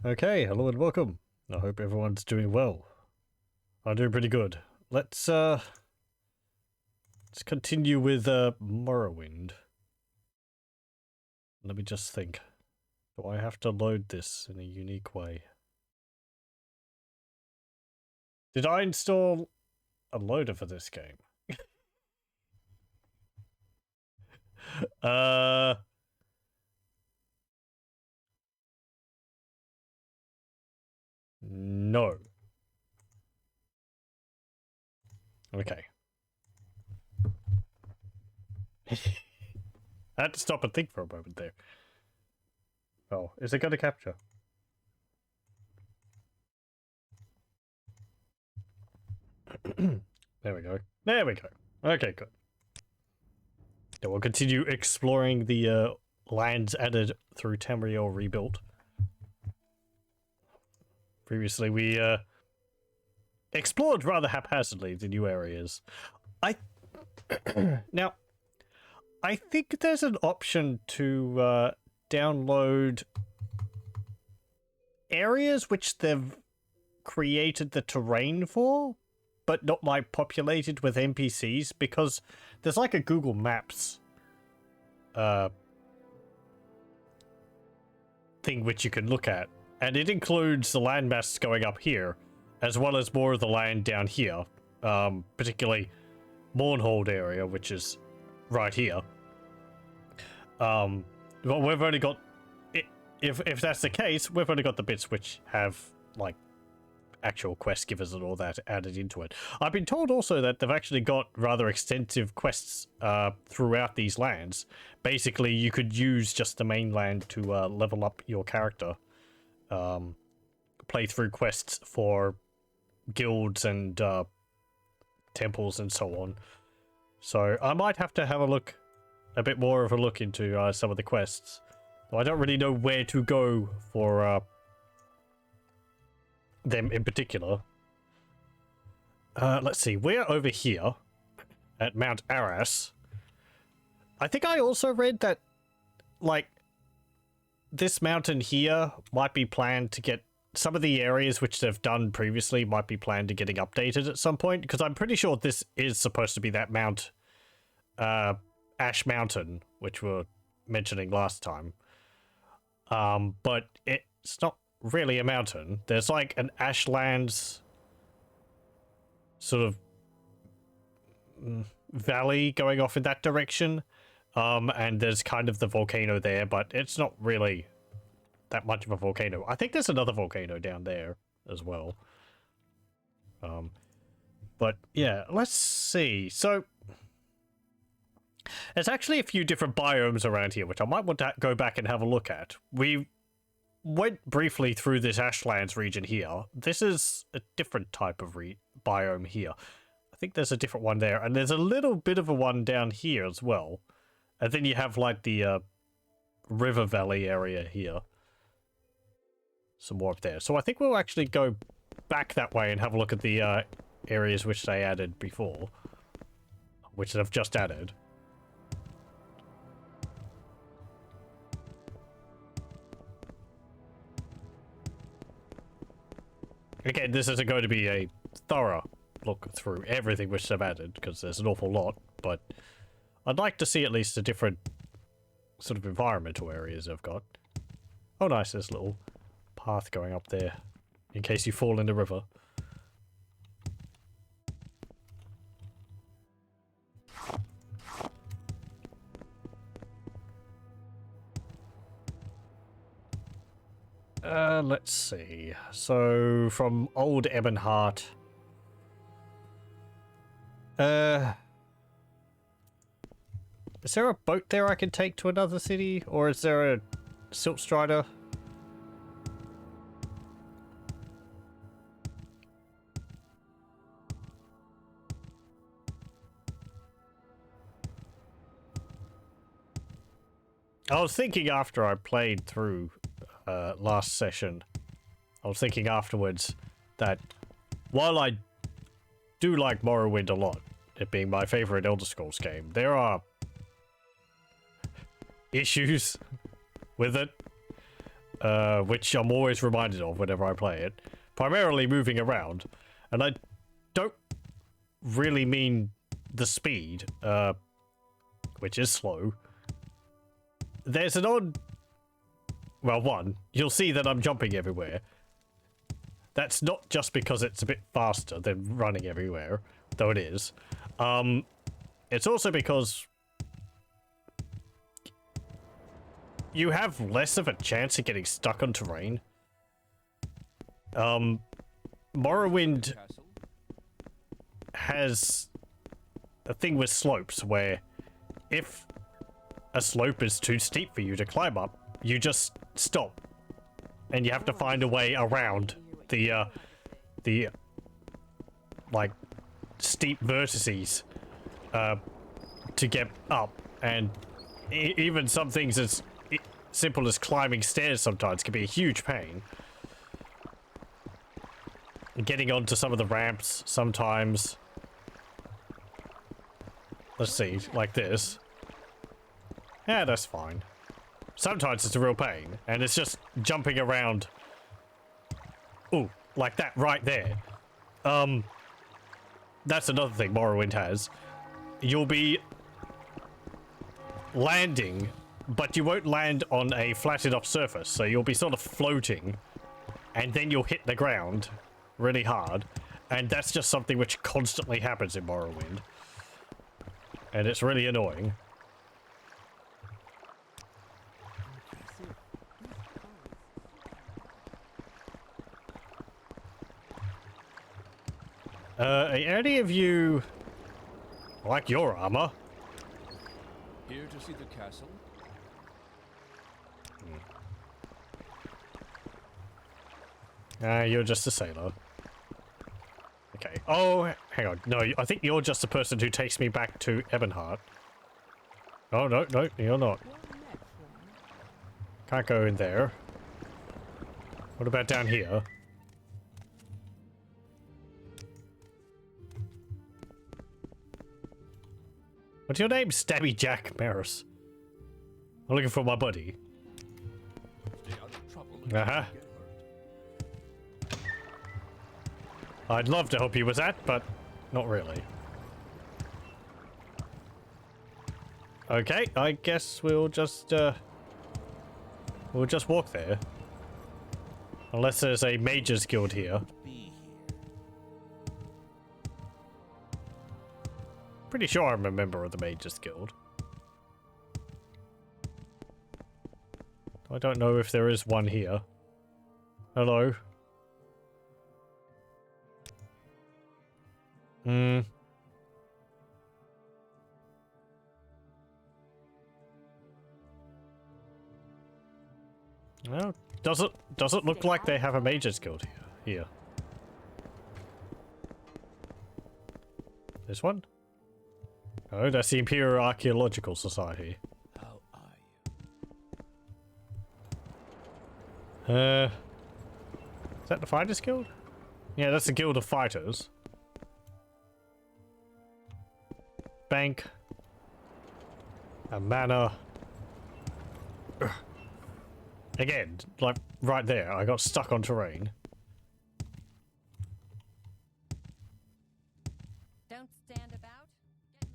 Okay, hello and welcome. I hope everyone's doing well. I'm doing pretty good. Let's continue with Morrowind. Let me just think. Do I have to load this in a unique way? Did I install a loader for this game? No. Okay. I had to stop and think for a moment there. Oh, is it going to capture? There we go. There we go. Okay, good. Then we'll continue exploring the lands added through Tamriel Rebuilt. Previously, we explored rather haphazardly the new areas. Now, I think there's an option to download areas which they've created the terrain for, but not like populated with NPCs, because there's like a Google Maps thing which you can look at, and it includes the landmass going up here, as well as more of the land down here, particularly Mournhold area, which is right here. But we've only got, if that's the case, we've only got the bits which have like actual quest givers and all that added into it. I've been told also that they've actually got rather extensive quests throughout these lands. Basically, you could use just the mainland to level up your character, play through quests for guilds and temples and so on. So I might have to have a bit more of a look into some of the quests. I don't really know where to go for them in particular. Let's see, we're over here at Mount Arras. I think I also read that, like, this mountain here might be planned to get some of the areas which they've done previously might be planned to getting updated at some point, because I'm pretty sure this is supposed to be that Mount Ash Mountain, which we were mentioning last time. But it's not really a mountain. There's like an ashlands sort of valley going off in that direction. And there's kind of the volcano there, but it's not really that much of a volcano. I think there's another volcano down there as well. But yeah, let's see. So there's actually a few different biomes around here, which I might want to go back and have a look at. We went briefly through this Ashlands region here. This is a different type of biome here. I think there's a different one there, and there's a little bit of a one down here as well. And then you have like the river valley area here. Some more up there. So I think we'll actually go back that way and have a look at the areas which they added before. Which they've just added. Again, this isn't going to be a thorough look through everything which they've added, because there's an awful lot, but I'd like to see at least the different sort of environmental areas they've got. Oh nice, there's a little path going up there, in case you fall in the river. Let's see. So, from Old Ebonheart. Is there a boat there I can take to another city? Or is there a Silt Strider? I was thinking after I played through last session, I was thinking afterwards that while I do like Morrowind a lot, it being my favorite Elder Scrolls game, there are issues with it. which I'm always reminded of whenever I play it. Primarily moving around. And I don't really mean the speed, which is slow. There's an odd... Well, one, you'll see that I'm jumping everywhere. That's not just because it's a bit faster than running everywhere, though it is. It's also because you have less of a chance of getting stuck on terrain. Morrowind has a thing with slopes where if a slope is too steep for you to climb up, you just stop and you have to find a way around the like steep vertices to get up. And even some things as simple as climbing stairs sometimes can be a huge pain. Getting onto some of the ramps sometimes. Let's see, like this. Yeah, that's fine. Sometimes it's a real pain, and it's just jumping around. Ooh, like that right there. That's another thing Morrowind has. You'll be landing, but you won't land on a flat enough surface, so you'll be sort of floating, and then you'll hit the ground really hard, and that's just something which constantly happens in Morrowind. And it's really annoying. Are any of you like your armor? Here to see the castle? You're just a sailor. Okay. Oh, hang on. No, I think you're just the person who takes me back to Ebonheart. Oh, no, no, you're not. Can't go in there. What about down here? What's your name? Stabby Jack Maris. I'm looking for my buddy. Uh-huh. I'd love to help you with that, but not really. Okay, I guess we'll just walk there. Unless there's a mages guild here. Pretty sure I'm a member of the Mages Guild. I don't know if there is one here. Hello? Well, doesn't look like they have a Mages Guild here. This one? Oh, that's the Imperial Archaeological Society. How are you? Is that the Fighters Guild? Yeah, that's the Guild of Fighters. Bank. A manor. Ugh. Again, like right there, I got stuck on terrain. Don't stand about. Get moving.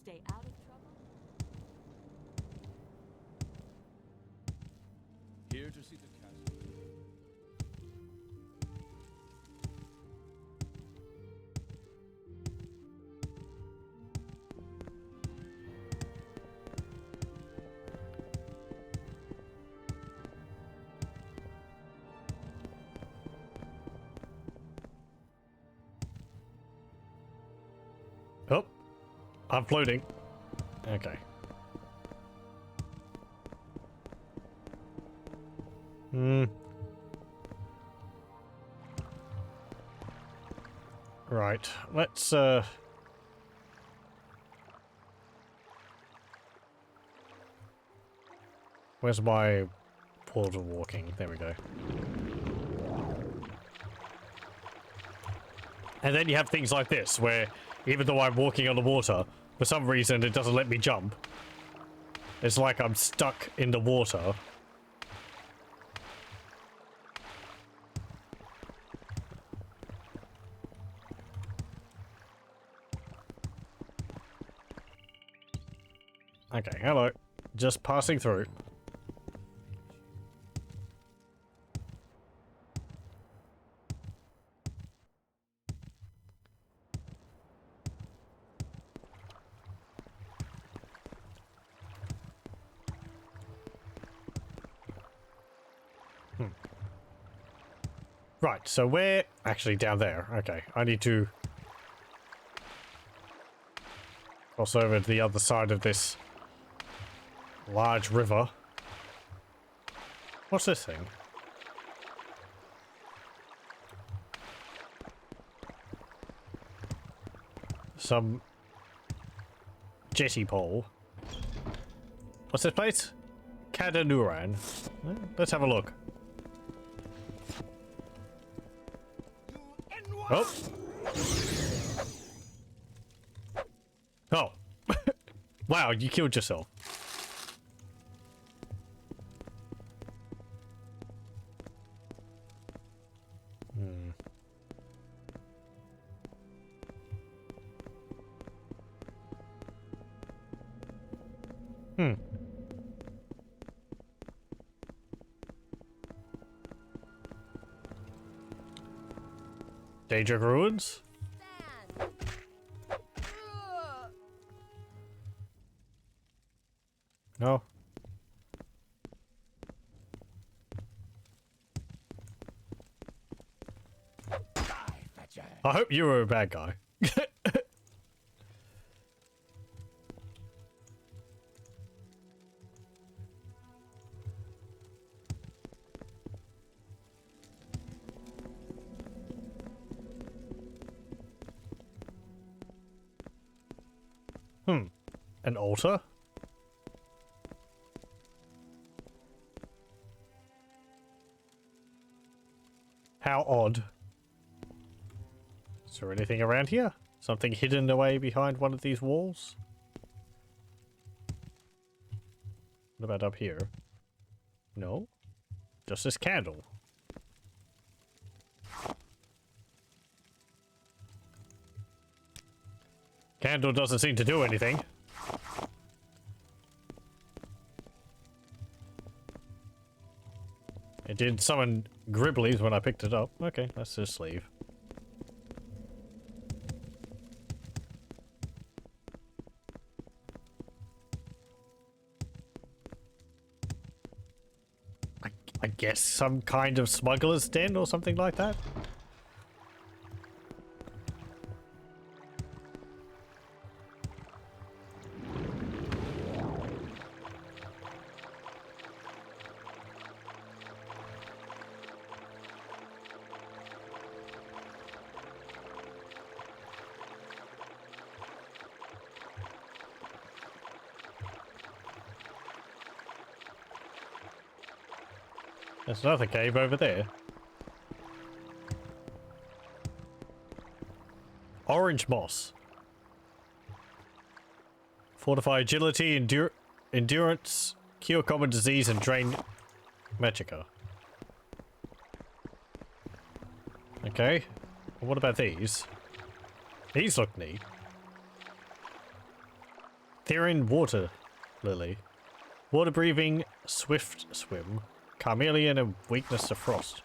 Stay out of trouble. Here to see the castle. Oh, I'm floating. Okay. Right, let's where's my portal walking? There we go. And then you have things like this, where even though I'm walking on the water, for some reason it doesn't let me jump. It's like I'm stuck in the water. Okay, hello. Just passing through. Right, so we're actually down there. Okay, I need to cross over to the other side of this large river. What's this thing? Some jetty pole. What's this place? Kadanuran. Let's have a look. Oh. Oh. Wow, you killed yourself. Hmm. Danger ruins? Stand. Ugh. No. I hope you were a bad guy. An altar? How odd. Is there anything around here? Something hidden away behind one of these walls? What about up here? No? Just this candle. Candle doesn't seem to do anything. It did summon Gribblies when I picked it up. Okay, let's just leave. I guess some kind of smuggler's den or something like that? There's another cave over there. Orange moss. Fortify agility, endurance, cure common disease, and drain magicka. Okay. What about these? These look neat. Therin water lily. Water breathing, swift swim. Carmelian and weakness to frost.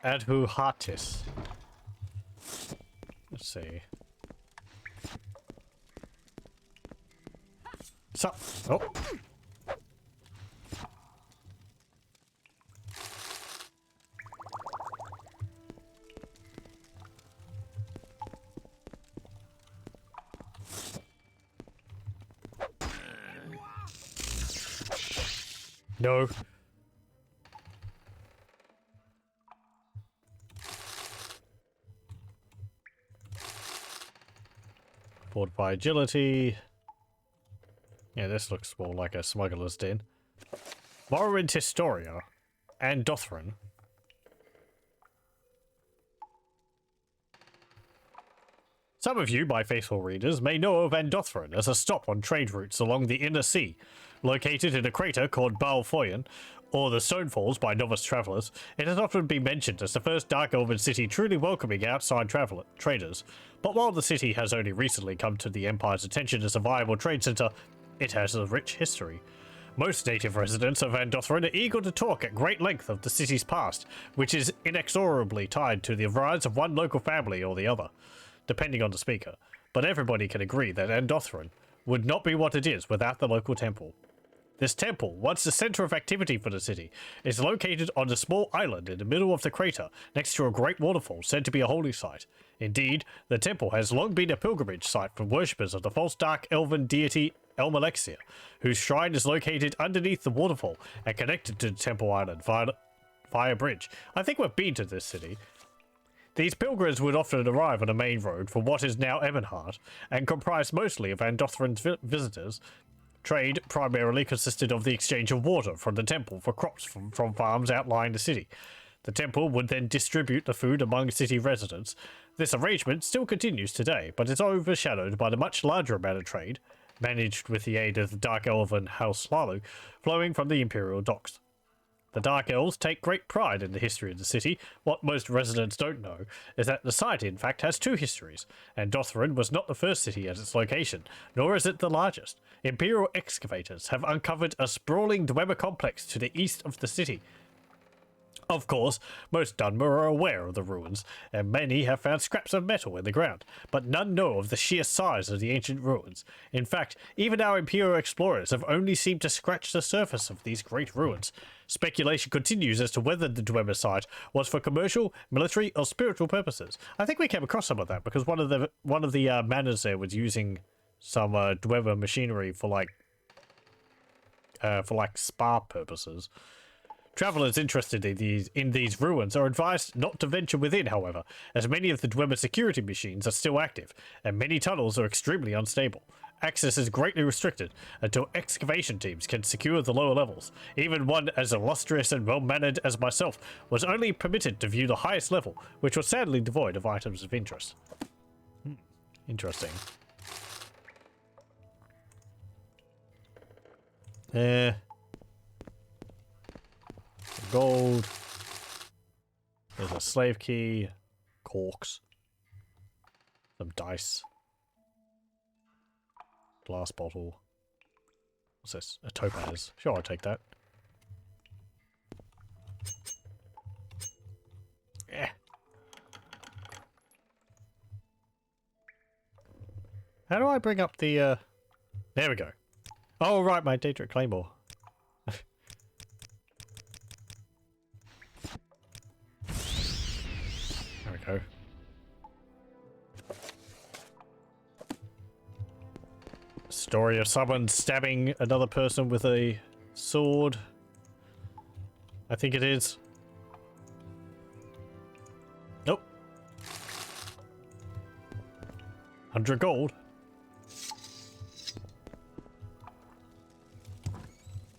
Adhuhatis. Let's see. So, oh. No. Fortify agility. Yeah, this looks more like a smuggler's den. Morrowind Historia and Dothran. Some of you, my faithful readers, may know of Andothran as a stop on trade routes along the Inner Sea. Located in a crater called Baal Foyen, or the Stonefalls by novice travellers, it has often been mentioned as the first Dark Elven city truly welcoming outside traders. But while the city has only recently come to the Empire's attention as a viable trade centre, it has a rich history. Most native residents of Andothran are eager to talk at great length of the city's past, which is inexorably tied to the rise of one local family or the other, depending on the speaker. But everybody can agree that Andothran would not be what it is without the local temple. This temple, once the center of activity for the city, is located on a small island in the middle of the crater next to a great waterfall said to be a holy site. Indeed, the temple has long been a pilgrimage site for worshippers of the false dark elven deity Elmalexia, whose shrine is located underneath the waterfall and connected to the temple island via a bridge. I think we've been to this city. These pilgrims would often arrive on a main road for what is now Ebenhart, and comprised mostly of Andothran's visitors. Trade primarily consisted of the exchange of water from the temple for crops from farms outlying the city. The temple would then distribute the food among city residents. This arrangement still continues today, but is overshadowed by the much larger amount of trade, managed with the aid of the Dark Elven House Slalu, flowing from the Imperial docks. The Dark Elves take great pride in the history of the city. What most residents don't know is that the site, in fact, has two histories, and Andothran was not the first city at its location, nor is it the largest. Imperial excavators have uncovered a sprawling Dwemer complex to the east of the city. Of course, most Dunmer are aware of the ruins, and many have found scraps of metal in the ground, but none know of the sheer size of the ancient ruins. In fact, even our Imperial explorers have only seemed to scratch the surface of these great ruins. Speculation continues as to whether the Dwemer site was for commercial, military, or spiritual purposes. I think we came across some of that because one of the manors there was using some Dwemer machinery for like spa purposes. Travelers interested in these ruins are advised not to venture within, however, as many of the Dwemer security machines are still active, and many tunnels are extremely unstable. Access is greatly restricted until excavation teams can secure the lower levels. Even one as illustrious and well-mannered as myself was only permitted to view the highest level, which was sadly devoid of items of interest. Interesting. Gold. There's a slave key. Corks. Some dice. Glass bottle. What's this? A topaz. Sure, I'll take that. Yeah. How do I bring up the, There we go. Oh, right, my Daedric Claymore. There we go. Story of someone stabbing another person with a sword. I think it is. Nope. 100 gold.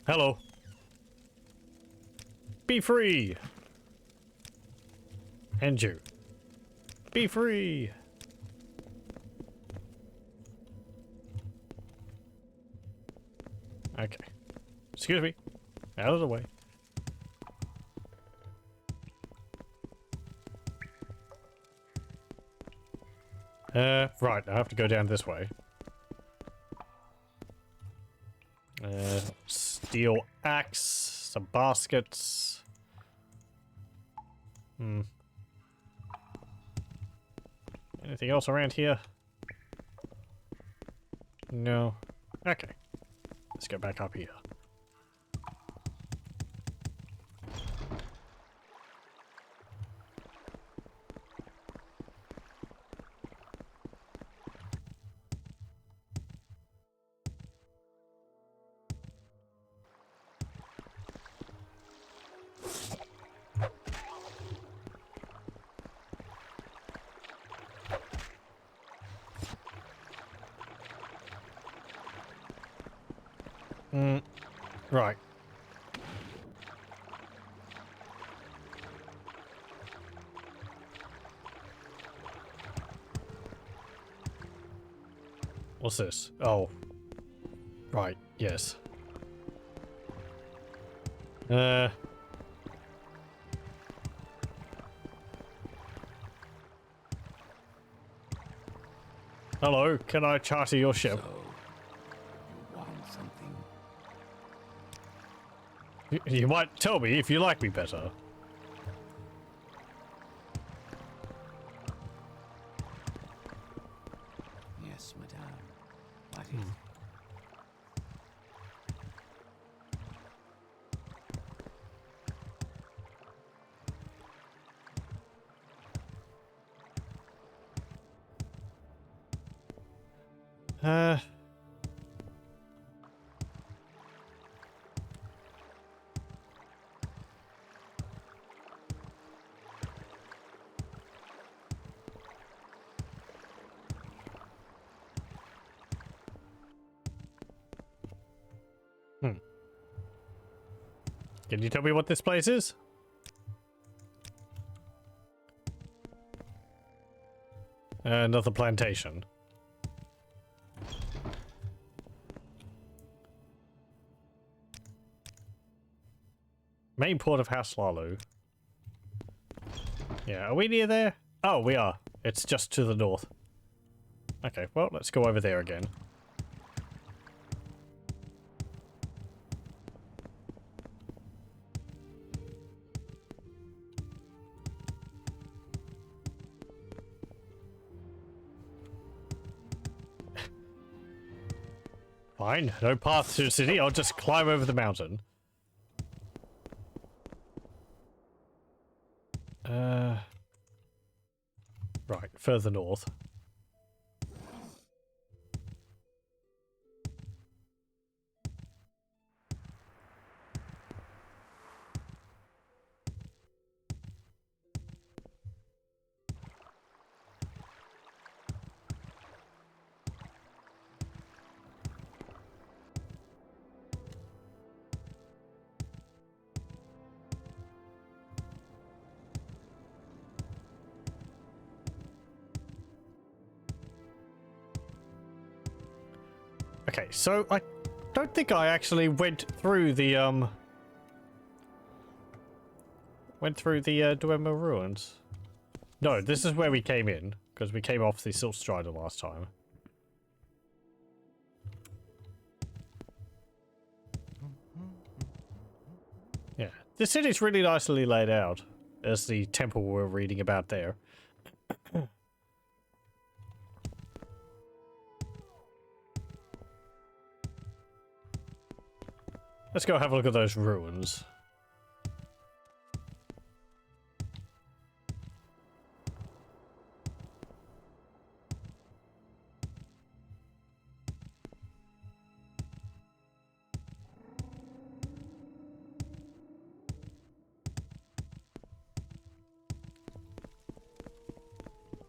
Hello. Be free. And you. Be free. Okay. Excuse me. Out of the way. Right, I have to go down this way. Steel axe, some baskets. Anything else around here? No. Okay. Let's go back up here. Right. What's this? Oh. Right, yes. Hello, can I charter your ship? So, you want something? You might tell me if you like me better. Yes, madame. What is it? Uh... Hmm. Can you tell me what this place is? Another plantation. Main port of Haslalu. Yeah, are we near there? Oh, we are. It's just to the north. Okay, well, let's go over there again. Fine, no path to the city, I'll just climb over the mountain. Right, further north. Okay, so I don't think I actually went through the Dwemer ruins. No, this is where we came in, because we came off the Silt Strider last time. Yeah, the city's really nicely laid out, as the temple we're reading about there. Let's go have a look at those ruins.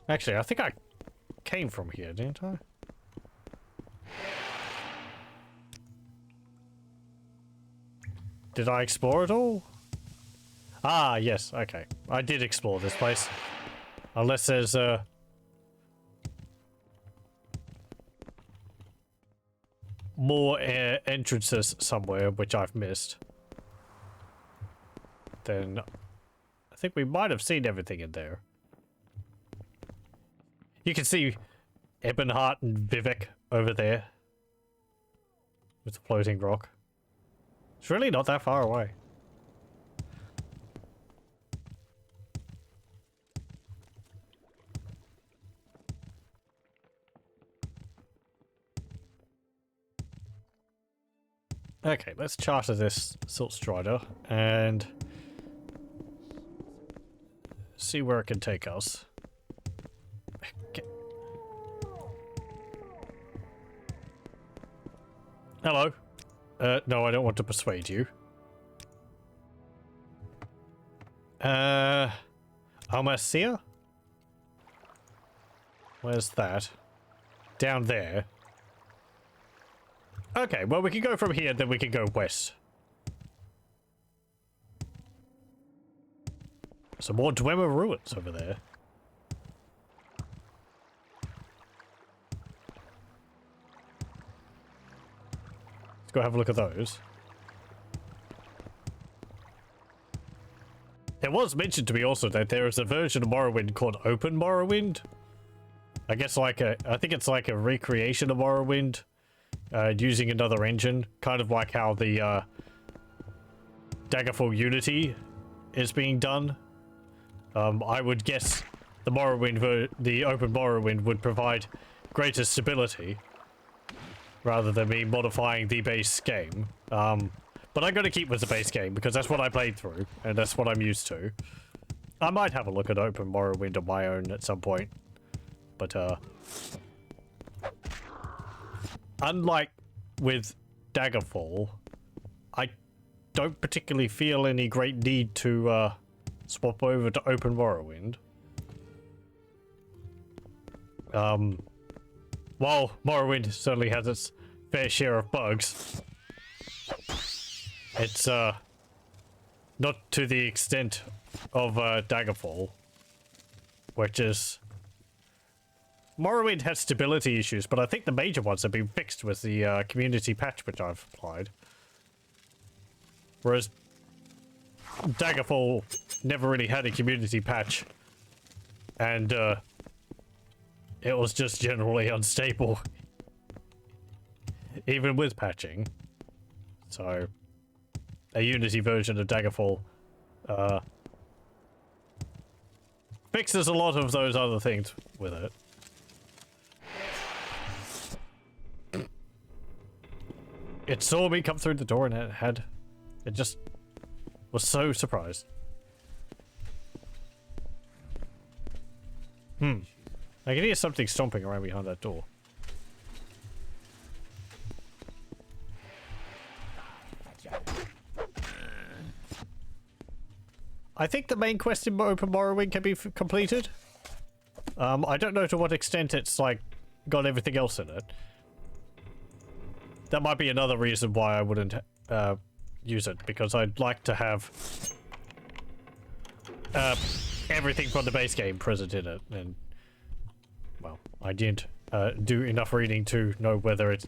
Actually, I think I came from here, didn't I? Did I explore it all? Ah, yes, okay. I did explore this place. Unless there's more entrances somewhere which I've missed. Then I think we might have seen everything in there. You can see Ebonheart and Vivek over there with the floating rock. It's really not that far away. Okay, let's charter this Silt Strider and see where it can take us. Okay. Hello. No, I don't want to persuade you. Almacia? Where's that? Down there. Okay, well, we can go from here, then we can go west. Some more Dwemer ruins over there. Let's go have a look at those. It was mentioned to me also that there is a version of Morrowind called Open Morrowind. I guess I think it's like a recreation of Morrowind, using another engine, kind of like how the Daggerfall Unity is being done. I would guess the Open Morrowind would provide greater stability rather than me modifying the base game. But I'm going to keep with the base game because that's what I played through and that's what I'm used to. I might have a look at Open Morrowind on my own at some point. But unlike with Daggerfall, I don't particularly feel any great need to swap over to Open Morrowind. While Morrowind certainly has its fair share of bugs, it's not to the extent of Daggerfall, which is... Morrowind has stability issues, but I think the major ones have been fixed with the community patch which I've applied. Whereas Daggerfall never really had a community patch, and it was just generally unstable, even with patching. So, a Unity version of Daggerfall fixes a lot of those other things with it. It saw me come through the door and it just was so surprised. I can hear something stomping around behind that door. I think the main quest in Open Morrowind can be completed. I don't know to what extent it's like got everything else in it. That might be another reason why I wouldn't use it, because I'd like to have everything from the base game present in it, and well, I didn't do enough reading to know whether it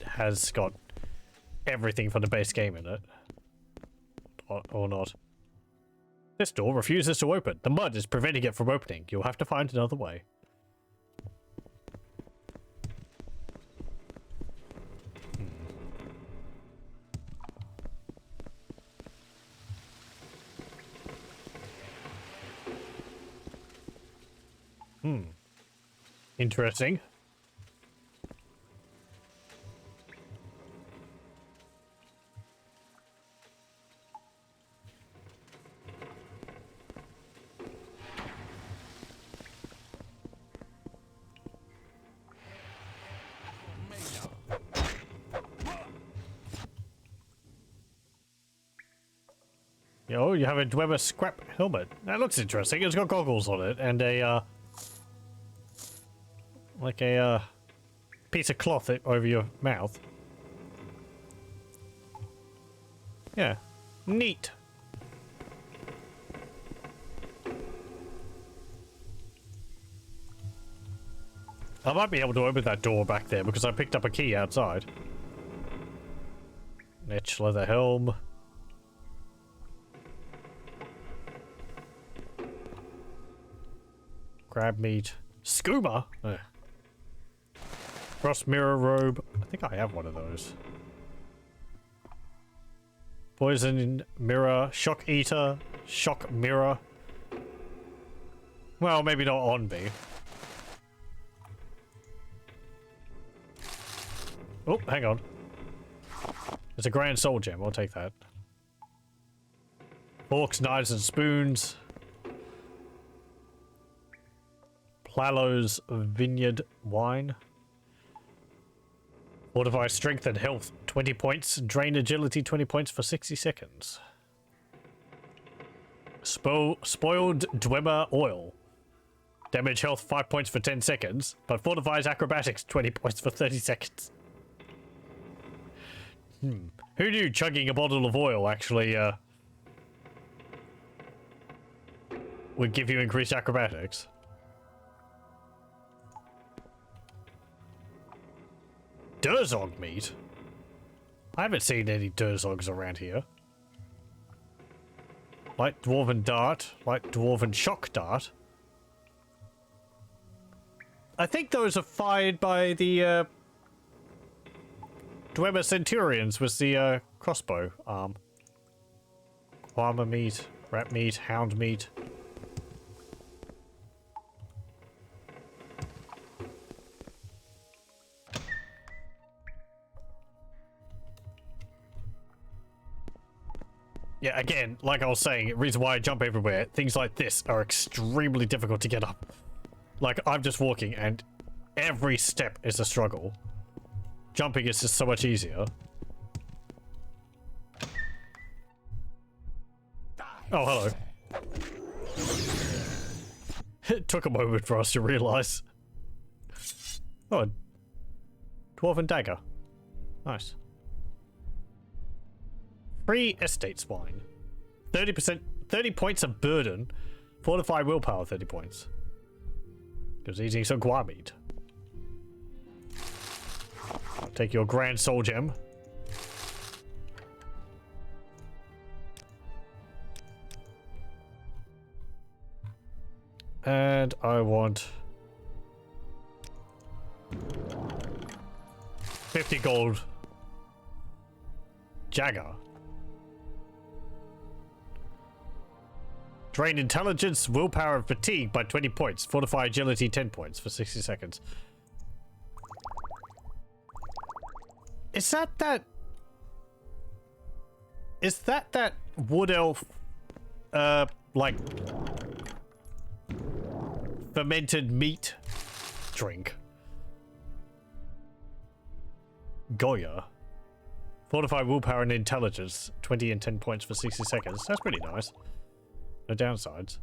has got everything from the base game in it or not. This door refuses to open. The mud is preventing it from opening. You'll have to find another way. Interesting. Yo, you have a Dwemer scrap helmet. That looks interesting. It's got goggles on it and a like a piece of cloth over your mouth. Yeah, neat. I might be able to open that door back there because I picked up a key outside. Niche leather helm. Crab meat. Scuba? Frost mirror robe. I think I have one of those. Poison mirror. Shock eater. Shock mirror. Well, maybe not on me. Oh, hang on. It's a grand soul gem. I'll take that. Forks, knives, and spoons. Plalo's Vineyard Wine. Fortify strength and health 20 points. Drain agility 20 points for 60 seconds. Spoiled Dwemer Oil. Damage health 5 points for 10 seconds, but fortifies acrobatics 20 points for 30 seconds. Who knew chugging a bottle of oil actually would give you increased acrobatics? Durzog meat? I haven't seen any Durzogs around here. Light Dwarven Dart, Light Dwarven Shock Dart. I think those are fired by the Dwemer Centurions with the crossbow arm. Armor meat, rat meat, hound meat. Yeah, again, like I was saying, the reason why I jump everywhere, things like this are extremely difficult to get up. Like, I'm just walking and every step is a struggle. Jumping is just so much easier. Oh, hello. It took a moment for us to realize. Oh, a dwarven dagger. Nice. Free estate swine. 30%, 30 points of burden. Fortify willpower, 30 points. Because eating some guar meat. I'll take your grand soul gem. And I want 50 gold. Jagger. Drain intelligence, willpower, and fatigue by 20 points. Fortify agility 10 points for 60 seconds. Is that wood elf, like, fermented meat drink? Goya. Fortify willpower and intelligence, 20 and 10 points for 60 seconds. That's pretty nice. No downsides.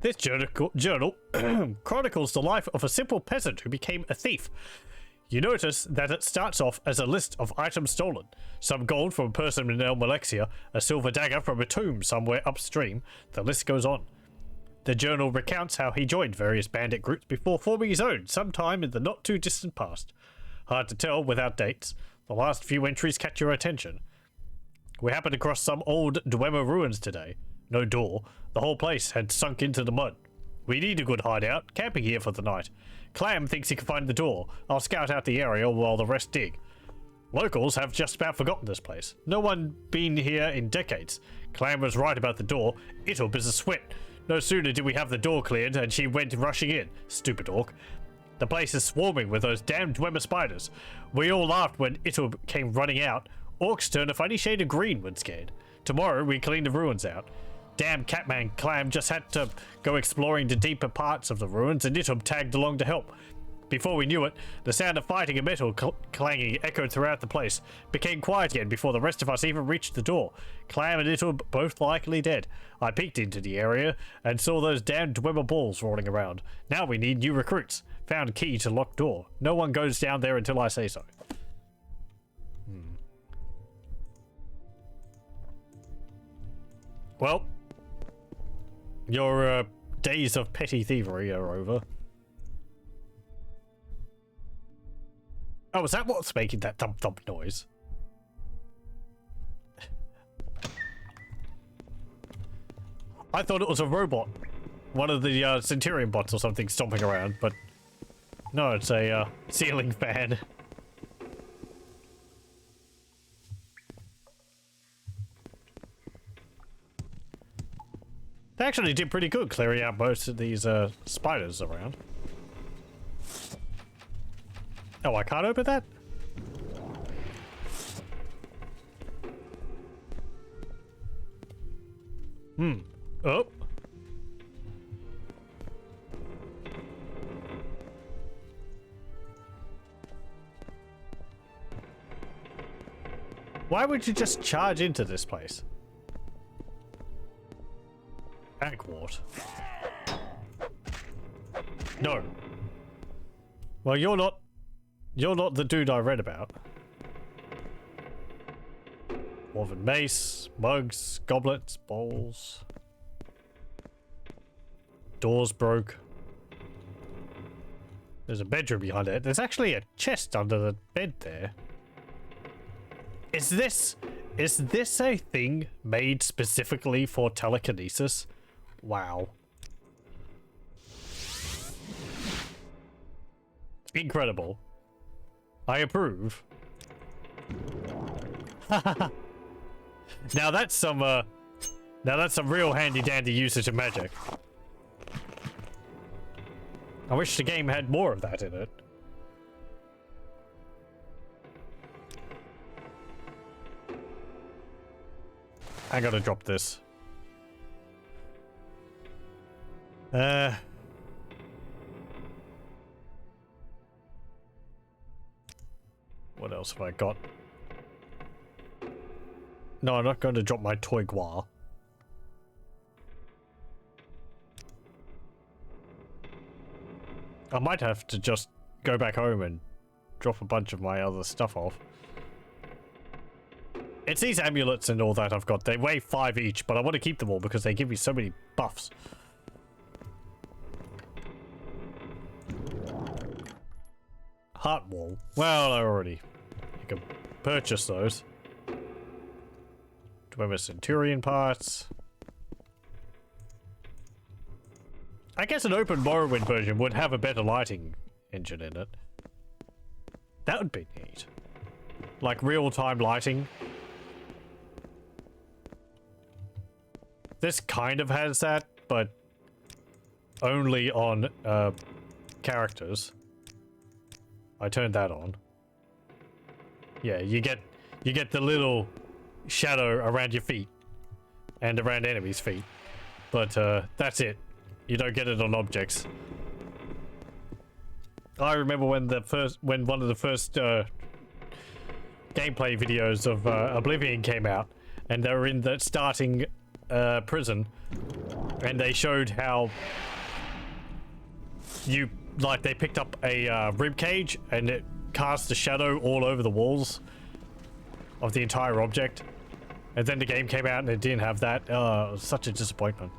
This journal chronicles the life of a simple peasant who became a thief. You notice that it starts off as a list of items stolen. Some gold from a person in El Malexia, a silver dagger from a tomb somewhere upstream. The list goes on. The journal recounts how he joined various bandit groups before forming his own sometime in the not too distant past. Hard to tell without dates. The last few entries catch your attention. We happened across some old Dwemer ruins today. No door. The whole place had sunk into the mud. We need a good hideout, camping here for the night. Clam thinks he can find the door. I'll scout out the area while the rest dig. Locals have just about forgotten this place. No one been here in decades. Clam was right about the door. Itub is a sweat. No sooner did we have the door cleared and she went rushing in. Stupid orc. The place is swarming with those damned Dwemer spiders. We all laughed when Itub came running out. Orcs turn a funny shade of green when scared. Tomorrow we clean the ruins out. Damn Catman Clam just had to go exploring the deeper parts of the ruins and Itub tagged along to help. Before we knew it, the sound of fighting and metal clanging echoed throughout the place. Became quiet again before the rest of us even reached the door. Clam and Itub both likely dead. I peeked into the area and saw those damned Dwemer balls rolling around. Now we need new recruits. Found key to locked door. No one goes down there until I say so. Well, your days of petty thievery are over. Oh, is that what's making that thump thump noise? I thought it was a robot. One of the Centurion bots or something stomping around, but no, it's a ceiling fan. They actually did pretty good clearing out most of these spiders around. Oh, I can't open that? Oh. Why would you just charge into this place? Backward. No. Well, you're not the dude I read about. Dwarven mace, mugs, goblets, bowls. Doors broke. There's a bedroom behind it. There's actually a chest under the bed there. Is this a thing made specifically for telekinesis? Wow. Incredible. I approve. Now that's some real handy dandy usage of magic. I wish the game had more of that in it. I gotta drop this. What else have I got? No, I'm not going to drop my toy guar. I might have to just go back home and drop a bunch of my other stuff off. It's these amulets and all that I've got. They weigh 5 each, but I want to keep them all because they give me so many buffs. Heart wall. Well, you can purchase those. Dwemer Centurion parts. I guess an open Morrowind version would have a better lighting engine in it. That would be neat. Like real-time lighting. This kind of has that, but only on characters. I turned that on. Yeah, you get the little shadow around your feet and around enemies' feet, but that's it. You don't get it on objects. I remember when one of the first gameplay videos of Oblivion came out, and they were in the starting prison, and they showed how they picked up a rib cage and it cast a shadow all over the walls of the entire object, and then the game came out and it didn't have that. It was such a disappointment.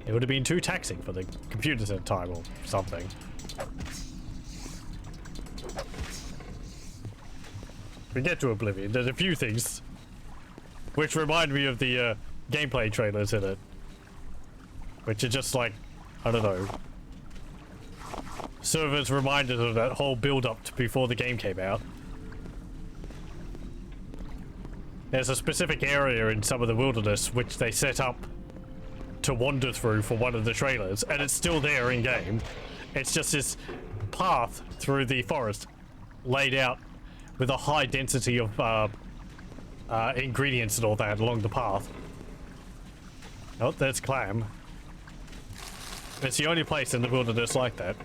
It would have been too taxing for the computers at the time or something. We get to Oblivion, there's a few things which remind me of the gameplay trailers in it. Which are just like, I don't know, servers reminded of that whole build-up to before the game came out. There's a specific area in some of the wilderness which they set up to wander through for one of the trailers, and it's still there in game. It's just this path through the forest laid out with a high density of ingredients and all that along the path. Oh, there's Clam. It's the only place in the wilderness like that.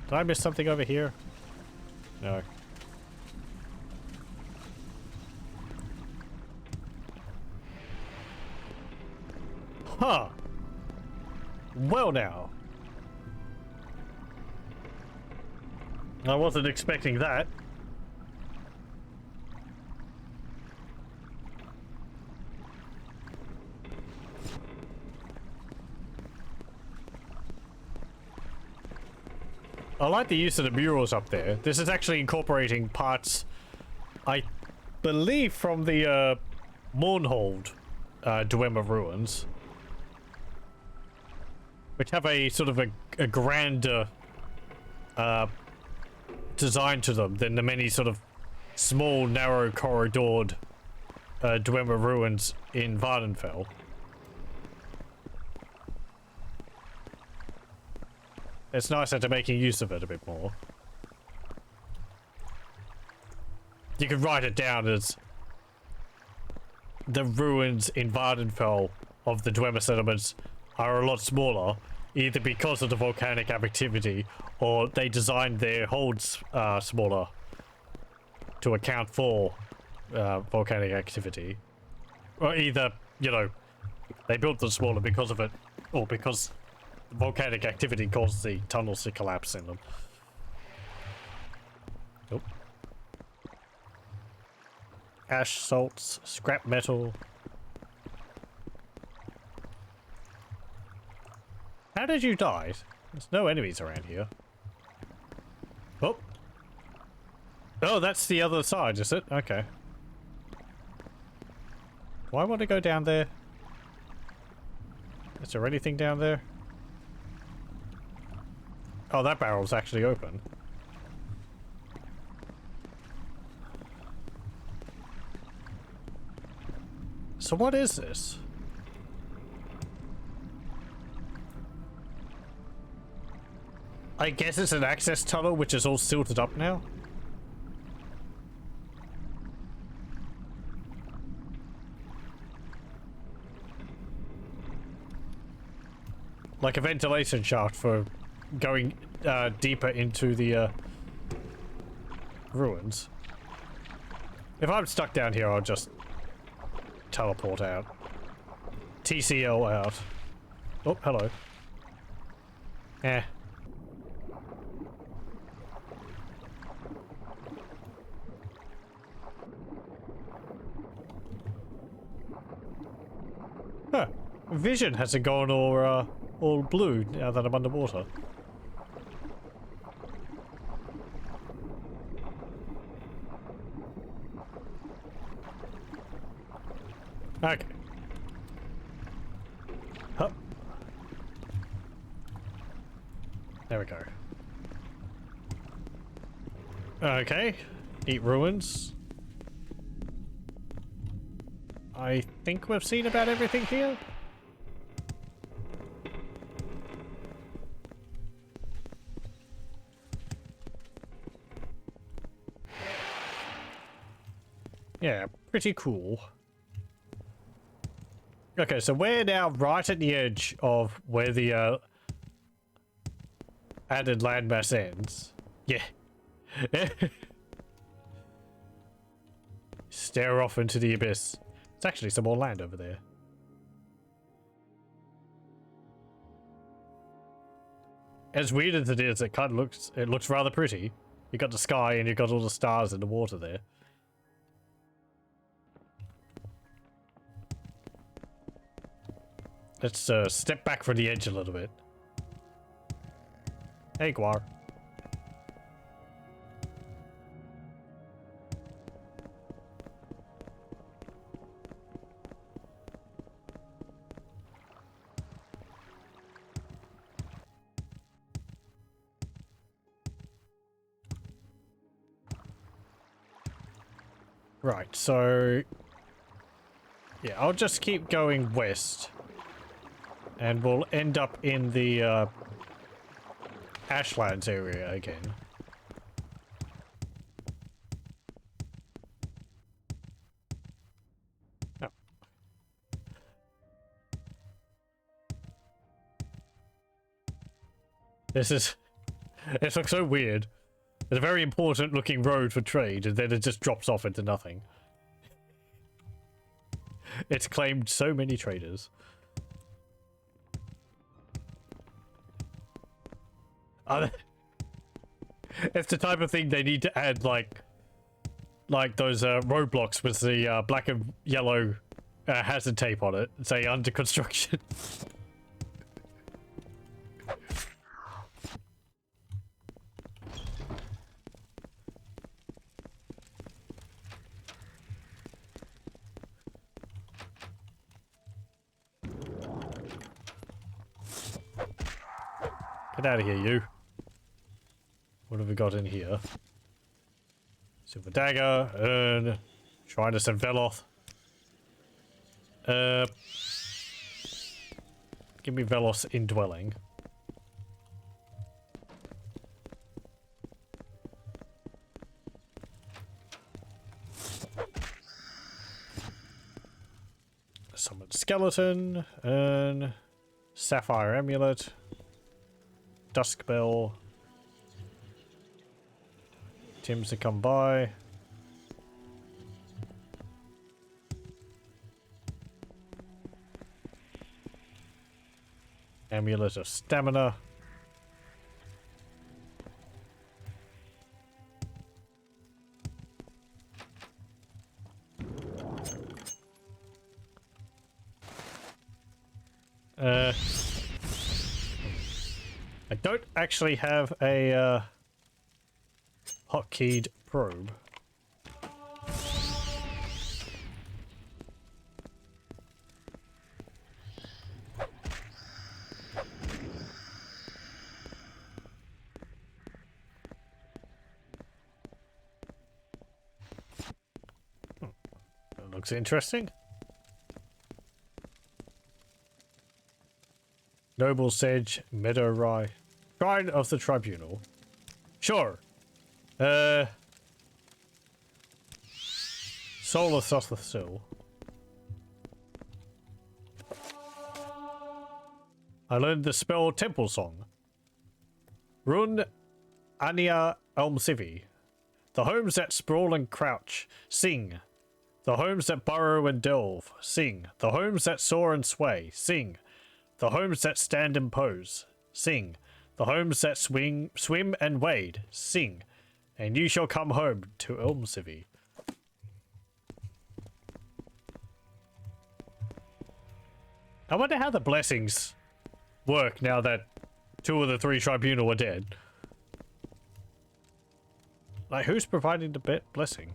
Did I miss something over here? No. Huh. Well now. I wasn't expecting that. I like the use of the murals up there. This is actually incorporating parts, I believe, from the Mournhold Dwemer ruins, which have a sort of a grander design to them than the many sort of small, narrow, corridored Dwemer ruins in Vardenfell. It's nice that they're making use of it a bit more. You could write it down as the ruins in Vardenfell of the Dwemer settlements are a lot smaller, either because of the volcanic activity or they designed their holds smaller to account for volcanic activity. Or either you know, they built them smaller because of it, or because volcanic activity caused the tunnels to collapse in them. Nope. Ash, salts, scrap metal. How did you die? There's no enemies around here. Oh. Oh, that's the other side, is it? Okay. Do I want to go down there? Is there anything down there? Oh, that barrel's actually open. So what is this? I guess it's an access tunnel which is all silted up now. Like a ventilation shaft for going deeper into the ruins. If I'm stuck down here, I'll just teleport out. TCL out. Oh, hello. Eh. Huh. Vision hasn't gone all blue now that I'm underwater. Okay. Hup. There we go. Okay. Eat ruins. I think we've seen about everything here. Yeah, pretty cool. Okay, so we're now right at the edge of where the added landmass ends. Yeah. Stare off into the abyss. There's actually some more land over there. As weird as it is, it kind of looks rather pretty. You got the sky and you got all the stars in the water there. Let's step back from the edge a little bit. Hey, Guar. Right, so... yeah, I'll just keep going west. And we'll end up in the Ashlands area again. Oh. This looks so weird. It's a very important looking road for trade, and then it just drops off into nothing. It's claimed so many traders. It's the type of thing they need to add, like those roadblocks with the black and yellow hazard tape on it, say under construction. Get out of here, you. What have we got in here? Silver dagger, urn, shrine of St. Veloth. Give me Velos indwelling. Summoned skeleton, urn, sapphire amulet, dusk bell. Tim's to come by. Amulet of Stamina. I don't actually have a hotkeyed probe. That looks interesting. Noble Sage, Meadow Rye. Shrine of the Tribunal. Sure. Soul of Thothsil. I learned the spell Temple Song. Run Ania Elmsivi. The homes that sprawl and crouch, sing. The homes that burrow and delve, sing. The homes that soar and sway, sing. The homes that stand and pose, sing. The homes that swim and wade, sing. And you shall come home to Elmsivi. I wonder how the blessings work now that 2 of the 3 tribunal are dead. Like, who's providing the blessing?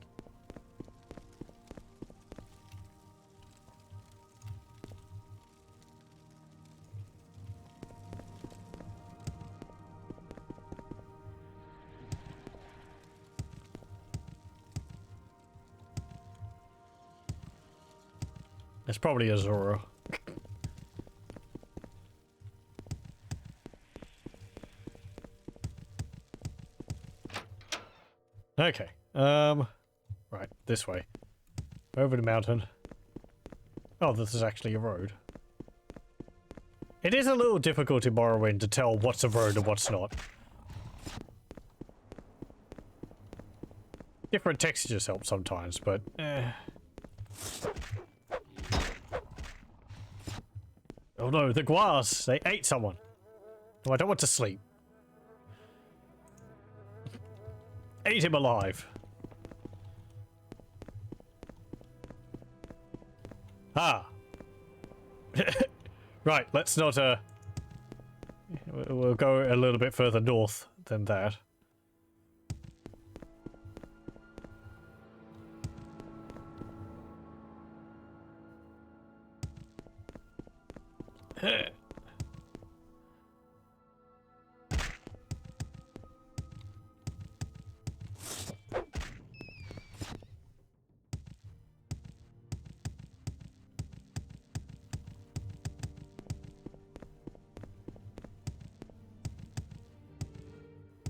It's probably Azora. Okay. Right, this way. Over the mountain. Oh, this is actually a road. It is a little difficult in Morrowind to tell what's a road and what's not. Different textures help sometimes, but Oh no, the Guars! They ate someone! Oh, I don't want to sleep. Ate him alive. Ah. Right, let's not, we'll go a little bit further north than that.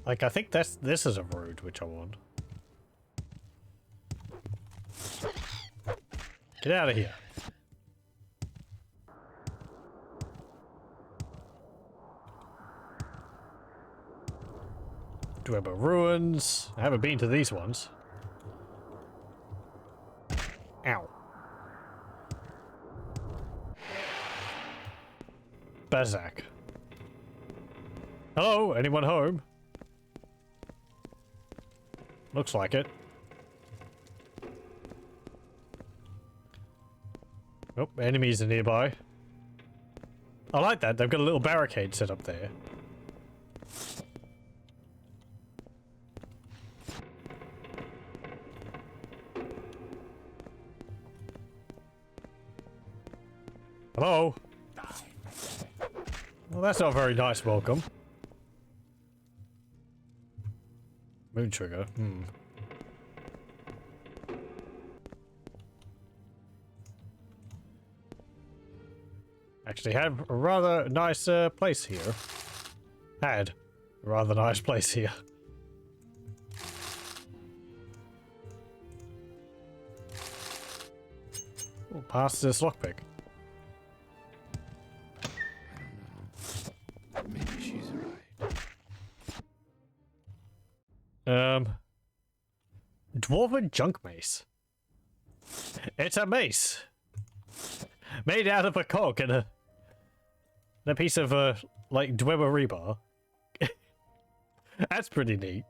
Like, I think this is a road which I want. Get out of here. Dweber Ruins. I haven't been to these ones. Ow. Bazak. Hello, anyone home? Looks like it. Oh, enemies are nearby. I like that. They've got a little barricade set up there. Hello? Well, that's not a very nice welcome. Moon trigger. Actually have a rather nice place here. Had a rather nice place here. Oh, past this lockpick. Maybe she's right. Dwarven junk mace. It's a mace. Made out of a cog and a And a piece of, like, Dwemer rebar. That's pretty neat.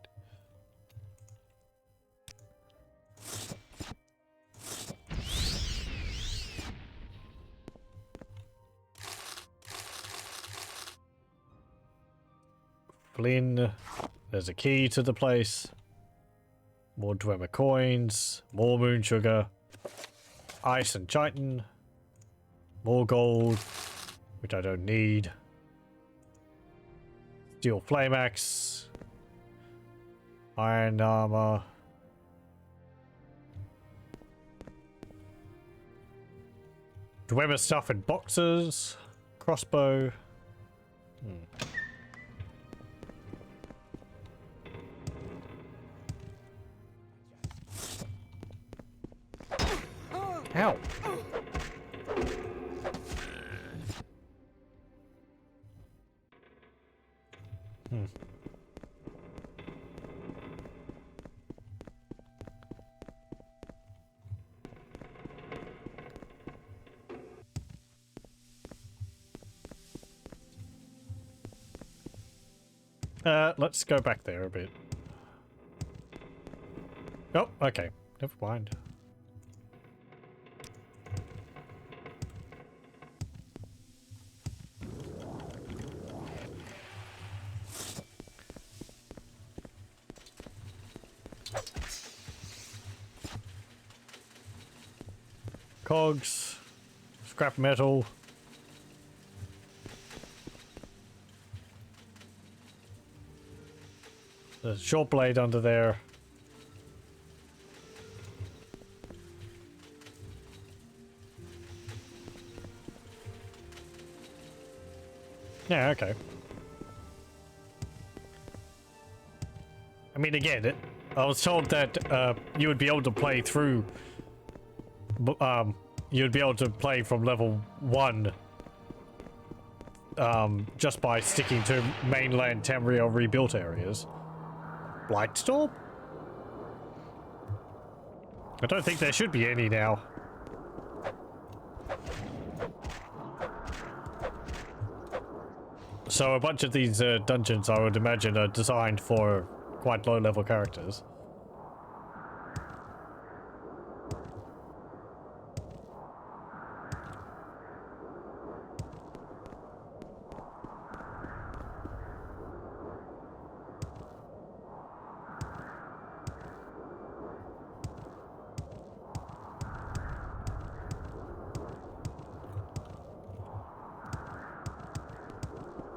Flynn. There's a key to the place. More Dwemer coins. More moon sugar. Ice and chitin. More gold, which I don't need. Steel flame axe. Iron armor. Dwemer stuff in boxes. Crossbow. Ow. Let's go back there a bit. Oh, okay. Never mind. Cogs, scrap metal. There's a short blade under there. Yeah, okay. I mean, again, I was told that you would be able to play through. You'd be able to play from level 1 just by sticking to mainland Tamriel Rebuilt areas. Blightstorm? I don't think there should be any now. So a bunch of these dungeons, I would imagine, are designed for quite low-level characters.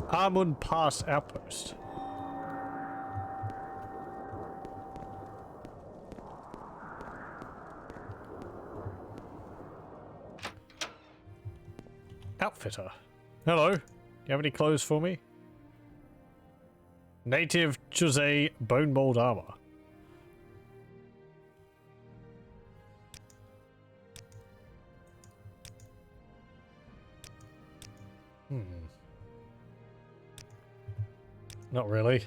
Armund Pass Outpost. Outfitter. Hello. Do you have any clothes for me? Native Chuzay bone mold armor. Not really.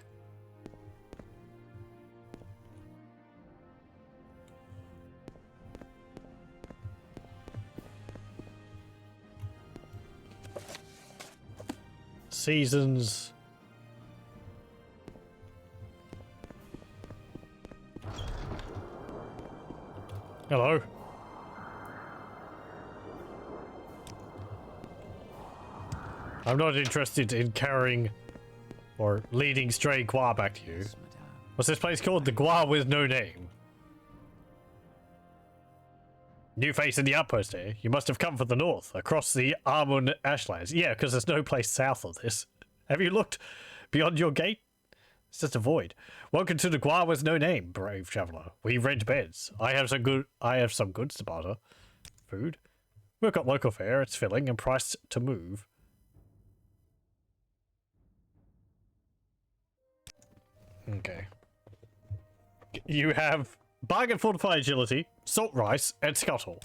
Seasons. Hello. I'm not interested in carrying or leading stray Gua back to you. What's this place called? The Gua with no name. New face in the outpost here. You must have come from the north, across the Armun Ashlands. Yeah, because there's no place south of this. Have you looked beyond your gate? It's just a void. Welcome to the Gua with no name, brave traveler. We rent beds. I have some goods to barter. Food. We've got local fare. It's filling and priced to move. Okay. You have bargain fortified agility, salt rice, and scuttle.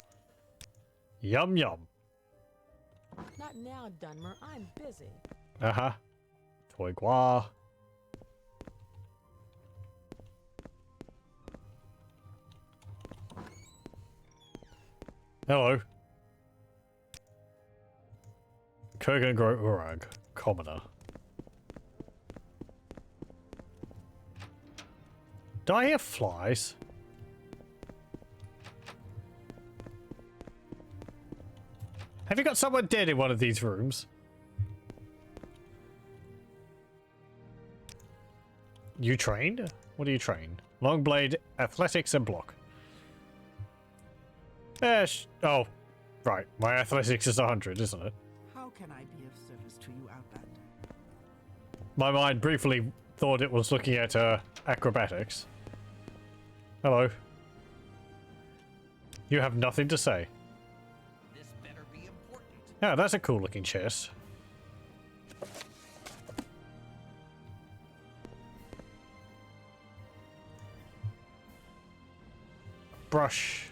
Yum yum. Not now, Dunmer. I'm busy. Uh-huh. Toy Gua. Hello. Kurgan Grow Urag. commoner. Do I hear flies? Have you got someone dead in one of these rooms? You trained? What do you train? Long blade, athletics, and block. Oh, right. My athletics is 100, isn't it? How can I be of service to you, Outlander? My mind briefly thought it was looking at acrobatics. Hello. You have nothing to say. This better be important. Yeah, that's a cool looking chest. Brush.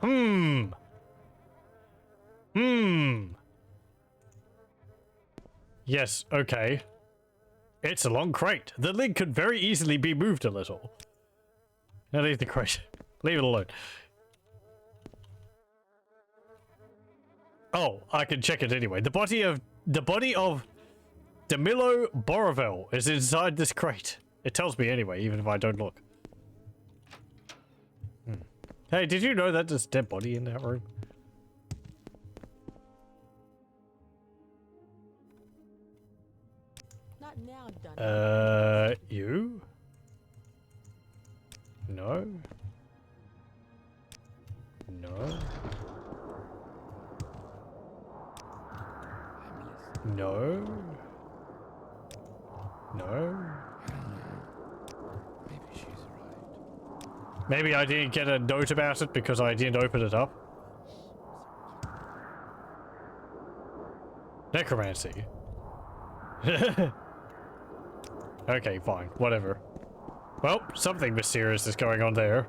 Hmm. Yes, okay. It's a long crate. The lid could very easily be moved a little. Now leave the crate. Leave it alone. Oh, I can check it anyway. The body of Tamriel Rebuilt is inside this crate. It tells me anyway, even if I don't look. Hey, did you know that there's a dead body in that room? Not now, Dunmer. You? No. No. No. No. Maybe she's right. Maybe I didn't get a note about it because I didn't open it up. Necromancy. Okay, fine. Whatever. Well, something mysterious is going on there.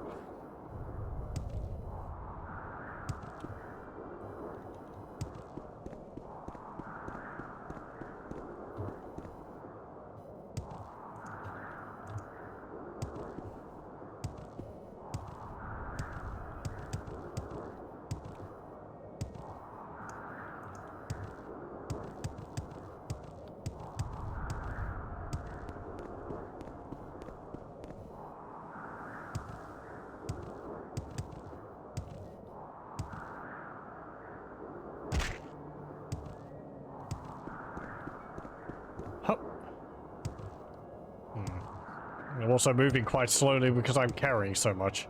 I'm also moving quite slowly because I'm carrying so much.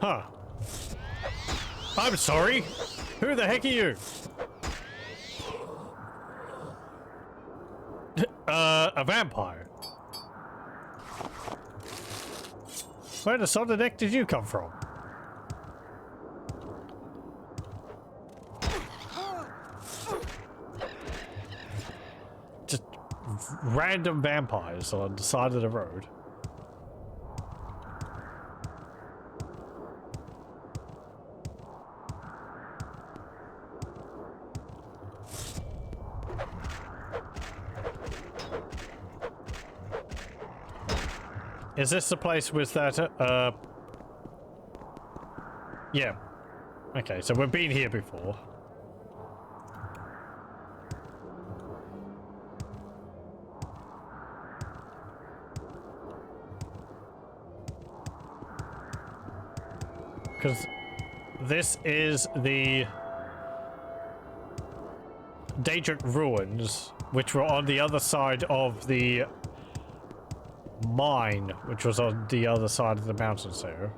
Huh. I'm sorry. Who the heck are you? A vampire. Where the solid deck did you come from? Just random vampires on the side of the road. Is this the place with that, yeah. Okay, so we've been here before. Because this is the Daedric ruins, which were on the other side of the mine, which was on the other side of the mountains there.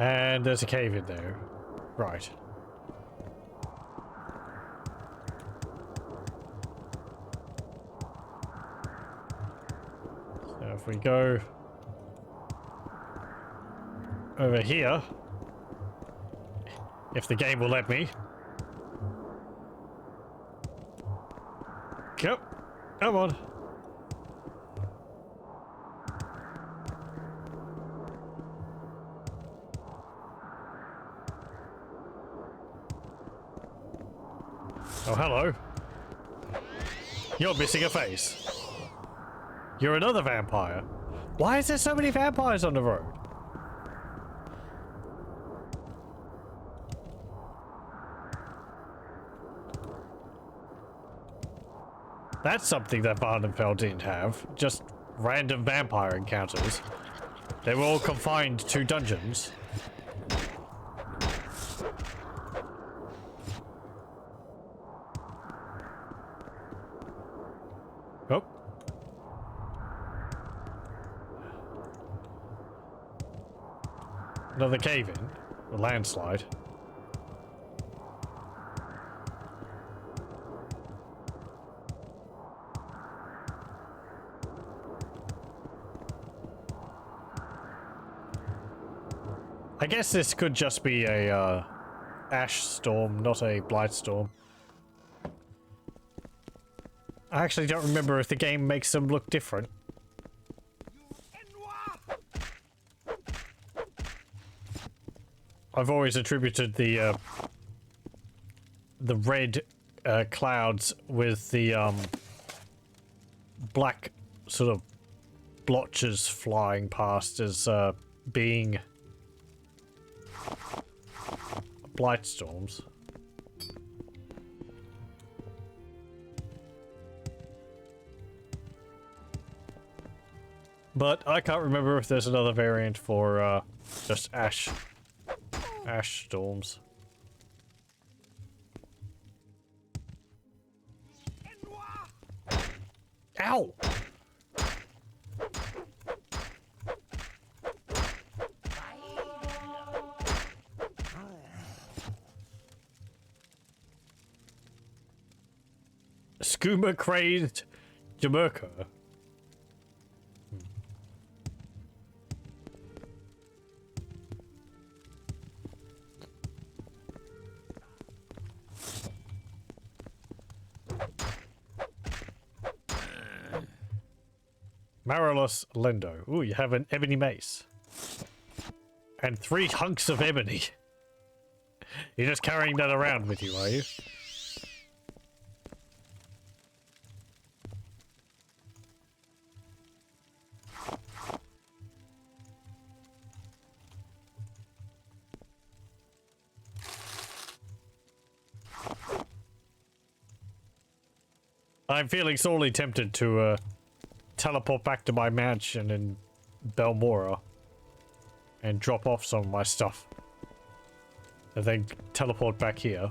And there's a cave in there. Right. So if we go over here, if the game will let me. Go. Come on. Oh, hello. You're missing a face. You're another vampire. Why is there so many vampires on the road? That's something that Vardenfell didn't have. Just random vampire encounters. They were all confined to dungeons. Oh. Another cave-in. A landslide. I guess this could just be a ash storm, not a blight storm. I actually don't remember if the game makes them look different. I've always attributed the red clouds with the black sort of blotches flying past as being blight storms. But I can't remember if there's another variant for just ash storms. Ow! Skooma crazed Jamerka. Marillus Lendo. Ooh, you have an ebony mace. And 3 hunks of ebony. You're just carrying that around with you, are you? I'm feeling sorely tempted to teleport back to my mansion in Belmora and drop off some of my stuff and then teleport back here.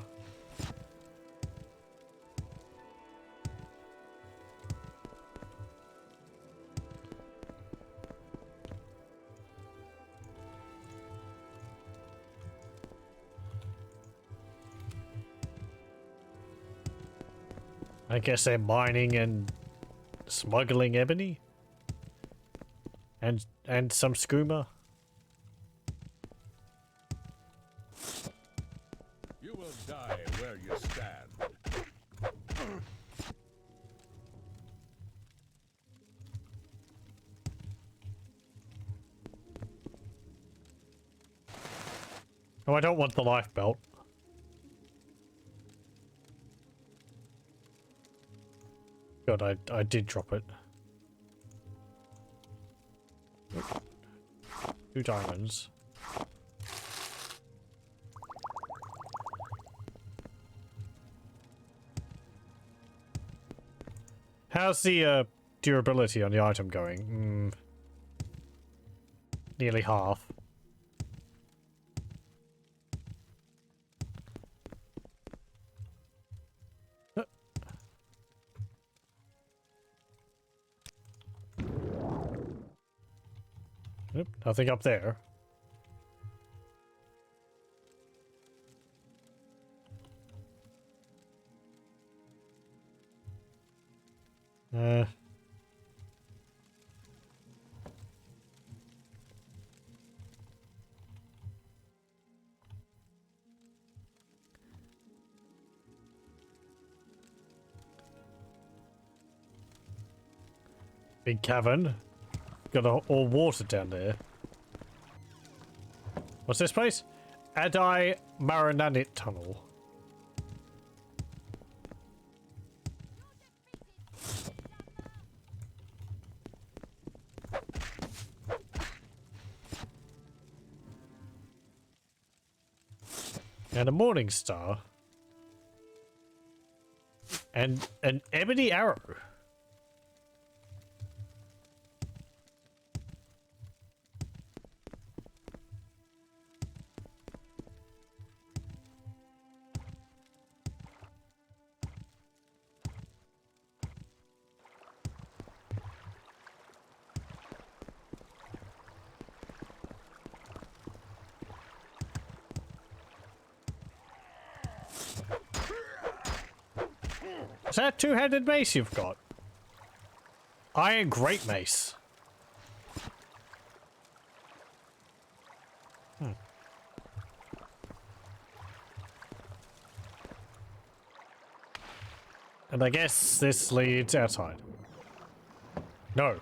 I guess they're mining and smuggling ebony and some skooma. You will die where you stand. Oh, I don't want the life belt. God, I did drop it. 2 diamonds. How's the durability on the item going? Nearly half. Nope, nothing up there. Big cavern. Got all water down there. What's this place? Adai Marananit Tunnel. And a morning star. And an ebony arrow. Is that a 2-handed mace you've got? Iron Great Mace. And I guess this leads outside. No.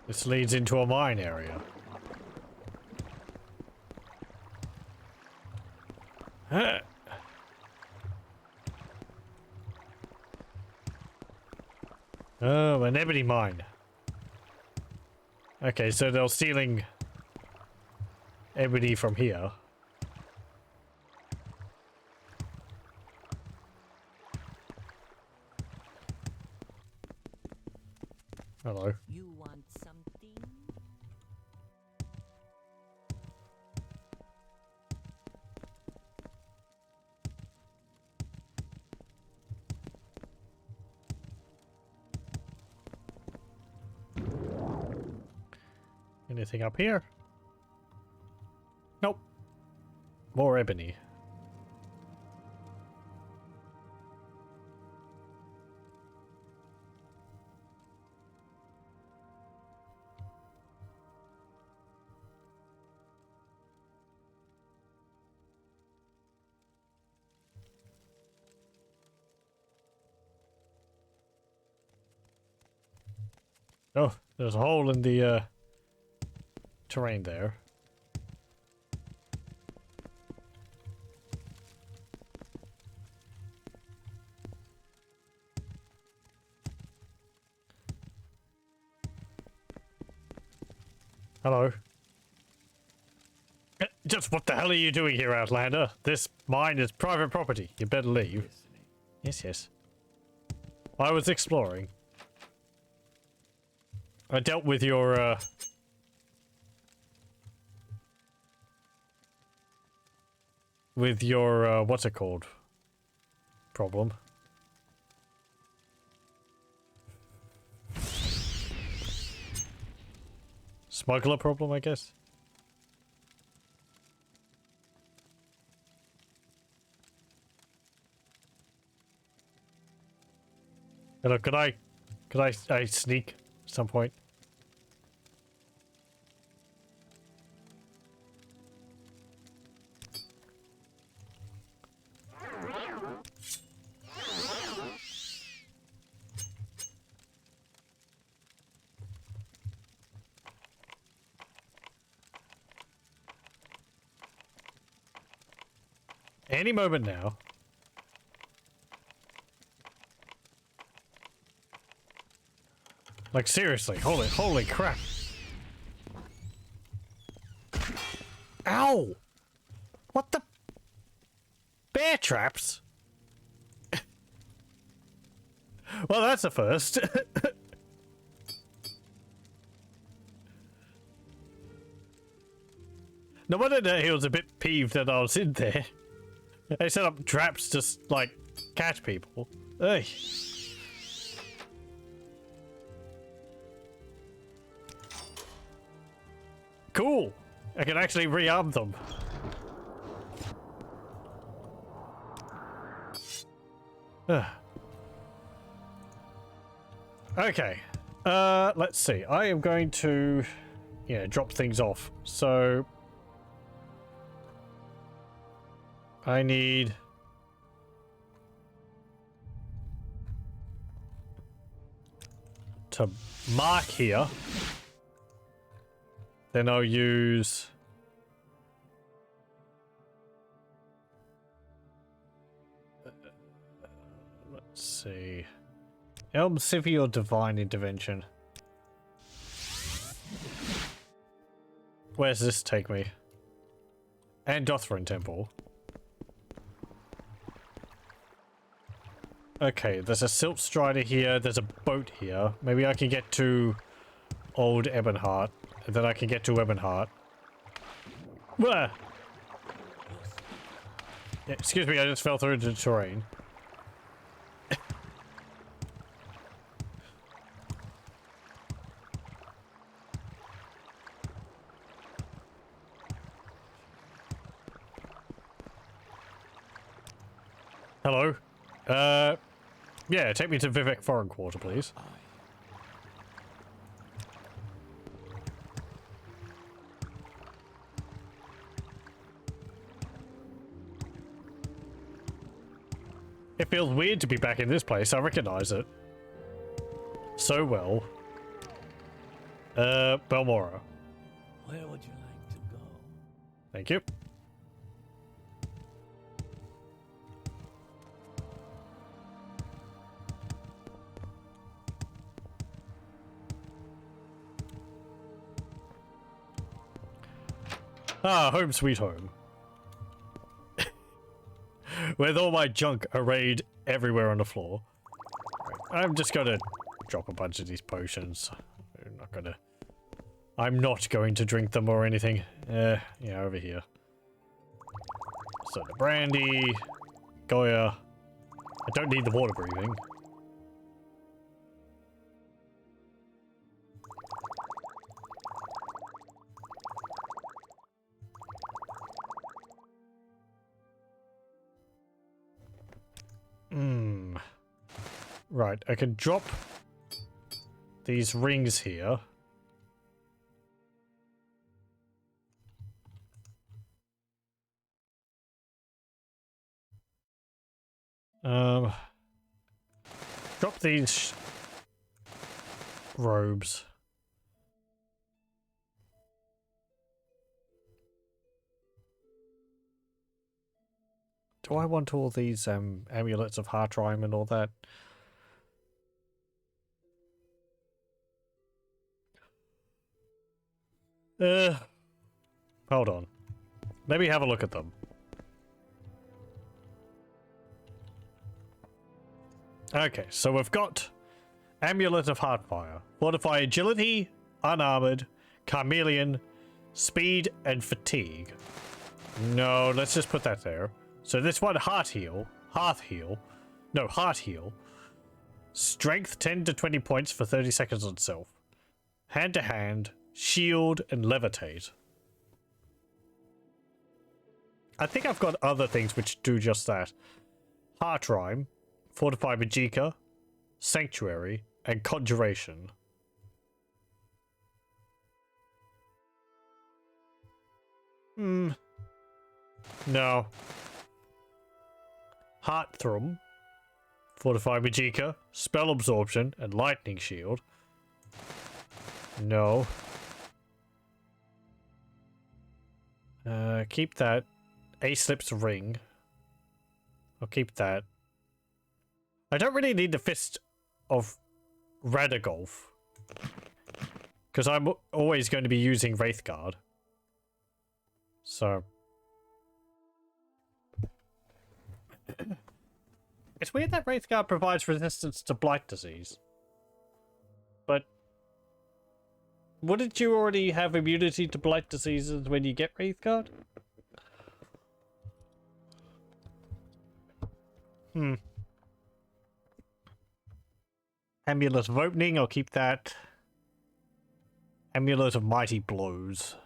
This leads into a mine area. Huh. Oh, an ebony mine. Okay, so they're stealing ebony from here. Hello. You want something? Anything up here? Nope. More ebony. Oh, there's a hole in the terrain there. Hello. Just what the hell are you doing here, Outlander? This mine is private property. You better leave. Yes, yes. I was exploring. I dealt with your, what's it called? Problem. Smuggler problem, I guess. Hello, could I sneak at some point? Any moment now. Like, seriously, holy crap. Ow! What the? Bear traps? Well, that's a first. No wonder that he was a bit peeved that I was in there. They set up traps to, like, catch people. Ugh. Cool! I can actually rearm them. Okay. Let's see. I am going to, yeah, drop things off. So I need to mark here. Then I'll use let's see. Elm Civvy or Divine Intervention? Where's this take me? And Dothrin Temple. Okay, there's a Silt Strider here, there's a boat here. Maybe I can get to Old Ebonheart, and then I can get to Ebonheart. Wah! Yeah, excuse me, I just fell through the terrain. Hello? Yeah, take me to Vivek Foreign Quarter, please. It feels weird to be back in this place, I recognize it. So well. Balmora. Where would you like to go? Thank you. Ah, home sweet home. With all my junk arrayed everywhere on the floor. Right, I'm just gonna drop a bunch of these potions. I'm not going to drink them or anything. Yeah, over here. So the brandy, Goya. I don't need the water breathing. Right, I can drop these rings here. Drop these robes. Do I want all these amulets of Heartrime and all that? Hold on. Let me have a look at them. Okay, so we've got Amulet of Heartfire. Fortify Agility, Unarmored, Carmelian, Speed, and Fatigue. No, let's just put that there. So this one, Heart Heal. Strength 10 to 20 points for 30 seconds on self. Hand to hand, shield, and levitate. I think I've got other things which do just that. Heartrime, Fortify Magicka, Sanctuary, and Conjuration. No. Heartthrum, Fortify Magicka, Spell Absorption, and Lightning Shield. No. Keep that. A-Slip's Ring. I'll keep that. I don't really need the Fist of Radagolf. Because I'm always going to be using Wraithguard. So... It's weird that Wraithguard provides resistance to Blight Disease. But... wouldn't you already have immunity to Blight Diseases when you get Wraithguard? Amulet of Opening, I'll keep that. Amulet of Mighty Blows.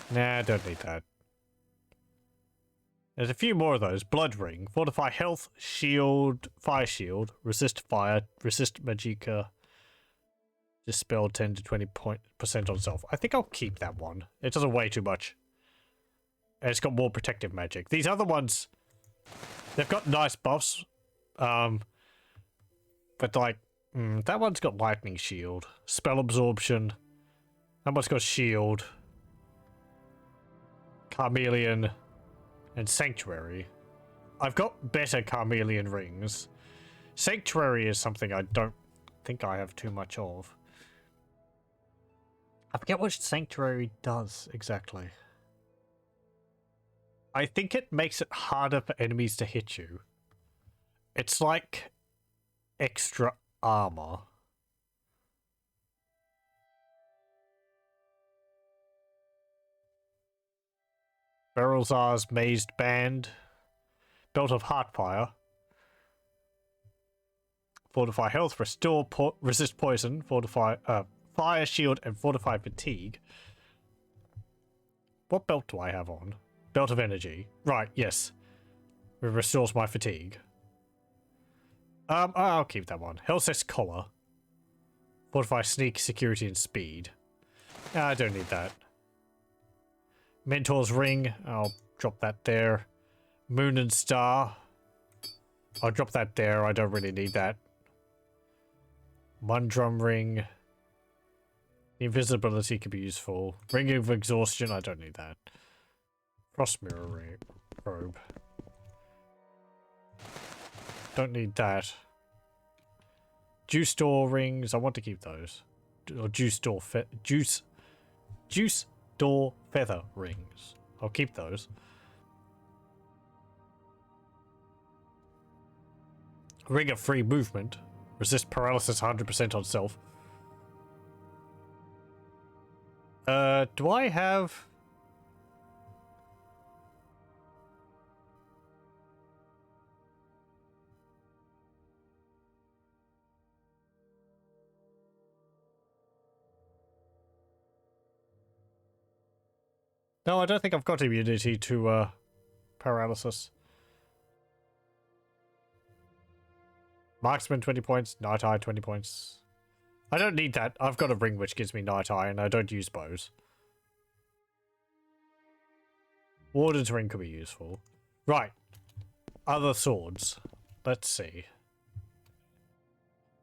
Nah, don't need that. There's a few more of those. Blood Ring. Fortify health, shield, fire shield, resist fire, resist magicka, dispel 10 to 20% on self. I think I'll keep that one. It doesn't weigh too much. And it's got more protective magic. These other ones, they've got nice buffs. But like, that one's got lightning shield, spell absorption. That one's got shield, Carmelian, and Sanctuary. I've got better Carmelian rings. Sanctuary is something I don't think I have too much of. I forget what Sanctuary does exactly. I think it makes it harder for enemies to hit you. It's like extra armor. Berylzar's Mazed Band. Belt of Heartfire. Fortify health, restore resist poison, fortify fire shield, and fortify fatigue. What belt do I have on? Belt of Energy. Right, yes. It restores my fatigue. I'll keep that one. Hellseth's Collar. Fortify sneak, security, and speed. I don't need that. Mentor's Ring. I'll drop that there. Moon and Star. I'll drop that there. I don't really need that. Mundrum Ring. Invisibility could be useful. Ring of Exhaustion. I don't need that. Frost Mirror Robe. Don't need that. Juice Door Rings. I want to keep those. Or Juice Door Feather Rings. I'll keep those. Ring of Free Movement. Resist paralysis 100% on self. Do I have... No, I don't think I've got immunity to paralysis. Marksman 20 points, Night Eye 20 points. I don't need that. I've got a ring which gives me Night Eye and I don't use bows. Warden's Ring could be useful. Right. Other swords. Let's see.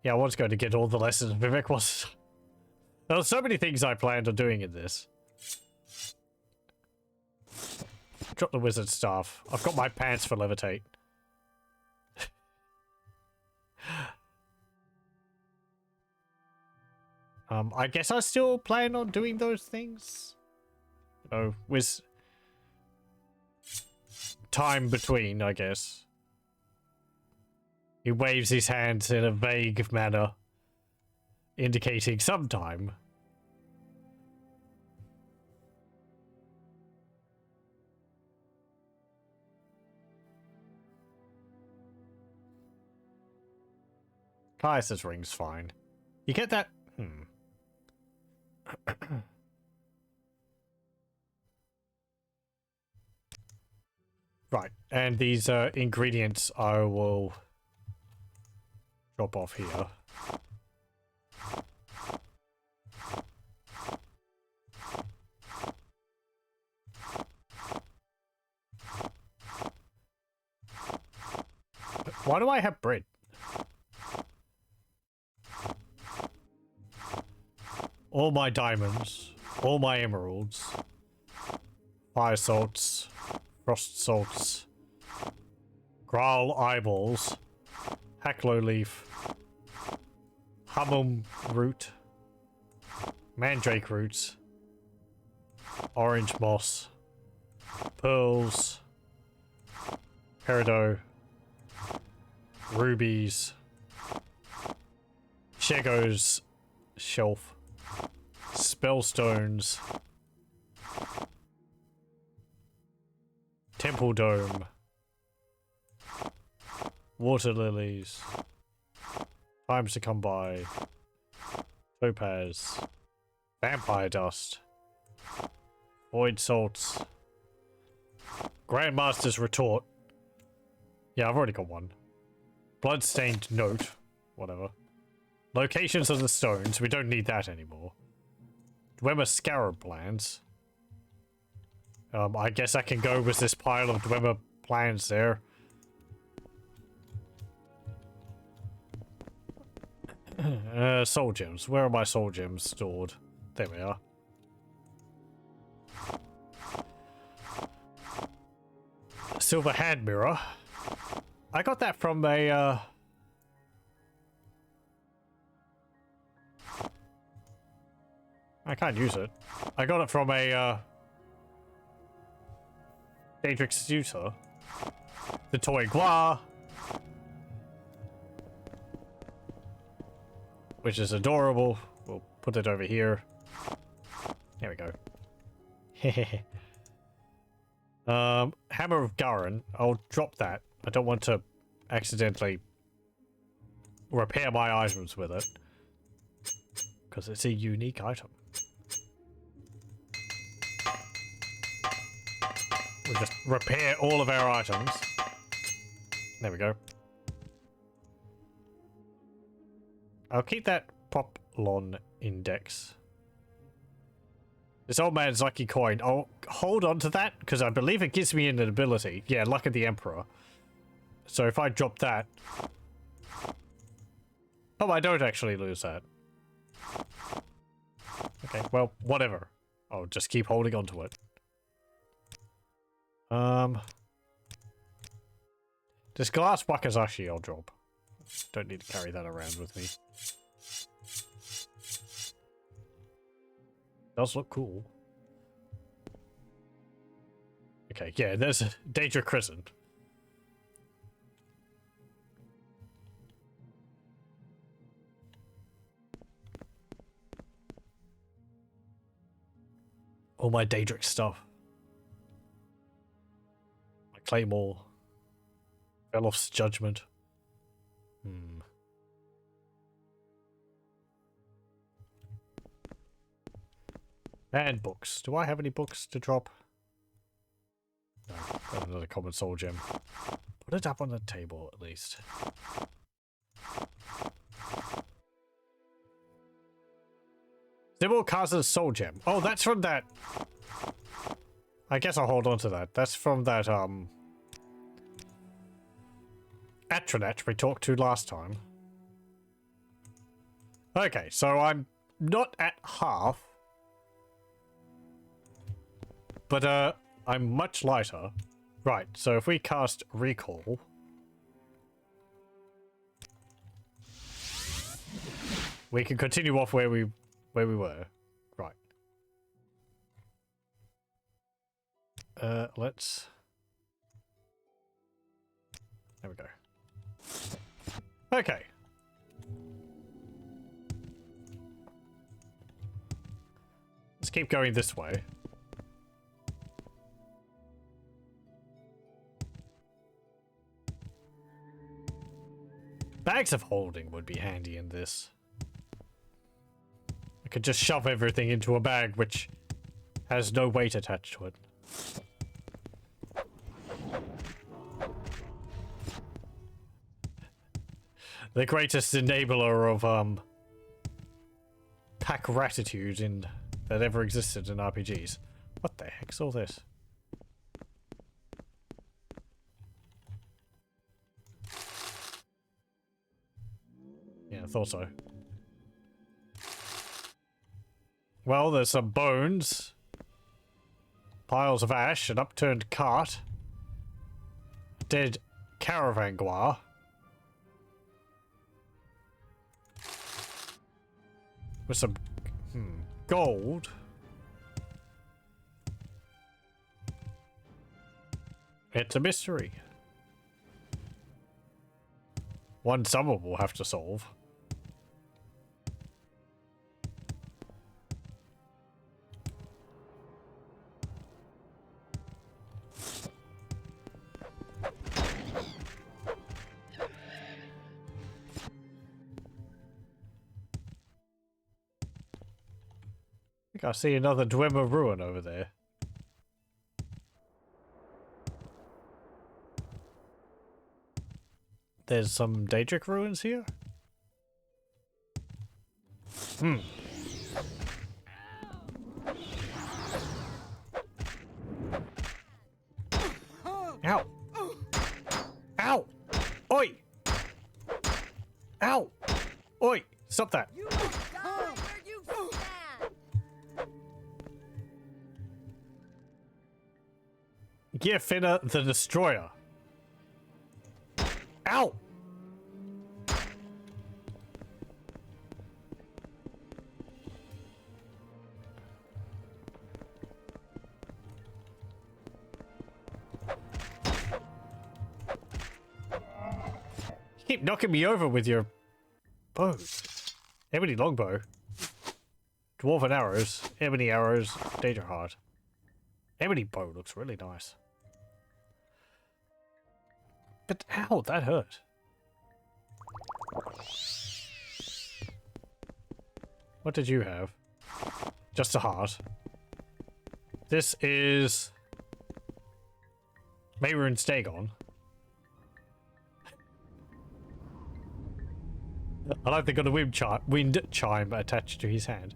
Yeah, I was going to get all the lessons. Vivek was... There were so many things I planned on doing in this. Drop the wizard staff. I've got my pants for levitate. I guess I still plan on doing those things. Oh, with time between, I guess. He waves his hands in a vague manner, indicating some time. Caius's ring's fine. You get that? Right, and these ingredients I will drop off here. Why do I have bread? All my diamonds, all my emeralds, fire salts, frost salts, Graal eyeballs, Hacklow leaf, Hummum root, mandrake roots, orange moss, pearls, peridot, rubies, Shego's shelf, spellstones, temple dome, water lilies, times to come by, topaz, vampire dust, void salts, Grandmaster's retort. Yeah, I've already got one. Bloodstained note, whatever. Locations of the stones, we don't need that anymore. Dwemer scarab plans. I guess I can go with this pile of Dwemer plans there. Soul gems. Where are my soul gems stored? There we are. Silver hand mirror. I got that from a, I can't use it. I got it from a, Daedric Suitor. The toy Gua. Which is adorable. We'll put it over here. There we go. Hammer of Garin. I'll drop that. I don't want to accidentally repair my items with it. Because it's a unique item. We'll just repair all of our items. There we go. I'll keep that Poplon index. This old man's lucky coin. I'll hold on to that because I believe it gives me an ability. Yeah, Luck of the Emperor. So if I drop that... Oh, I don't actually lose that. Okay, well, whatever. I'll just keep holding on to it. This glass Wakazashi I'll drop. Don't need to carry that around with me. Does look cool. Okay, yeah, there's a Daedra Crescent. All my Daedric stuff. My Claymore. Velof's Judgment. And books. Do I have any books to drop? No, got another common soul gem. Put it up on the table at least. Sybil Kaza's soul gem. Oh, that's from that. I guess I'll hold on to that. That's from that Atronach we talked to last time. Okay, so I'm not at half. But, I'm much lighter. Right, so if we cast Recall... we can continue off where we were. Right. Let's... there we go. Okay. Let's keep going this way. Bags of holding would be handy in this. I could just shove everything into a bag which has no weight attached to it. The greatest enabler of pack ratitude that ever existed in RPGs. What the heck's all this? Yeah, I thought so. Well, there's some bones. Piles of ash, an upturned cart. Dead caravan guar. with some gold. It's a mystery. One someone will have to solve. I think I see another Dwemer ruin over there. There's some Daedric ruins here? Ow! Ow! Oi! Ow! Oi! Stop that! You will die where you stand. Gearfinner the Destroyer. Ow! You keep knocking me over with your bow. Ebony longbow. Dwarven arrows. Ebony arrows. Danger heart. Ebony bow looks really nice. But ow, that hurt. What did you have? Just a heart. This is Mayrune's Dagon. I like they got a wind chime attached to his hand.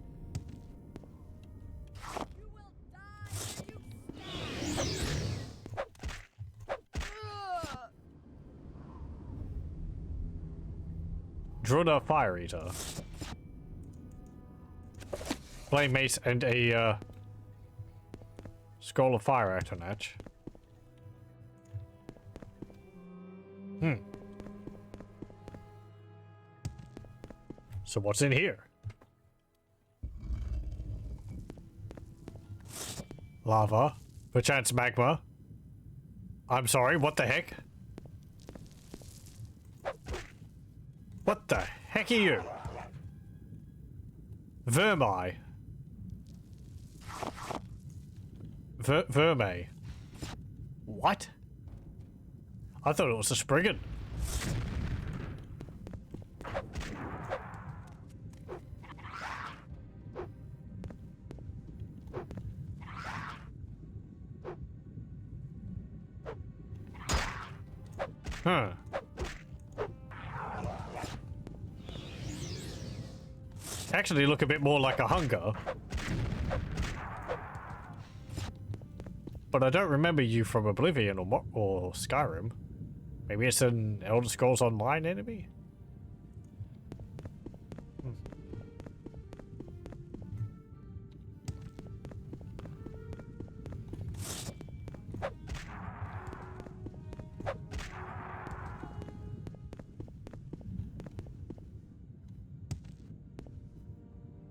You will die where you stand. Druna Fire Eater. Flame Mace and a Scroll of Fire Atronach. So what's in here? Lava. Perchance magma. I'm sorry, what the heck? What the heck are you? Vermi. Verme. What? I thought it was a Spriggan. Huh. Actually look a bit more like a hunger. But I don't remember you from Oblivion or Skyrim. Maybe it's an Elder Scrolls Online enemy?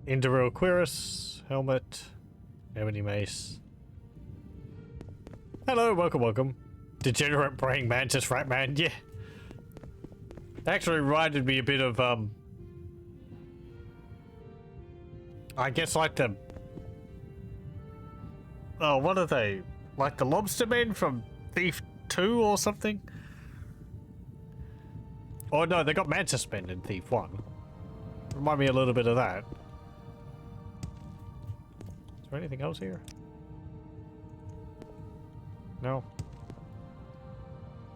Indoril Cuirass, helmet, ebony mace. Hello, welcome. Degenerate praying mantis rat man, yeah. Actually reminded me a bit of I guess like the what are they? Like the lobster men from Thief 2 or something? Oh no, they got mantis men in Thief 1. Remind me a little bit of that. Is there anything else here? No.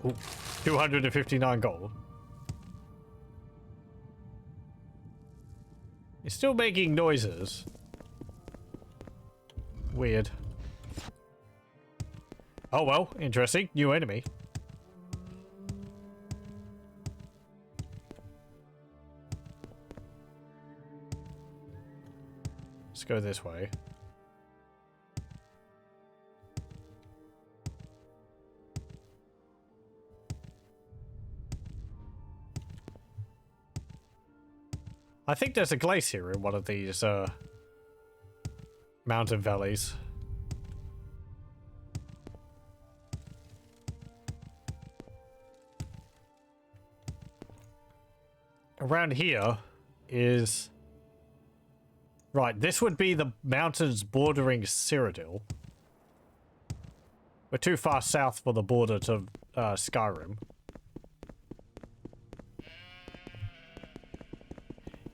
Ooh, 259 gold. It's still making noises. Weird. Oh well, interesting. New enemy. Let's go this way. I think there's a glacier in one of these mountain valleys. Around here is... Right, this would be the mountains bordering Cyrodiil. We're too far south for the border to Skyrim.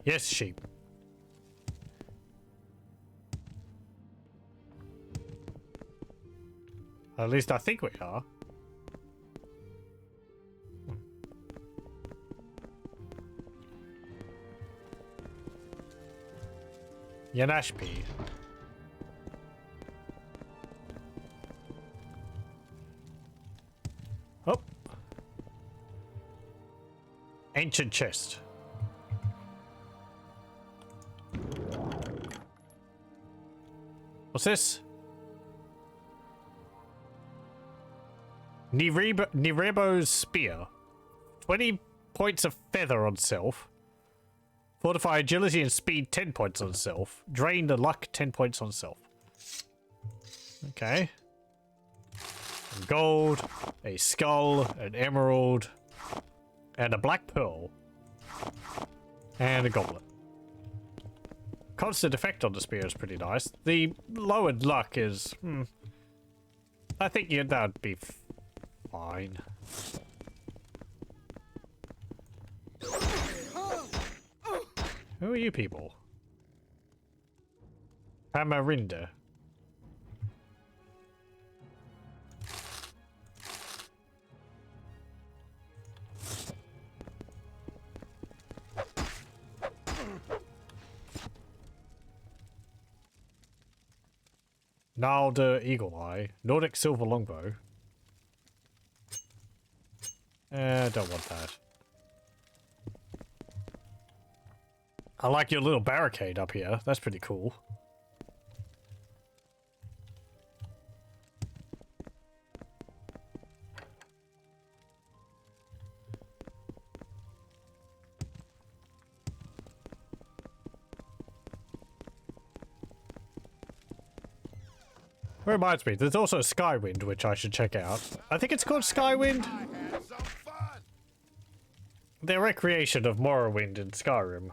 Yes, sheep. At least I think we are. Yanashpi. Oh. Ancient chest. What's this? Nirebo's spear. 20 points of feather on self. Fortify agility and speed 10 points on self. Drain the luck 10 points on self. Okay. Some gold, a skull, an emerald, and a black pearl. And a goblet. Constant effect on the spear is pretty nice. The lowered luck is... I think that'd be fine. Who are you people? Amarinda. Nalda Eagle Eye. Nordic Silver Longbow. Don't want that. I like your little barricade up here. That's pretty cool. Reminds me, there's also Skywind, which I should check out. I think it's called Skywind. I had some fun. The recreation of Morrowind in Skyrim.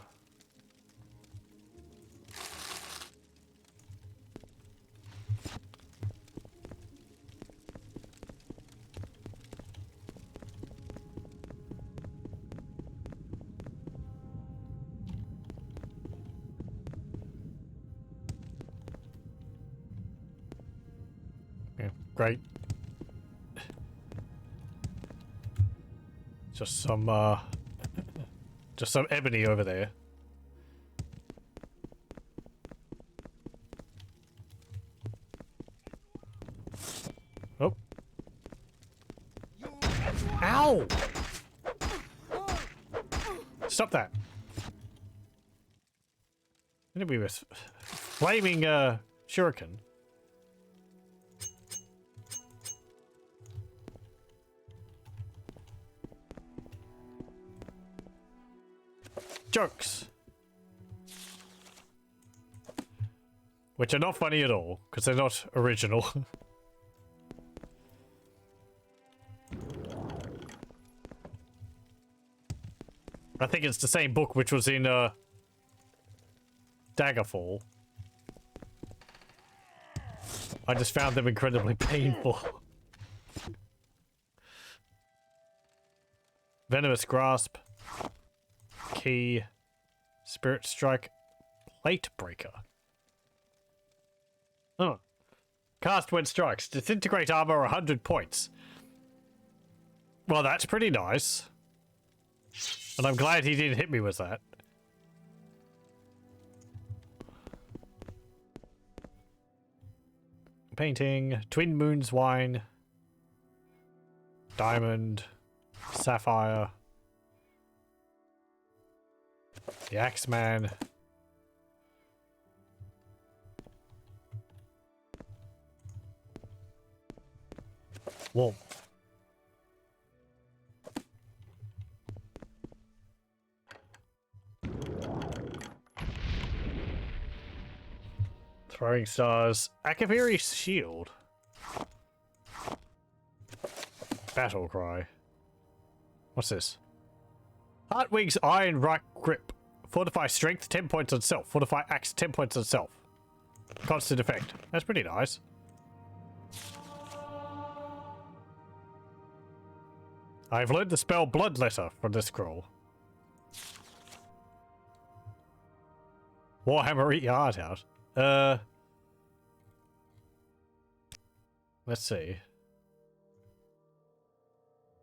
Yeah, great. Just some ebony over there. Oh. Ow! Stop that. Maybe with flaming shuriken. Jokes. Which are not funny at all, because they're not original. I think it's the same book which was in Daggerfall. I just found them incredibly painful. Venomous Grasp. Key. Spirit Strike. Plate Breaker. Oh. Cast when strikes. Disintegrate armor 100 points. Well, that's pretty nice. And I'm glad he didn't hit me with that. Painting. Twin Moons Wine. Diamond. Sapphire. The Axeman. Wolf. Throwing stars. Akaviri's shield. Battle cry. What's this? Heartwing's iron right grip. Fortify strength 10 points on self. Fortify axe 10 points on self. Constant effect. That's pretty nice. I've learned the spell Bloodletter from this scroll. Warhammer, eat your heart out. Let's see.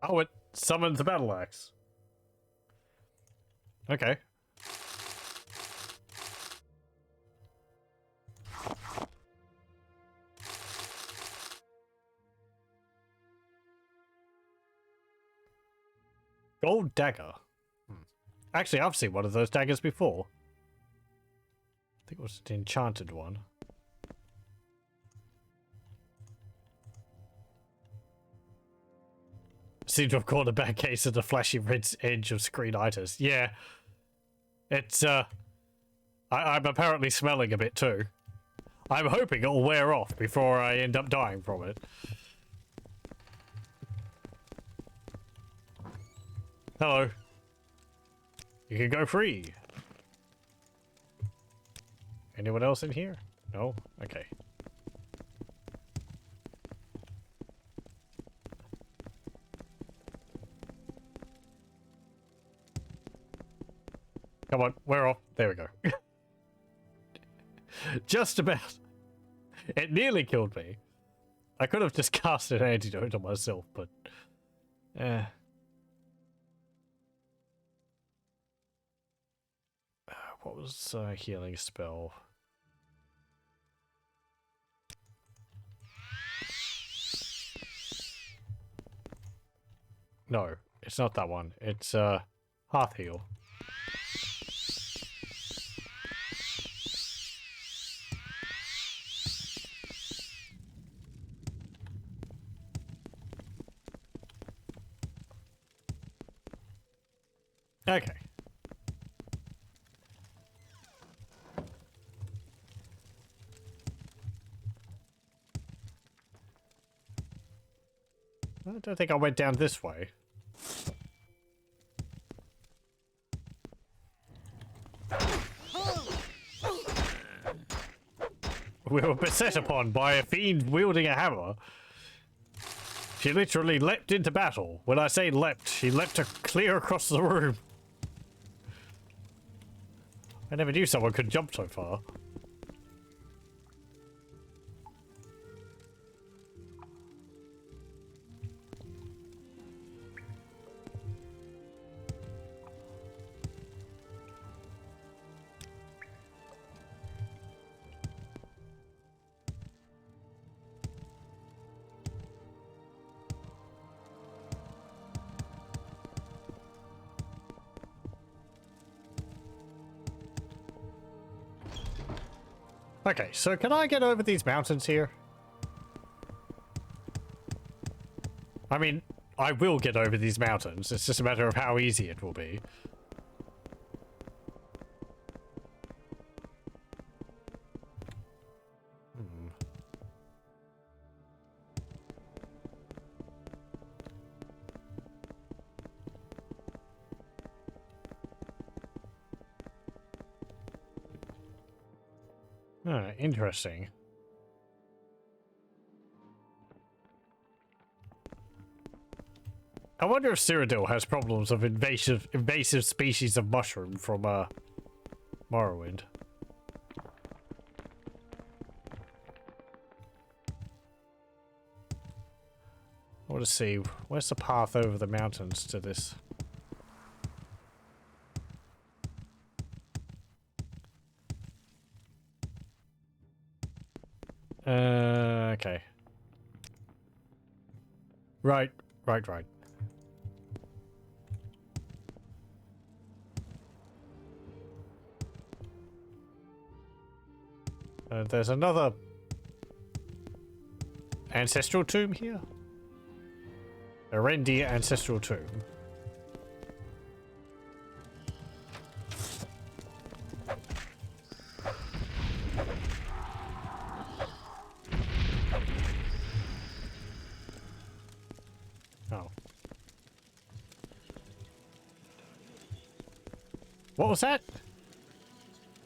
Oh, it summons the battle axe. Okay. Gold dagger. Actually, I've seen one of those daggers before. I think it was an enchanted one. Seem to have caught a bad case of the flashy red edge of screenitis. Yeah. It's, I'm apparently smelling a bit too. I'm hoping it'll wear off before I end up dying from it. Hello. You can go free. Anyone else in here? No? Okay. Come on, we're off. There we go. Just about. It nearly killed me. I could have just cast an antidote on myself, but... what was a healing spell? No, it's not that one. It's Hearth Heal. Okay. I don't think I went down this way. We were beset upon by a fiend wielding a hammer. She literally leapt into battle. When I say leapt, she leapt clear across the room. I never knew someone could jump so far. Okay, so can I get over these mountains here? I mean, I will get over these mountains. It's just a matter of how easy it will be. Interesting. I wonder if Cyrodiil has problems of invasive species of mushroom from Morrowind. I want to see, where's the path over the mountains to this? Okay. Right. There's another ancestral tomb here. A reindeer ancestral tomb. Oh. What was that?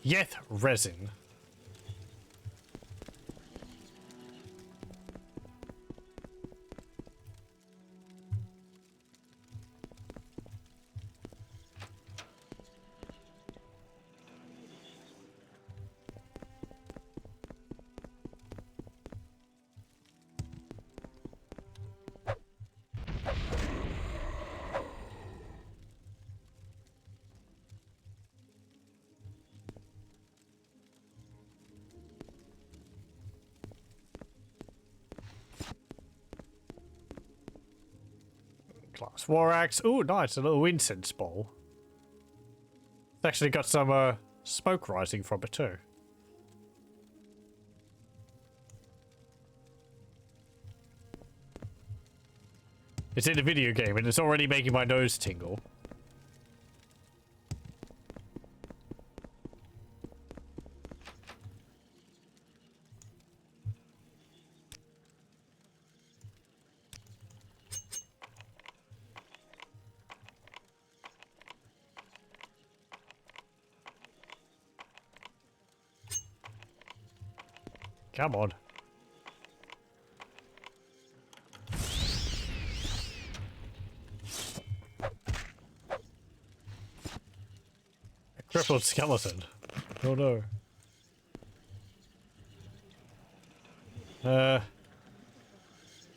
Yeth resin. Glass war axe. Ooh, nice. A little incense bowl. It's actually got some smoke rising from it too. It's in a video game and it's already making my nose tingle. Come on. A crippled skeleton. Oh no.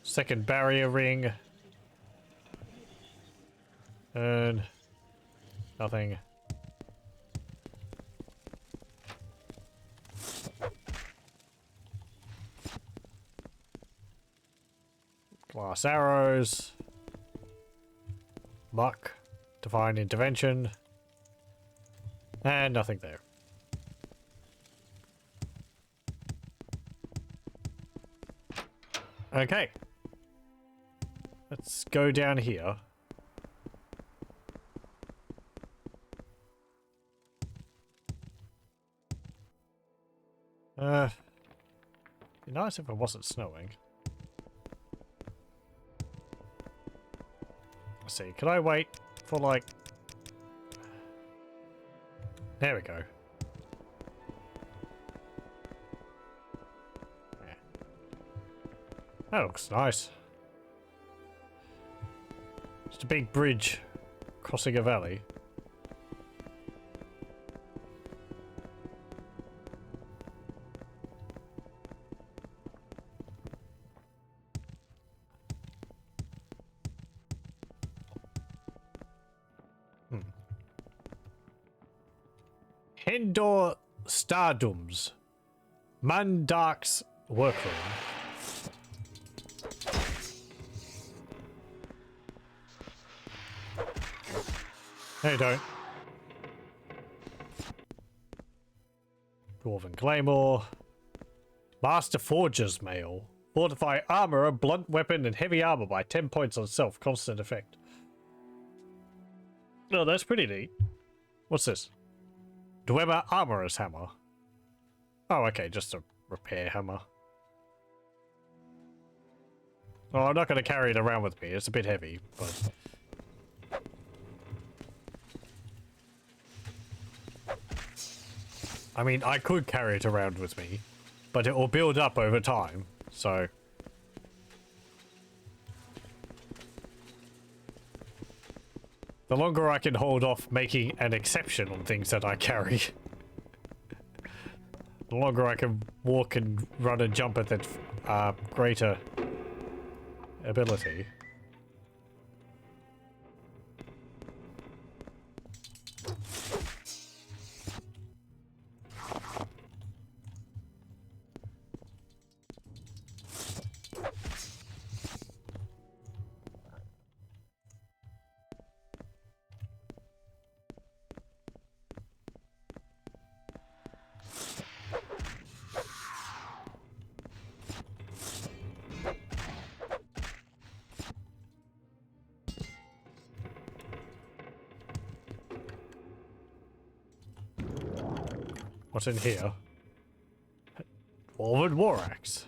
Second barrier ring. And nothing. Glass arrows. Muck. Divine intervention. And nothing there. Okay. Let's go down here. Be nice if it wasn't snowing. Let's see, can I wait for like... There we go. Yeah. That looks nice. Just a big bridge crossing a valley. Endor Stardums. Mandark's workroom. No, you don't. Dwarven Claymore. Master Forger's Mail. Fortify armor, blunt weapon, and heavy armor by 10 points on self. Constant effect. Oh, that's pretty neat. What's this? Dwemer Armorer's Hammer. Oh, okay, just a repair hammer. Oh, I'm not going to carry it around with me. It's a bit heavy, but... I mean, I could carry it around with me, but it will build up over time, so... The longer I can hold off making an exception on things that I carry, the longer I can walk and run and jump at that greater ability. What's in here? Dwarven war axe.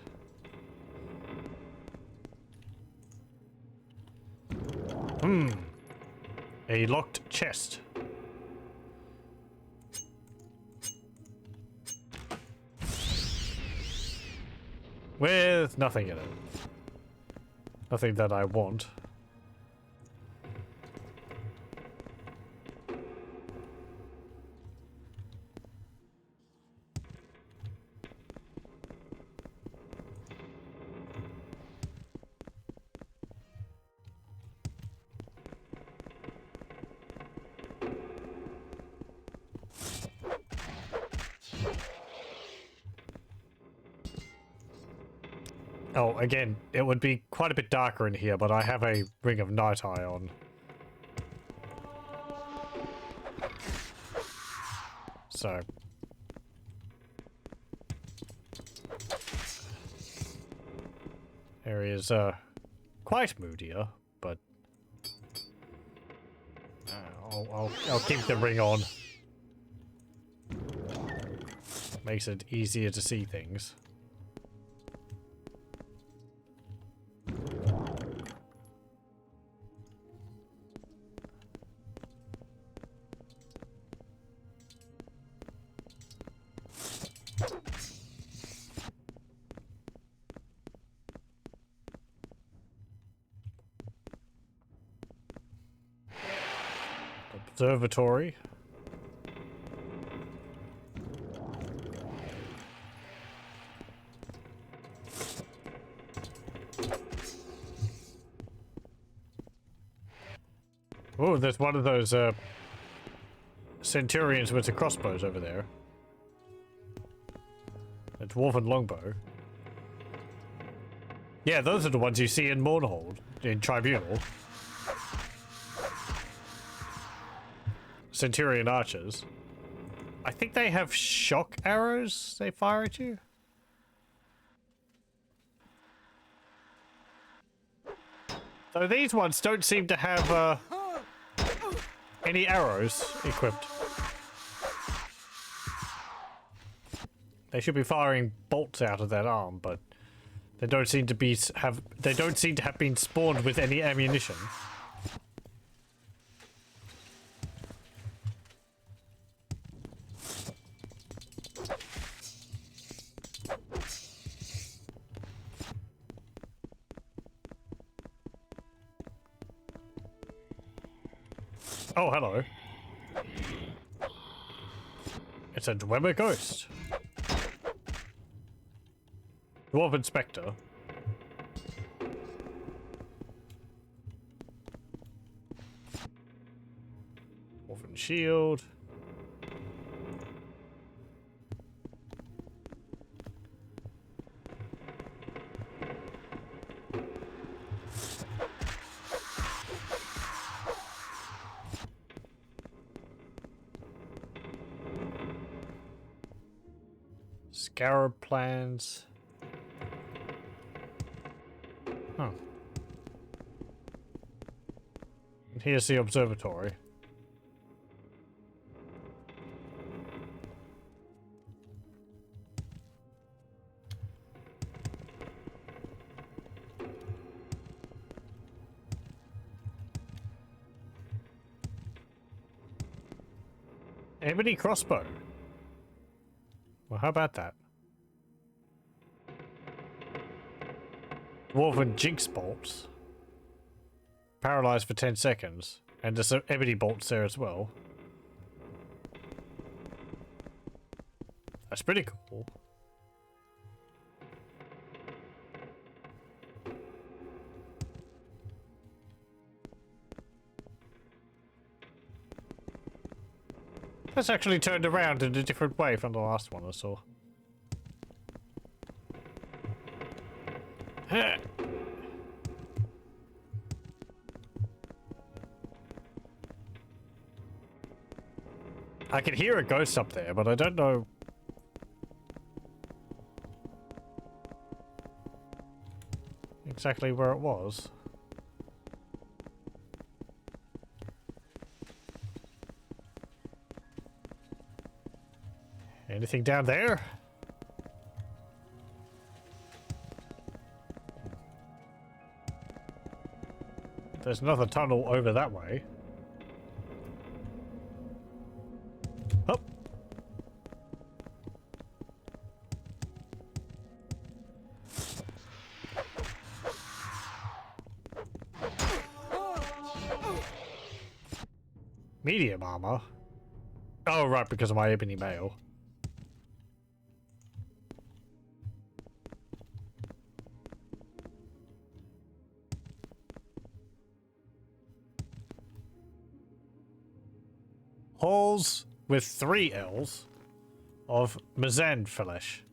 A locked chest. With nothing in it. Nothing that I want. Oh, again, it would be quite a bit darker in here, but I have a Ring of Night Eye on. So. Area's quite moodier, but I'll keep the ring on. Makes it easier to see things. Observatory. Oh, there's one of those centurions with the crossbows over there. A dwarven longbow. Yeah, those are the ones you see in Mournhold, in Tribunal. Centurion archers. I think they have shock arrows they fire at you. So these ones don't seem to have any arrows equipped. They should be firing bolts out of that arm, but they don't seem to have been spawned with any ammunition. Oh, hello. It's a Dwemer ghost. Dwarven Spectre. Dwarven Shield. Scarab plans. Huh. And here's the observatory. Ebony crossbow. Well, how about that? Dwarven Jinx bolts. Paralyzed for 10 seconds. And there's some ebony bolts there as well. That's pretty cool. That's actually turned around in a different way from the last one I saw. I can hear a ghost up there, but I don't know. Exactly where it was. Anything down there? there's another tunnel over that way. Up. Medium armor? Oh, right, because of my ebony mail. Halls with 3 L's of Mazan flesh.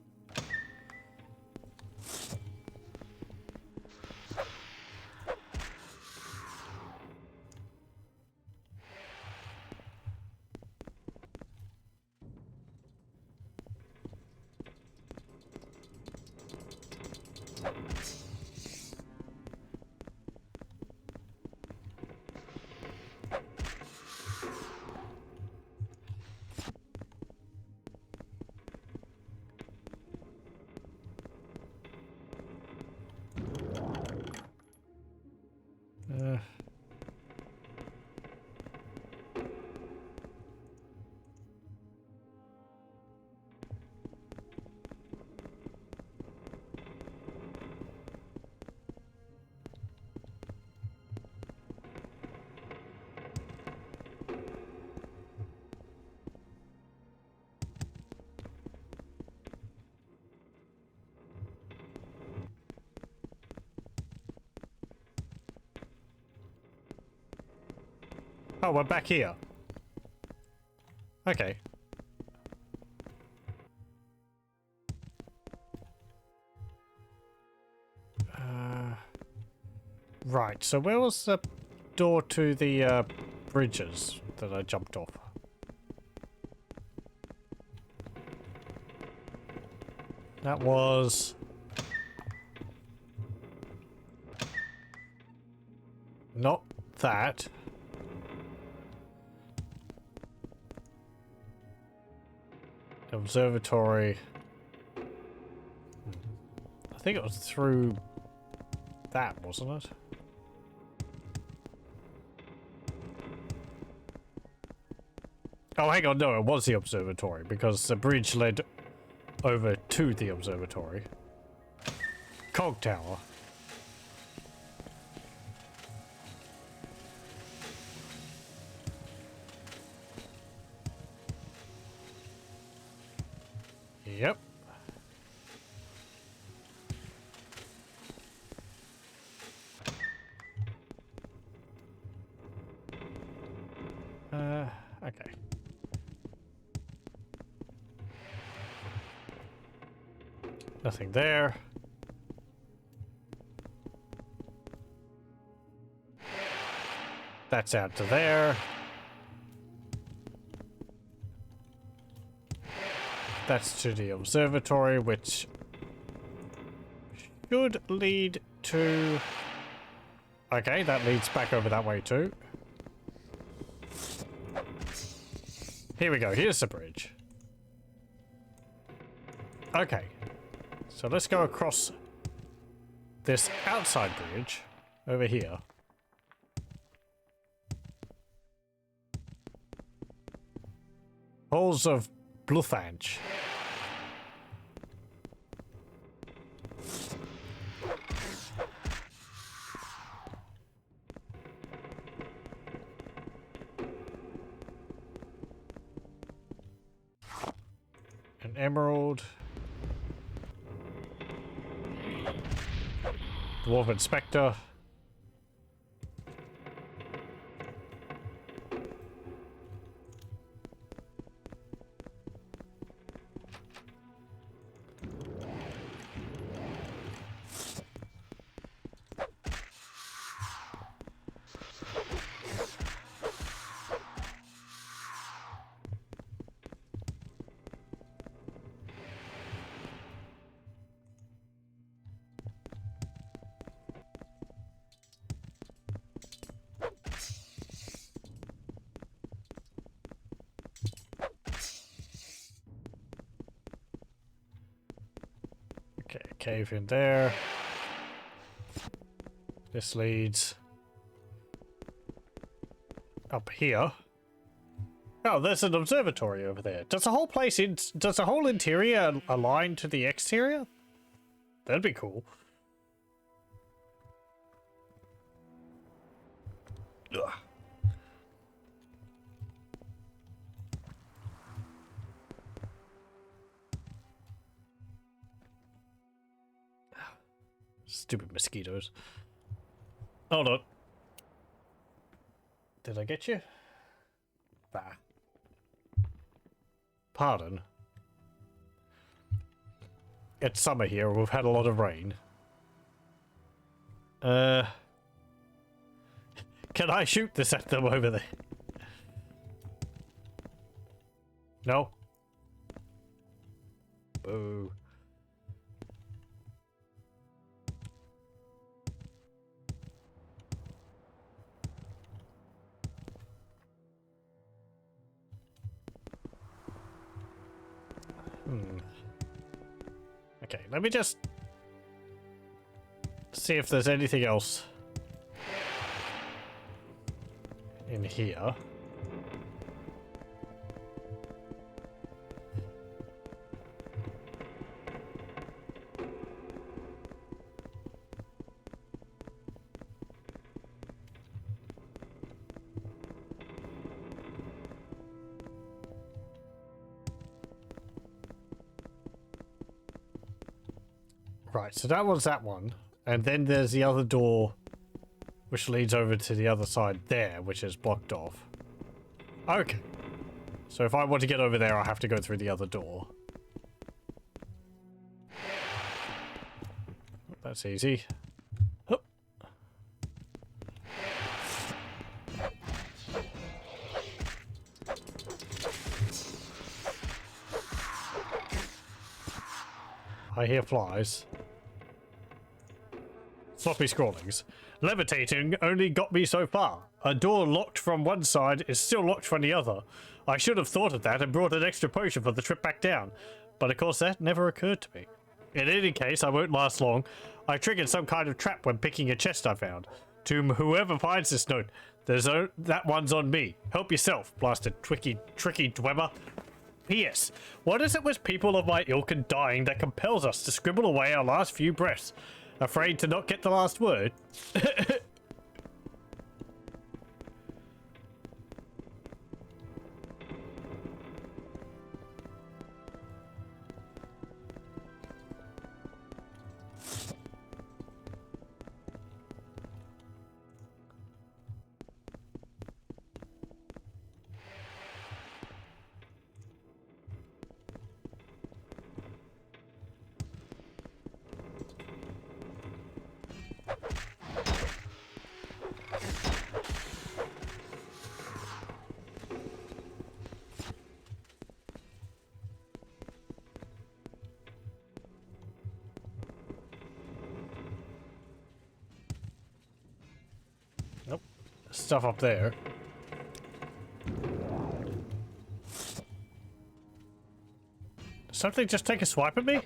Oh, we're back here. Okay. Right, so where was the door to the bridges that I jumped off? That was... not that. Observatory. I think it was through that, wasn't it? Oh, hang on, no, it was the observatory, because the bridge led over to the observatory. Cog Tower. Yep. Okay. Nothing there. That's out to there. That's to the observatory, which should lead to... Okay, that leads back over that way too. Here we go, here's the bridge. Okay, so let's go across this outside bridge over here. Halls of Bluthanch. An emerald. Dwarven Spectre. Okay, cave in there. This leads up here. Oh, there's an observatory over there. Does the whole place does the whole interior align to the exterior? That'd be cool. Ugh. Stupid mosquitoes. Hold on. Did I get you? Bah. Pardon. It's summer here. We've had a lot of rain. Can I shoot this at them over there? No? Boo. Okay, let me just see if there's anything else in here. Right, so that was that one. And then there's the other door which leads over to the other side there, which is blocked off. Okay. So if I want to get over there, I have to go through the other door. That's easy. Hup. I hear flies. Sloppy scrawlings. Levitating only got me so far. A door locked from one side is still locked from the other. I should have thought of that and brought an extra potion for the trip back down. But of course that never occurred to me. In any case, I won't last long. I triggered some kind of trap when picking a chest I found. To whoever finds this note, that one's on me. Help yourself, blasted tricky dwemer. P.S. What is it with people of my ilk and dying that compels us to scribble away our last few breaths? Afraid to not get the last word? Nope. Stuff up there. Did something just take a swipe at me?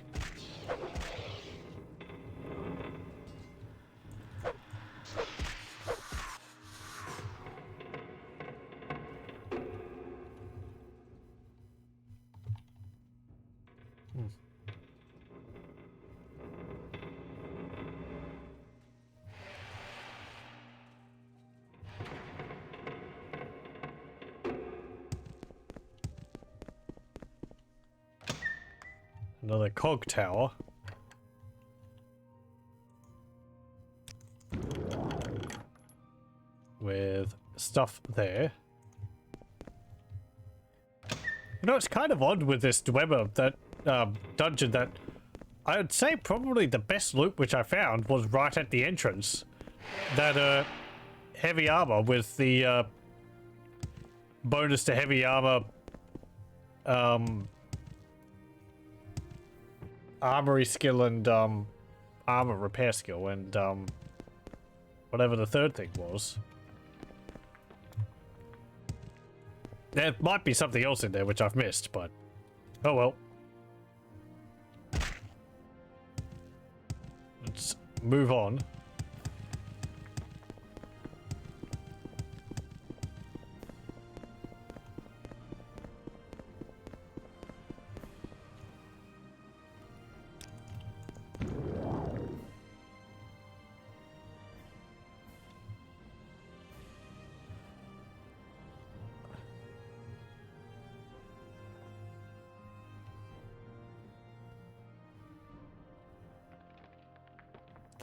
Another cog tower. With stuff there. You know, it's kind of odd with this dwemer, that dungeon, that I would say probably the best loot which I found was right at the entrance. That heavy armor with the bonus to heavy armor armory skill and armor repair skill and whatever the third thing was. There might be something else in there which I've missed, but oh well. Let's move on.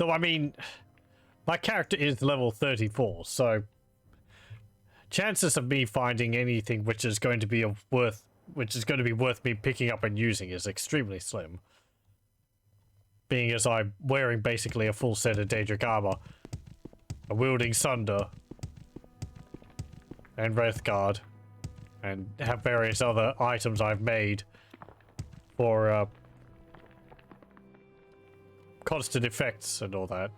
Though, I mean, my character is level 34, so chances of me finding anything which is going to be worth me picking up and using is extremely slim. Being as I'm wearing basically a full set of Daedric armor, wielding Sunder and Wraithguard, and have various other items I've made for constant effects and all that.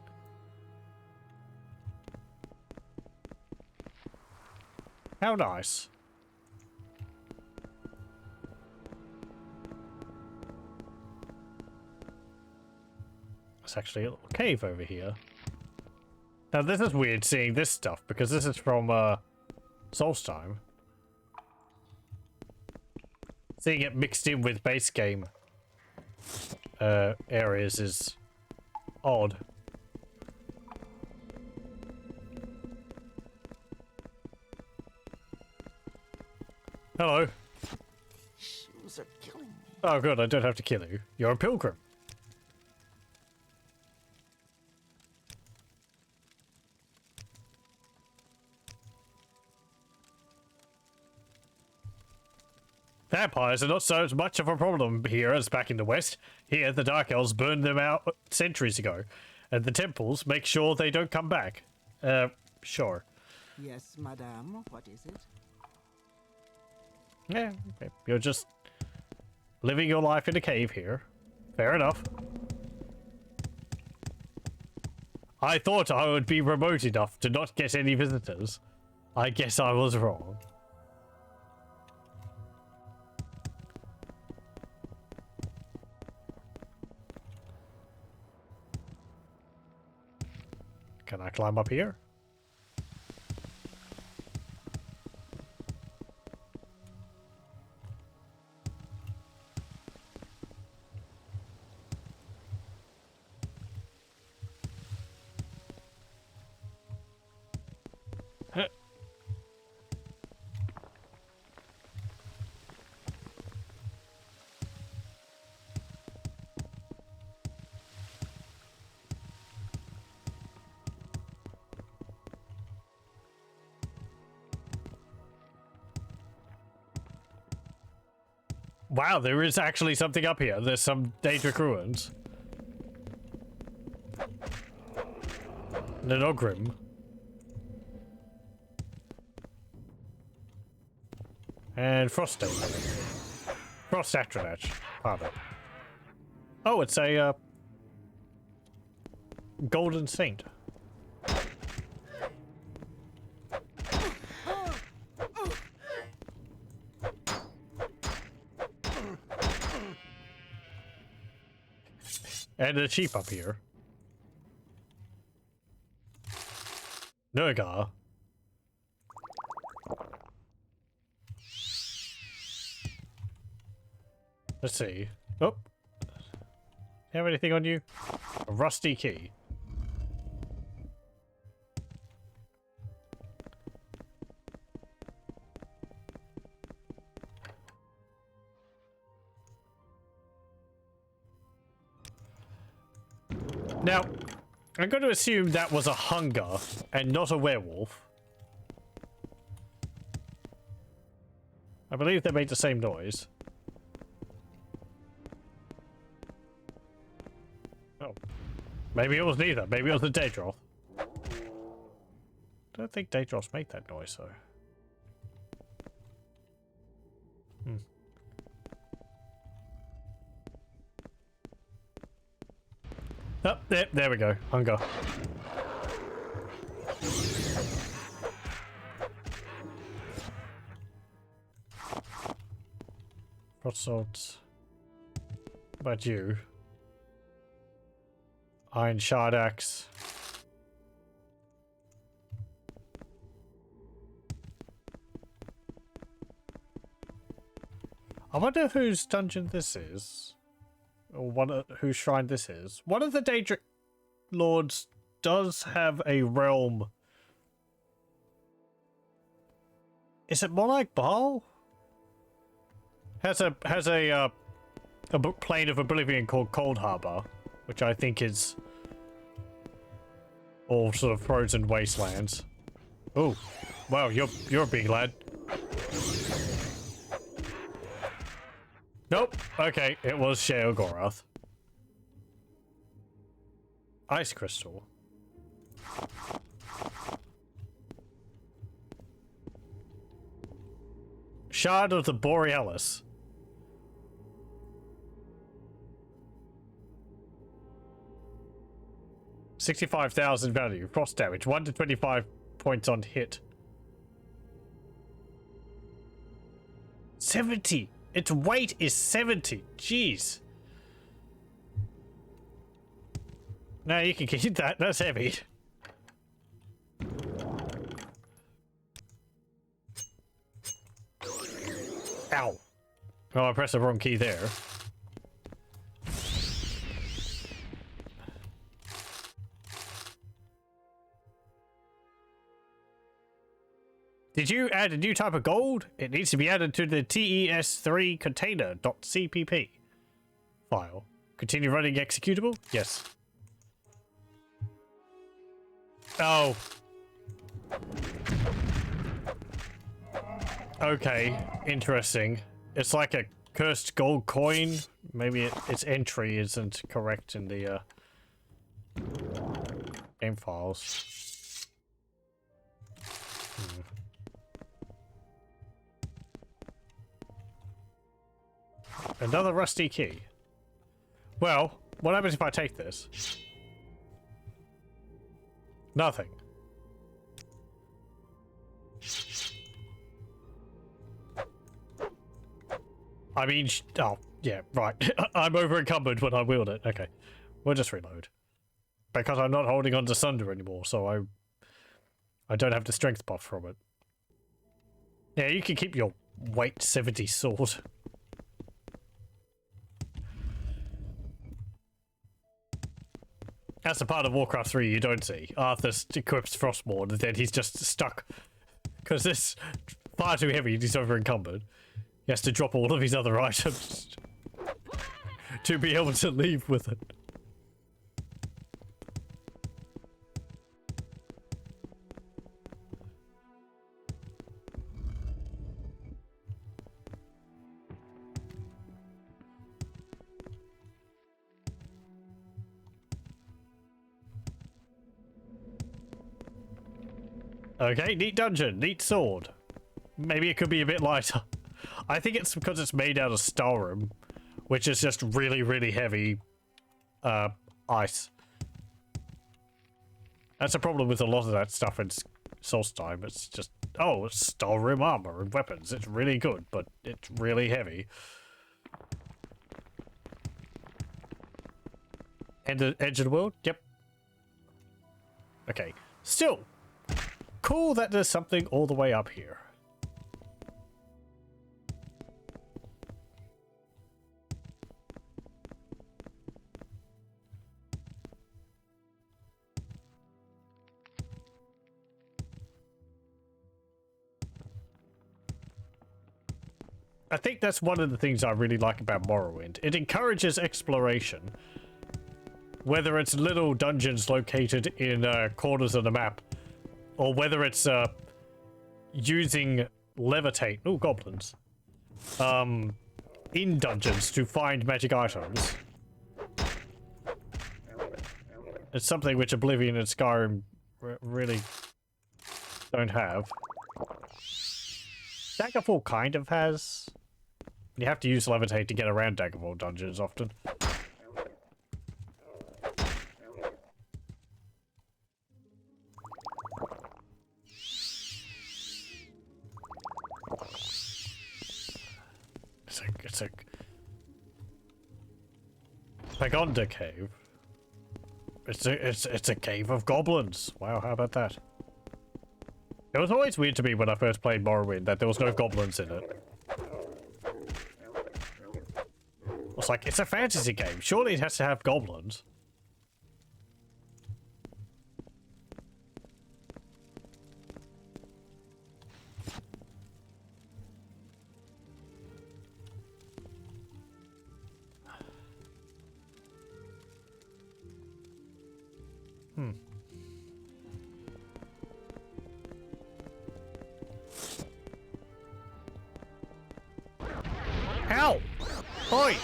How nice. There's actually a little cave over here. Now this is weird seeing this stuff because this is from Solstheim. Seeing it mixed in with base game areas is odd. Hello. Shoes are killing me. Oh good, I don't have to kill you. You're a pilgrim. Vampires are not so much of a problem here as back in the West. Here, the Dark Elves burned them out centuries ago, and the temples make sure they don't come back. Sure. Yes, madame. What is it? Yeah, okay. You're just living your life in a cave here. Fair enough. I thought I would be remote enough to not get any visitors. I guess I was wrong. Can I climb up here? Huh. Wow, there is actually something up here. There's some Daedric ruins. Nanogrim. And Froststone. Frost Atronach. Pardon. Oh, it's a Golden Saint. And a chief up here. Nurgar. Let's see. Oh. Have anything on you? A rusty key. Now, I'm going to assume that was a hunger and not a werewolf. I believe they made the same noise. Oh. Maybe it was neither. Maybe it was the Daedroth. I don't think Daedroths make that noise, though. Oh, there we go. Hunger. Frost swords. What about you? Iron shard axe. I wonder whose dungeon this is. Or whose shrine this is. One of the Daedric lords does have a realm. Is it more like Baal? Has a book plane of Oblivion called Cold Harbor, which I think is all sort of frozen wastelands. Oh, wow, you're a big lad. Nope. Okay, it was Sheogorath. Ice crystal. Shard of the Borealis. $65,000 value. Frost damage. 1 to 25 points on hit. 70. Its weight is 70. Jeez. No, you can keep that. That's heavy. Ow. Oh, I pressed the wrong key there. Did you add a new type of gold? It needs to be added to the TES3 container.cpp file. Continue running executable? Yes. Oh. Okay, interesting. It's like a cursed gold coin. Maybe its entry isn't correct in the game files. Another rusty key. Well, what happens if I take this? Nothing. I mean, oh, yeah, right. I'm over encumbered when I wield it. Okay. We'll just reload. Because I'm not holding on to Sunder anymore, so I don't have the strength buff from it. Yeah, you can keep your weight 70 sword. That's the part of Warcraft 3 you don't see. Arthur equips Frostmourne, and then he's just stuck. Because it's far too heavy and he's over encumbered. He has to drop all of his other items to be able to leave with it. Okay, neat dungeon, neat sword. Maybe it could be a bit lighter. I think it's because it's made out of Starum, which is just really, really heavy ice. That's a problem with a lot of that stuff in Solstheim. It's just, oh, it's Starum armor and weapons. It's really good, but it's really heavy. And the edge of the world? Yep. Okay. Still, cool that there's something all the way up here. I think that's one of the things I really like about Morrowind. It encourages exploration. Whether it's little dungeons located in corners of the map, or whether it's using levitate, oh, goblins, in dungeons to find magic items. It's something which Oblivion and Skyrim really don't have. Daggerfall kind of has. You have to use levitate to get around Daggerfall dungeons often. It's a Pagonda cave. It's a cave of goblins. Wow, how about that? It was always weird to me when I first played Morrowind that there was no goblins in it. I was like, it's a fantasy game. Surely it has to have goblins. Ow! Oi!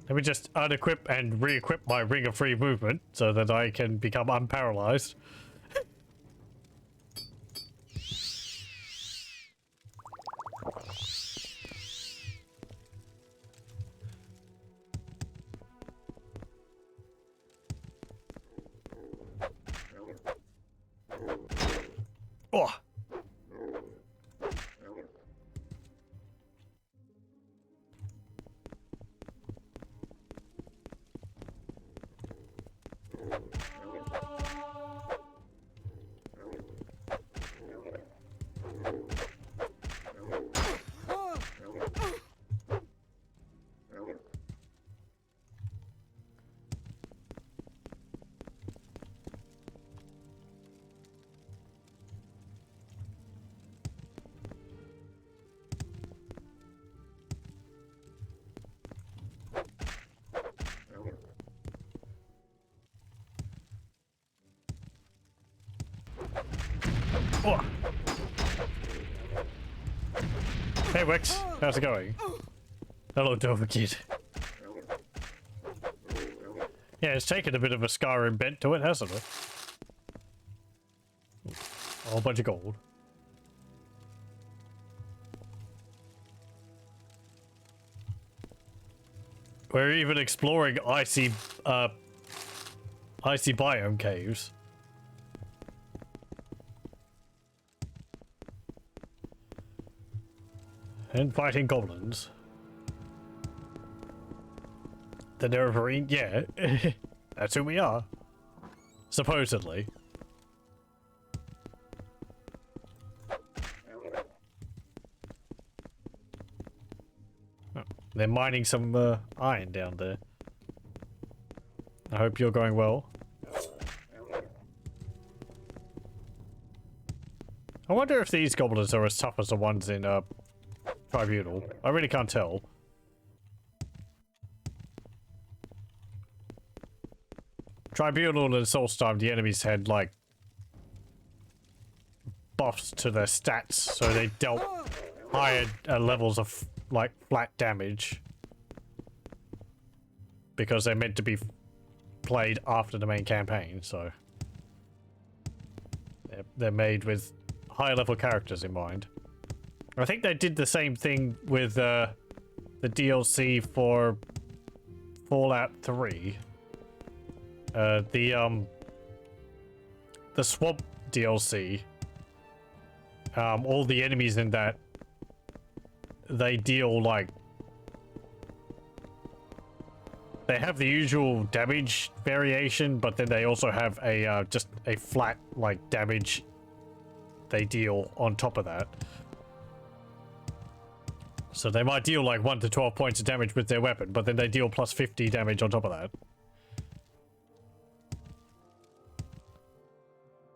Let me just unequip and re-equip my Ring of Free Movement so that I can become unparalyzed. Oh. Oh. Hey Wix, how's it going? Hello Dover Kid. Yeah, it's taken a bit of a Skyrim bent to it, hasn't it? A whole bunch of gold. We're even exploring icy biome caves. And fighting goblins. The Nerevarine, yeah. That's who we are. Supposedly. Oh, they're mining some iron down there. I hope you're going well. I wonder if these goblins are as tough as the ones in Tribunal. I really can't tell. Tribunal and Solstheim, the enemies had like buffs to their stats, so they dealt higher levels of like flat damage because they're meant to be played after the main campaign. So they're made with higher level characters in mind. I think they did the same thing with the DLC for Fallout 3. The Swamp DLC. All the enemies in that, they deal like, they have the usual damage variation, but then they also have a just a flat like damage they deal on top of that. So they might deal like 1 to 12 points of damage with their weapon, but then they deal plus 50 damage on top of that.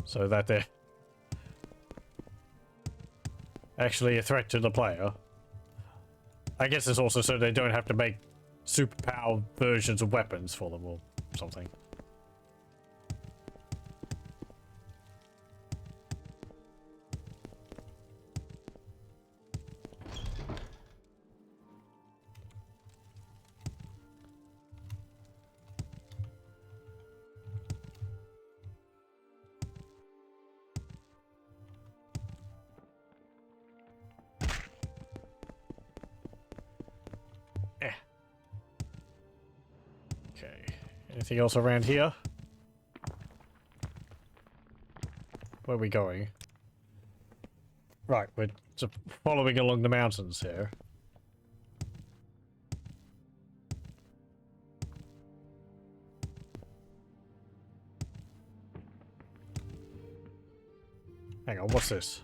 So that they're actually a threat to the player. I guess it's also so they don't have to make superpowered versions of weapons for them or something. Okay. Anything else around here? Where are we going? Right, we're just following along the mountains here. Hang on, what's this?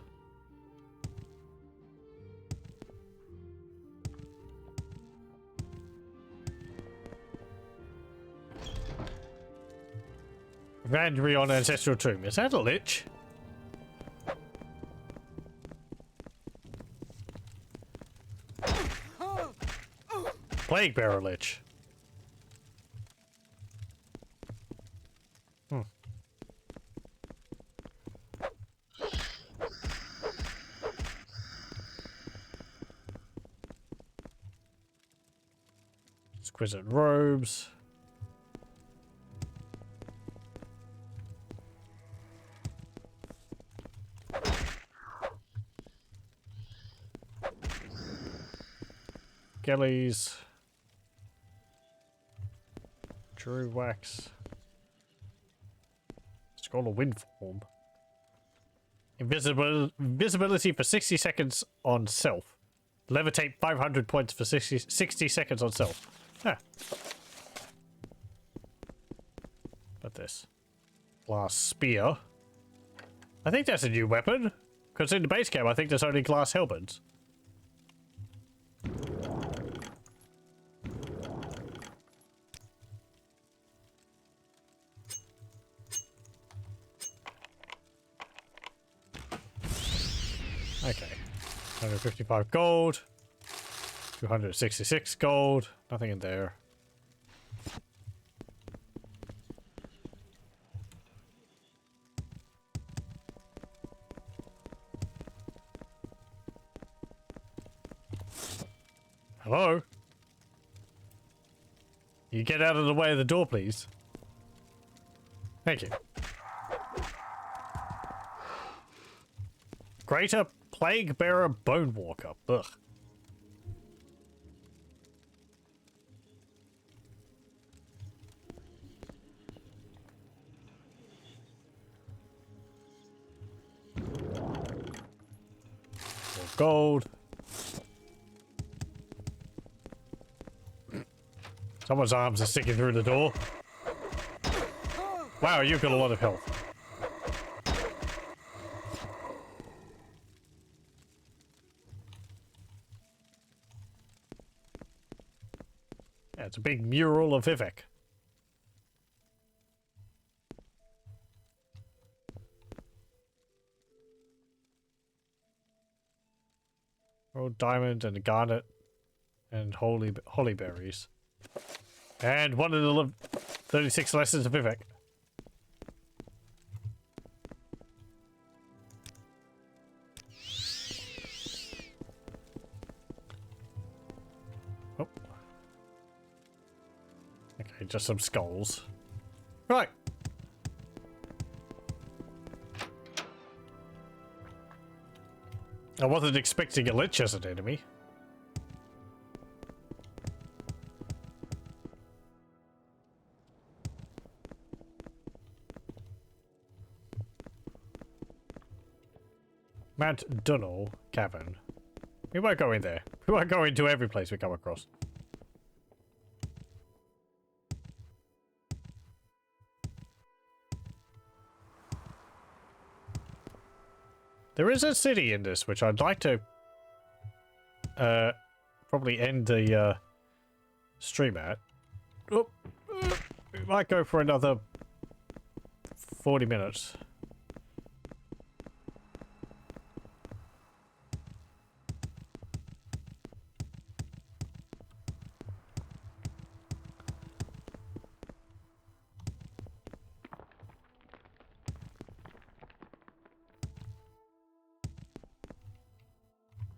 Vandrion Ancestral Tomb. Is that a lich? Plague Bearer Lich. Exquisite robes. Gillies. True wax. Scroll of wind form. Invisibility for 60 seconds on self. Levitate 500 points for 60 seconds on self. Ah. But this. Glass spear. I think that's a new weapon. Because in the base game, I think there's only glass helmets. Okay. 155 gold. 266 gold. Nothing in there. Hello? You get out of the way of the door, please. Thank you. Greater Plague Bearer Bone Walker. Ugh. More gold. Someone's arms are sticking through the door. Wow, you've got a lot of health. Yeah, it's a big mural of Vivek. Rolled diamond and a garnet and holly berries. And one of the 36 lessons of Vivek. Oh. Okay, just some skulls. Right. I wasn't expecting a lich as an enemy. Mount Dunnel Cavern. We won't go in there. We won't go into every place we come across. There is a city in this, which I'd like to probably end the stream at. Oh, we might go for another 40 minutes.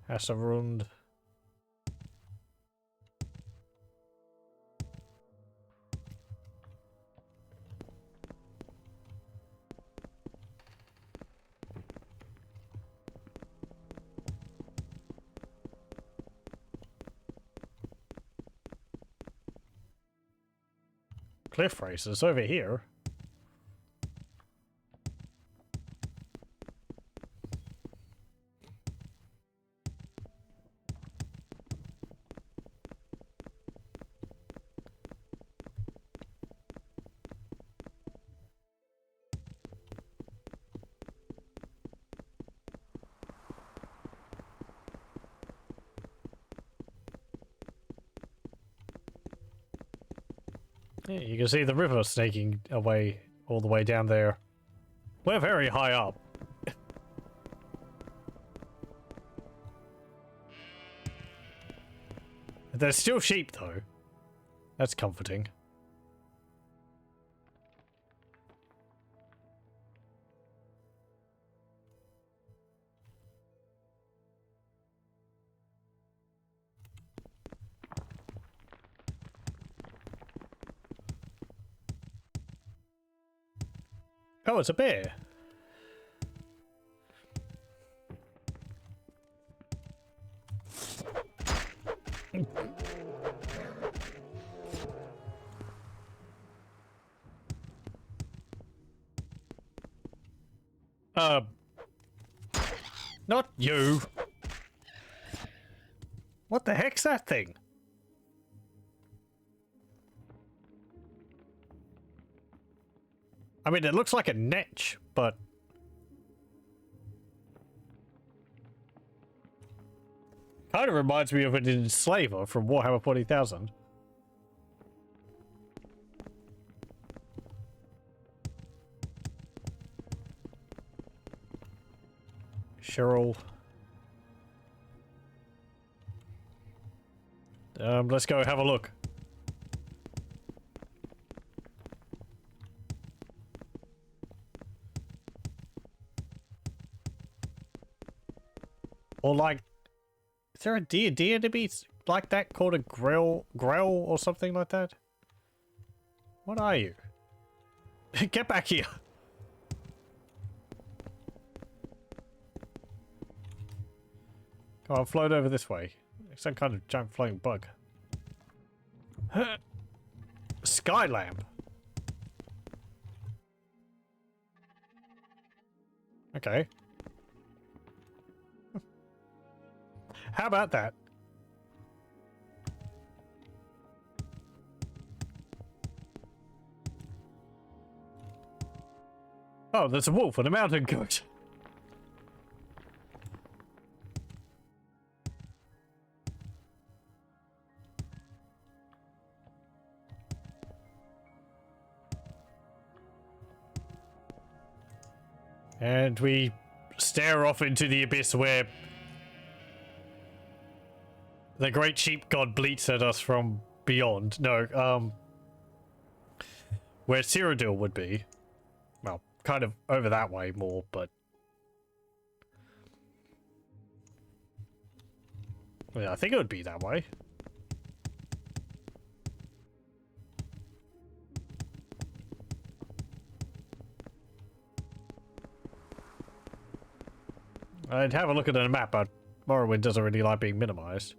Hasserund. Cliff races over here. Yeah, you can see the river snaking away all the way down there. We're very high up. There's still sheep though. That's comforting. Oh, it's a bear. Not you. What the heck's that thing? I mean, it looks like a netch, but... kind of reminds me of an enslaver from Warhammer 40,000. Cheryl. Let's go have a look. Or like, is there a D&D enemy like that called a Grell or something like that? What are you? Get back here. Come on, float over this way. It's some kind of giant floating bug. Sky lamp. Okay. How about that? Oh, there's a wolf and a mountain goat. And we stare off into the abyss where the great sheep god bleats at us from beyond. No, where Cyrodiil would be. Well, kind of over that way more, but... yeah, I think it would be that way. I'd have a look at the map, but Morrowind doesn't really like being minimized.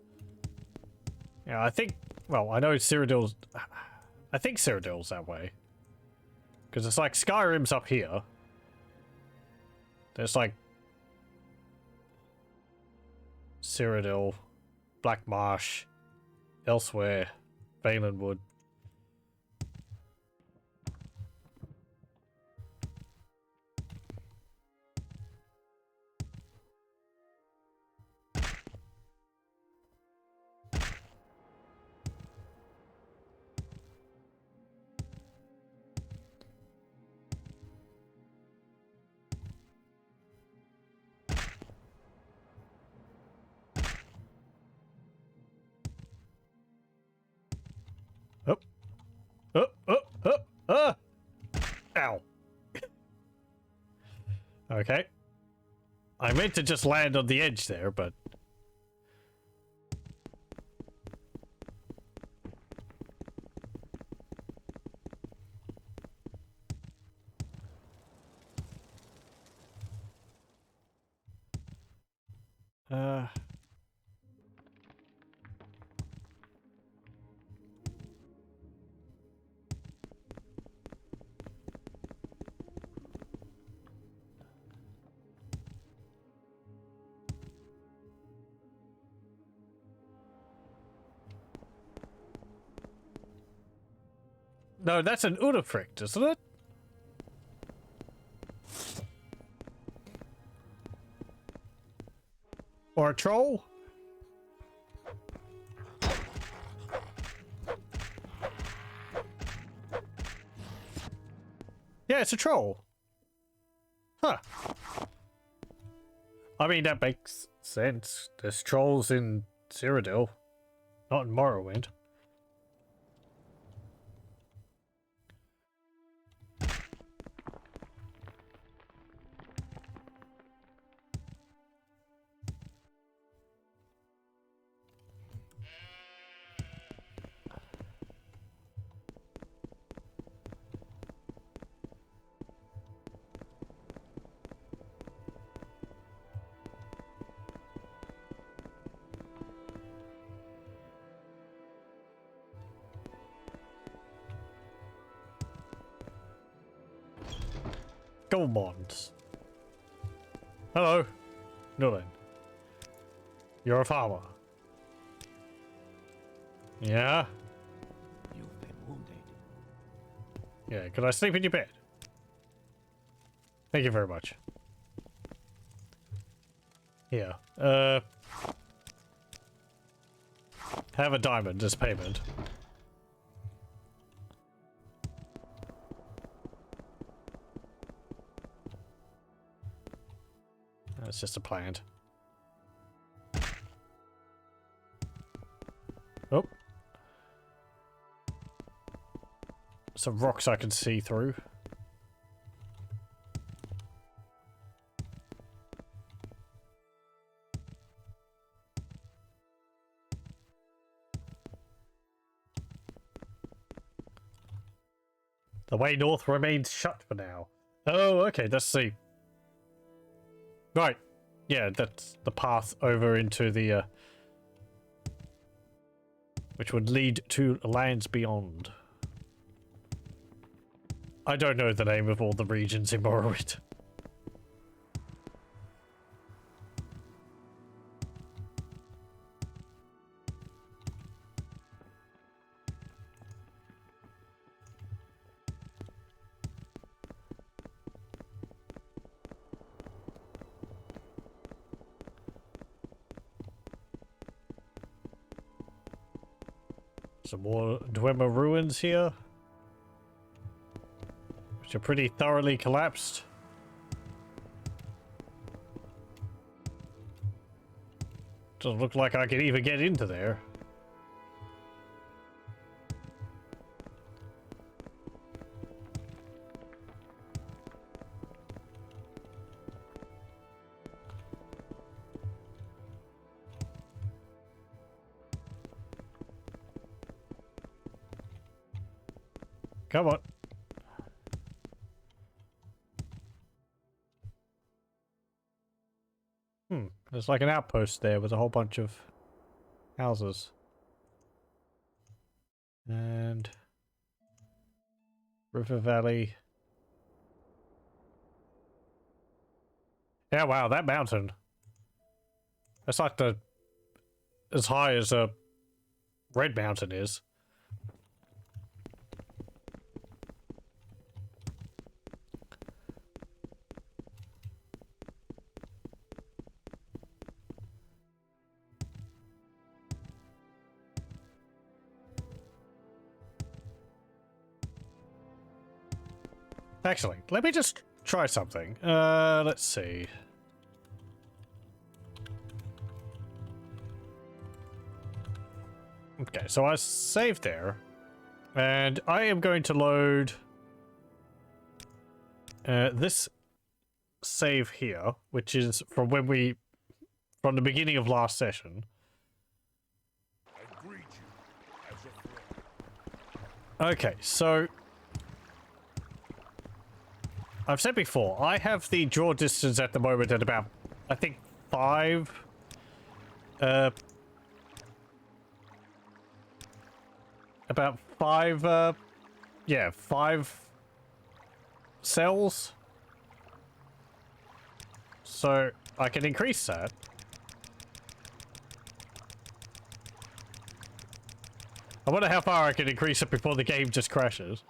Yeah, I think... well, I know Cyrodiil's... I think Cyrodiil's that way. Because it's like Skyrim's up here. There's like... Cyrodiil, Black Marsh, elsewhere, Valenwood. Up. Up, up, up, Ow. Okay. I meant to just land on the edge there, but... No, that's an Unifrict, isn't it? Or a troll? Yeah, it's a troll. Huh. I mean, that makes sense. There's trolls in Cyrodiil, not in Morrowind. Technical Mods. Hello. Nolan. You're a farmer. Yeah? You've been wounded. Yeah, could I sleep in your bed? Thank you very much. Here. Have a diamond as payment. That's just a plant. Oh. Some rocks I can see through. The way north remains shut for now. Oh, okay, let's see. Right. Yeah, that's the path over into the, which would lead to lands beyond. I don't know the name of all the regions in Morrowind. Some more Dwemer ruins here, which are pretty thoroughly collapsed. Doesn't look like I could even get into there. Come on. There's like an outpost there with a whole bunch of houses. And River Valley. Yeah, wow, that mountain. That's like the as high as a Red Mountain is. Actually, let me just try something. Let's see. Okay, so I saved there. And I am going to load this save here, which is from when from the beginning of last session. I greet you as a friend. Okay, so I've said before, I have the draw distance at the moment at about, I think, 5. About 5, yeah, 5 cells. So I can increase that. I wonder how far I can increase it before the game just crashes.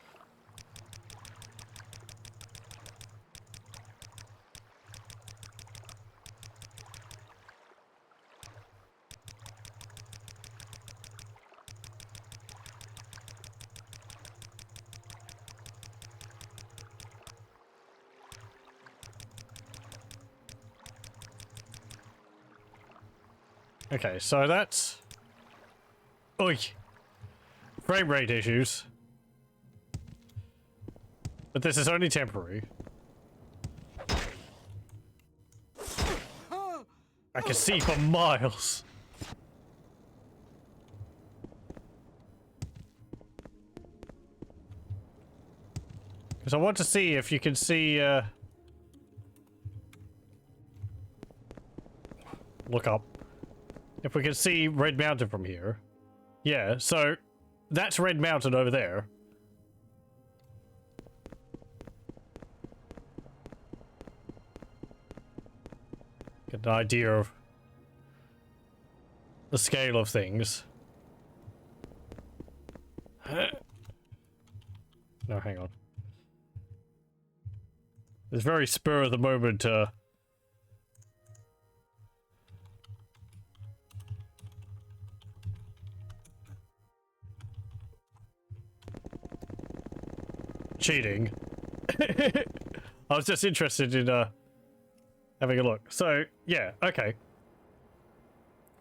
Okay, so that's... Oi! Frame rate issues. But this is only temporary. I can see for miles. Because I want to see if you can see, look up. If we can see Red Mountain from here. Yeah, so that's Red Mountain over there. Get an idea of the scale of things. No, hang on. It's very spur of the moment, cheating. I was just interested in, having a look. So, yeah, okay.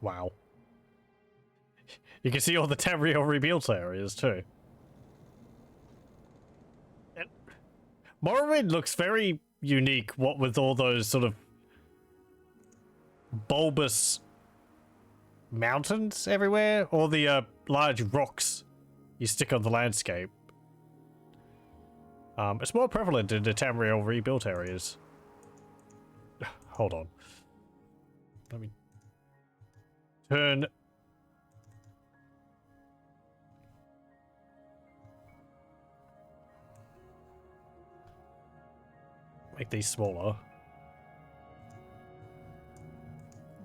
Wow. You can see all the Tamriel Rebuilt areas, too. Morrowind looks very unique, what with all those sort of bulbous mountains everywhere, or the large rocks you stick on the landscape. It's more prevalent in the Tamriel Rebuilt areas. Hold on. Let me turn. Make these smaller.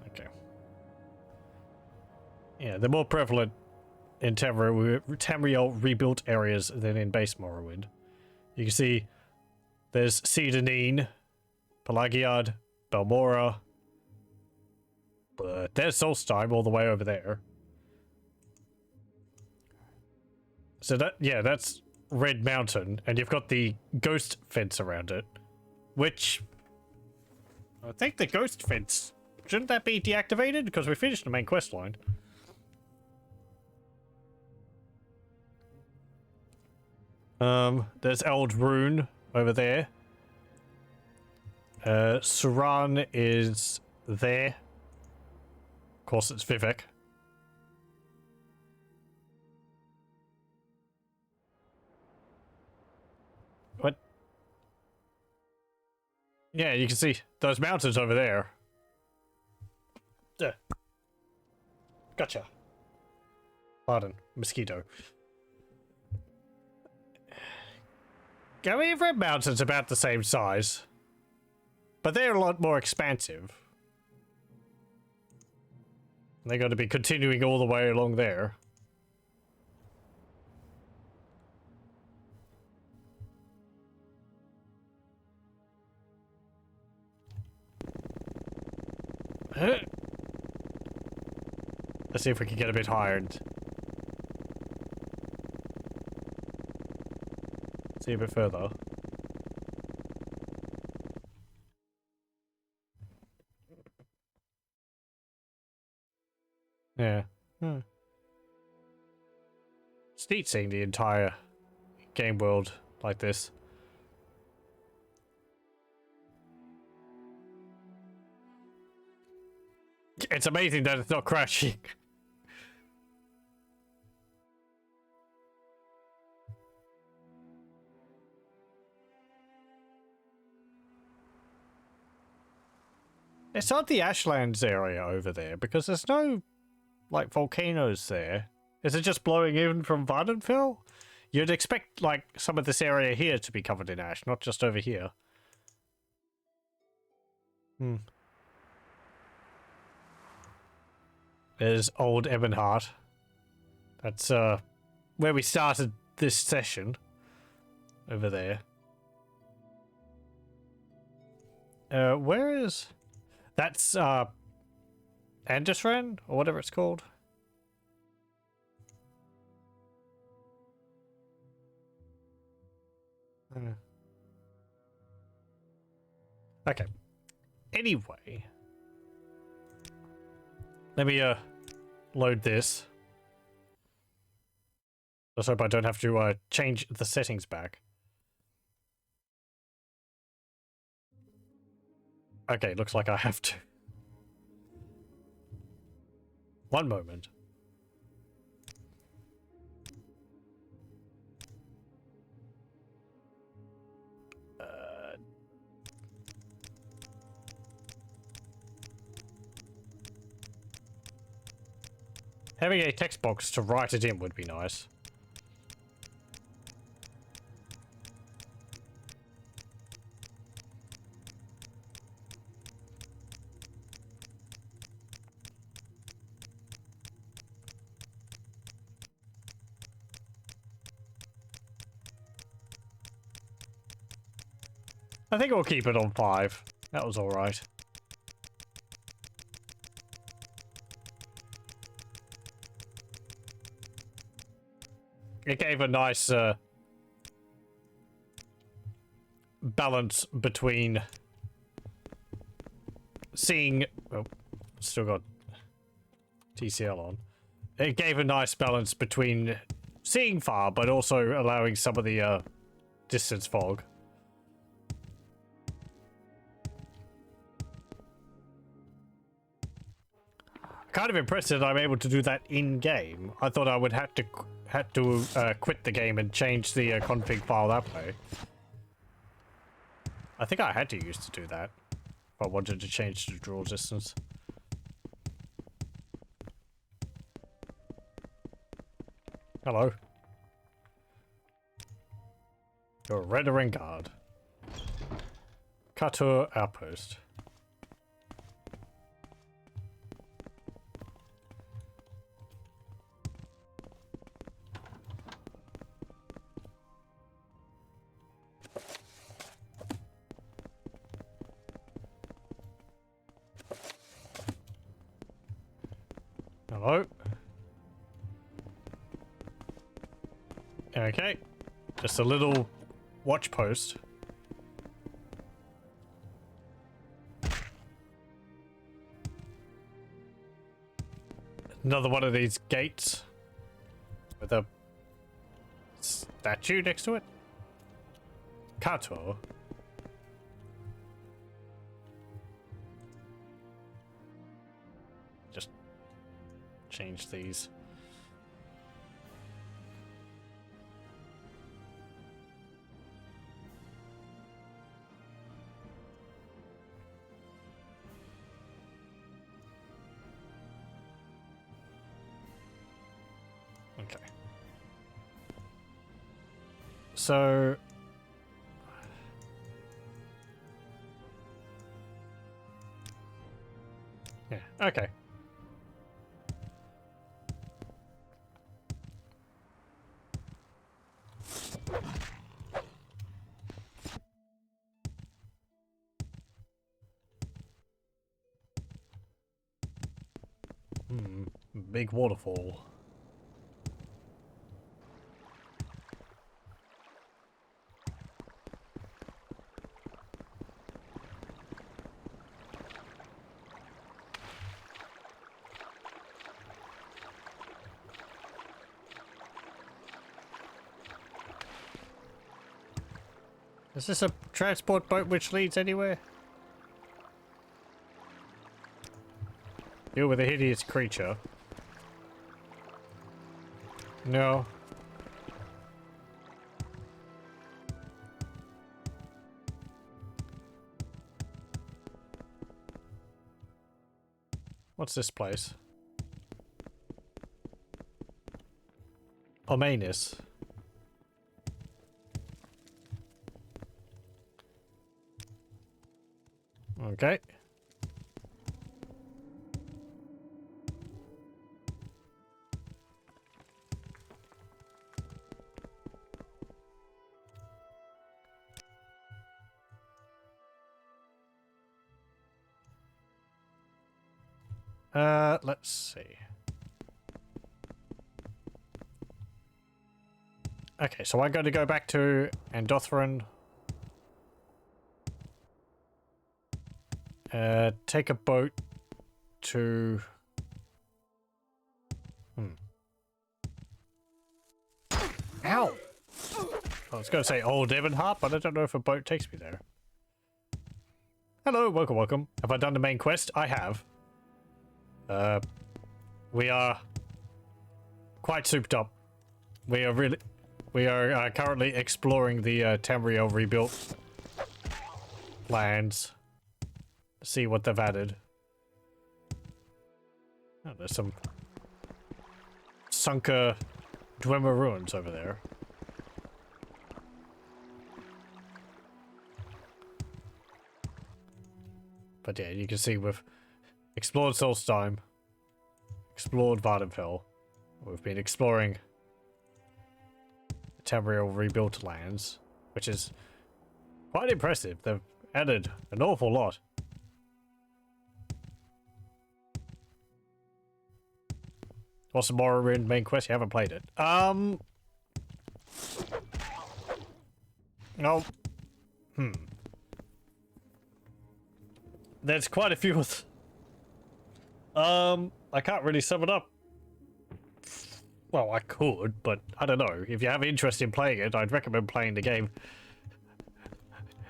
Okay. Yeah, they're more prevalent in Tamriel Rebuilt areas than in base Morrowind. You can see there's Cedarnine, Pelagiad, Balmora, but there's Solstheim all the way over there. So that, yeah, that's Red Mountain, and you've got the ghost fence around it. Which, I think the ghost fence, shouldn't that be deactivated? Because we finished the main quest line. There's Eld Rune over there. Suran is there. Of course, it's Vivek. What? Yeah, you can see those mountains over there. Gotcha. Pardon, mosquito. I mean, Red Mountain's about the same size, but they're a lot more expansive. They're going to be continuing all the way along there. Let's see if we can get a bit higher and see a bit further. Yeah. It's neat seeing the entire game world like this. It's amazing that it's not crashing. It's not the Ashlands area over there, because there's no, like, volcanoes there. Is it just blowing in from Vardenfell? You'd expect, like, some of this area here to be covered in ash, not just over here. There's Old Ebonheart. That's, where we started this session. Over there. Where is... That's, Andesran? Or whatever it's called. Okay. Anyway. Let me, load this. Let's hope I don't have to, change the settings back. Okay, looks like I have to. One moment. Having a text box to write it in would be nice. I think we'll keep it on 5. That was alright. It gave a nice balance between seeing... Oh, still got TCL on. It gave a nice balance between seeing far, but also allowing some of the distance fog. Kind of impressed that I'm able to do that in game. I thought I would have to quit the game and change the config file that way. I think I had to use to do that if I wanted to change the draw distance. Hello. You're a rendering guard. Couture outpost. Hello. Okay. Just a little watch post. Another one of these gates with a statue next to it. Kato. Just change these. Okay. So yeah, okay. Big waterfall. Is this a transport boat which leads anywhere? Deal with a hideous creature. No. What's this place? Omanus. Okay. Let's see. Okay, so I'm going to go back to Andothran. Take a boat to... Ow! I was going to say Old Ebonheart, but I don't know if a boat takes me there. Hello, welcome, welcome. Have I done the main quest? I have. We are quite souped up. We are currently exploring the Tamriel Rebuilt lands. See what they've added. Oh, there's some sunken Dwemer ruins over there. But yeah, you can see we've explored Solstheim, explored Vardenfell. We've been exploring the Tamriel Rebuilt lands, which is Quite impressive. They've added an awful lot. What's the Morrowind main quest? You haven't played it. No. There's quite a few of I can't really sum it up. Well, I could, but I don't know. If you have interest in playing it, I'd recommend playing the game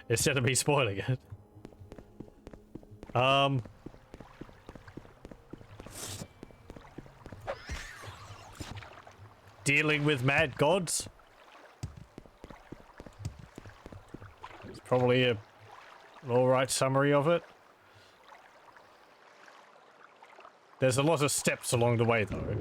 instead of me spoiling it. Dealing with mad gods. It's probably an alright summary of it. There's a lot of steps along the way, though.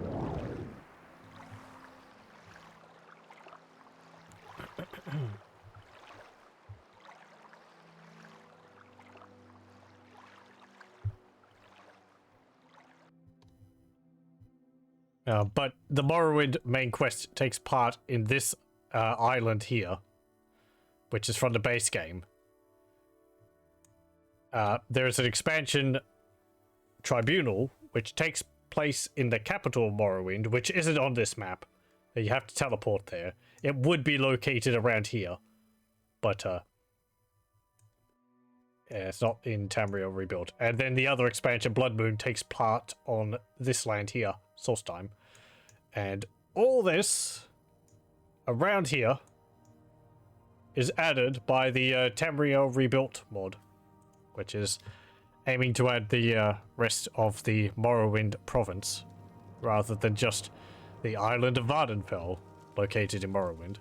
But the Morrowind main quest takes part in this island here, which is from the base game. There's an expansion tribunal, which takes place in the capital of Morrowind, which isn't on this map. You have to teleport there. It would be located around here, but yeah, it's not in Tamriel Rebuilt. And then the other expansion, Blood Moon, takes part on this land here, Source Time. And all this around here is added by the Tamriel Rebuilt mod, which is aiming to add the rest of the Morrowind province, rather than just the island of Vardenfell, located in Morrowind.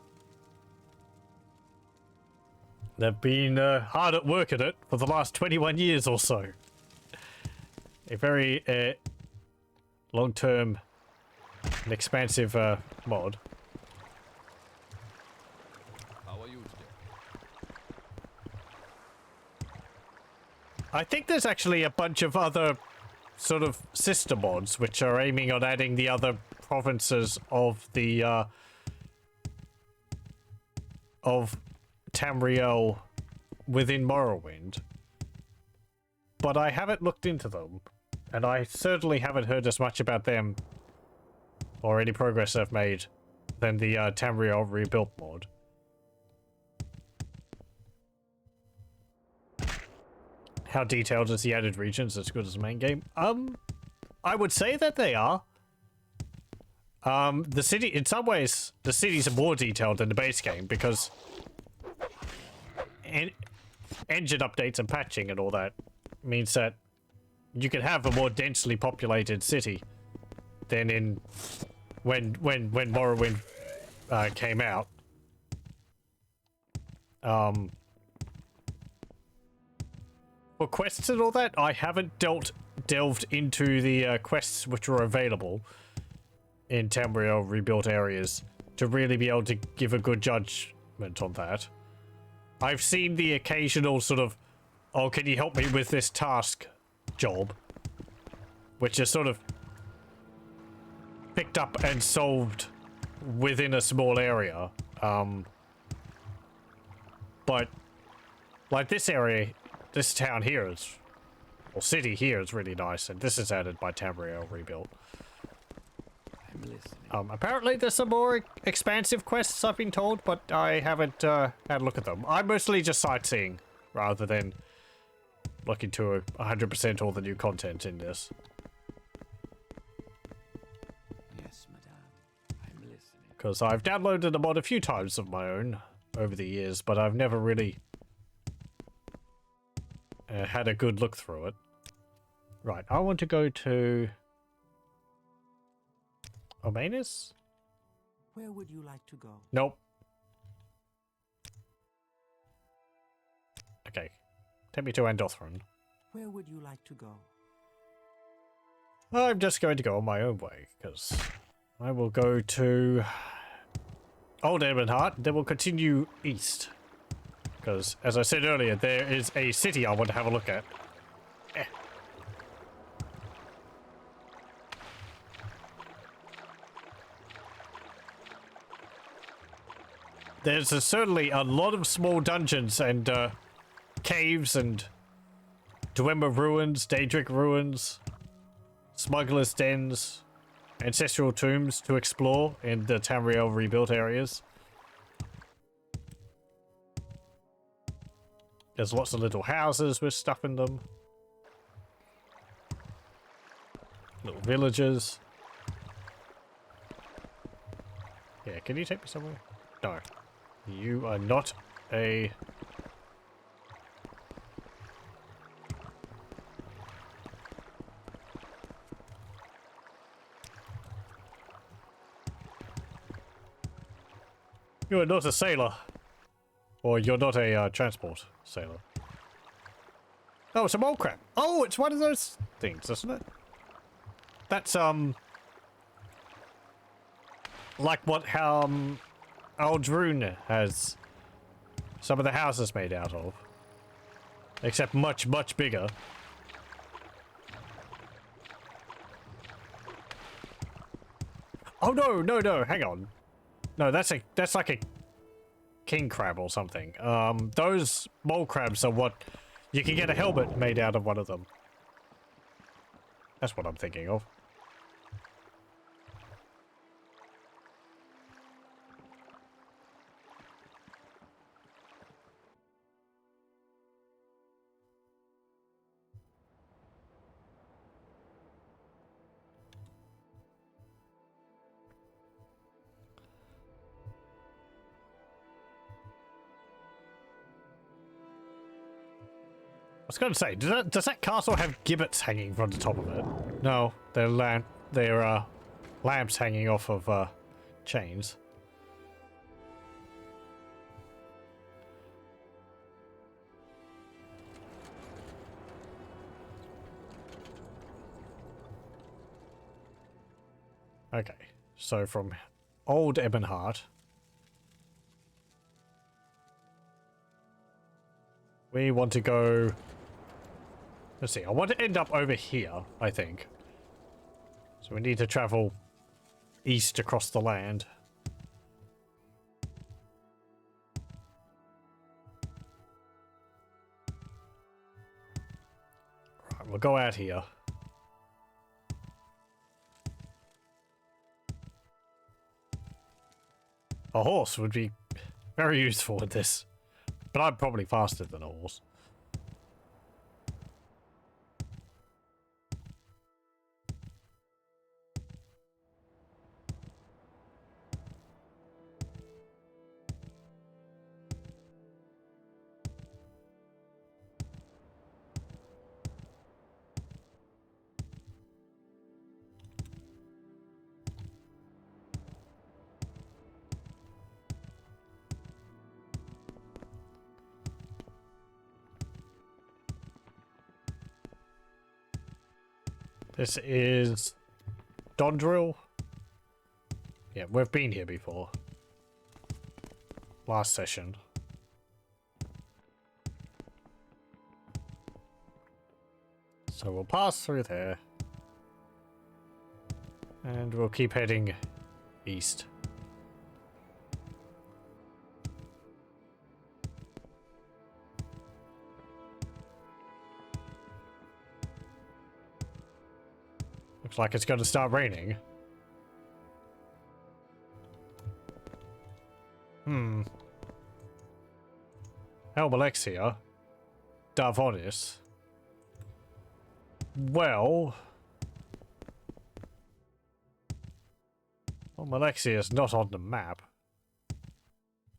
They've been hard at work at it for the last 21 years or so. A very long-term and expansive mod. How are you today? I think there's actually a bunch of other sort of sister mods which are aiming on adding the other provinces of the of Tamriel within Morrowind, but I haven't looked into them, and I certainly haven't heard as much about them or any progress they've made than the Tamriel Rebuilt mod. How detailed is the added regions? As good as the main game? I would say that they are. The city, in some ways, the cities are more detailed than the base game because engine updates and patching and all that means that you can have a more densely populated city than in when Morrowind came out. For quests and all that, I haven't delved into the quests which were available in Tamriel Rebuilt areas to really be able to give a good judgment on that. I've seen the occasional sort of, oh, can you help me with this task job, which is sort of picked up and solved within a small area. But like this area, this town here is, or city here is really nice, and this is added by Tamriel Rebuilt. I'm listening. Apparently there's some more expansive quests I've been told, but I haven't had a look at them. I'm mostly just sightseeing rather than looking to 100% all the new content in this. Yes, madame. I'm listening. Because I've downloaded a mod a few times of my own over the years, but I've never really had a good look through it. Right, I want to go to Omanus? Where would you like to go? Nope. Okay. Take me to Andothran. Where would you like to go? I'm just going to go on my own way, because I will go to Old Ebonheart, then we'll continue east. Because, as I said earlier, there is a city I want to have a look at. there's certainly a lot of small dungeons and caves and Dwemer ruins, Daedric ruins, smugglers' dens, ancestral tombs to explore in the Tamriel Rebuilt areas. There's lots of little houses with stuff in them. Little villages. Yeah, can you take me somewhere? No. You are not a... You are not a sailor. Or you're not a transport sailor. Oh, it's a mole crab. Oh, it's one of those things, isn't it? That's, like what, Aldrune has some of the houses made out of. Except much, much bigger. Oh, no, no, no, hang on. No, that's like a king crab or something. Those mole crabs are what... You can get a helmet made out of one of them. That's what I'm thinking of. I was going to say, does that castle have gibbets hanging from the top of it? No, they're lamps hanging off of chains. Okay, so from Old Ebonheart, we want to go... Let's see, I want to end up over here, I think. So we need to travel east across the land. Right, we'll go out here. A horse would be very useful with this. But I'm probably faster than a horse. This is Dondril. Yeah, we've been here before. Last session. So we'll pass through there. And we'll keep heading east. Looks like it's going to start raining. Alexia. Darvonis. Well, Alexia is not on the map.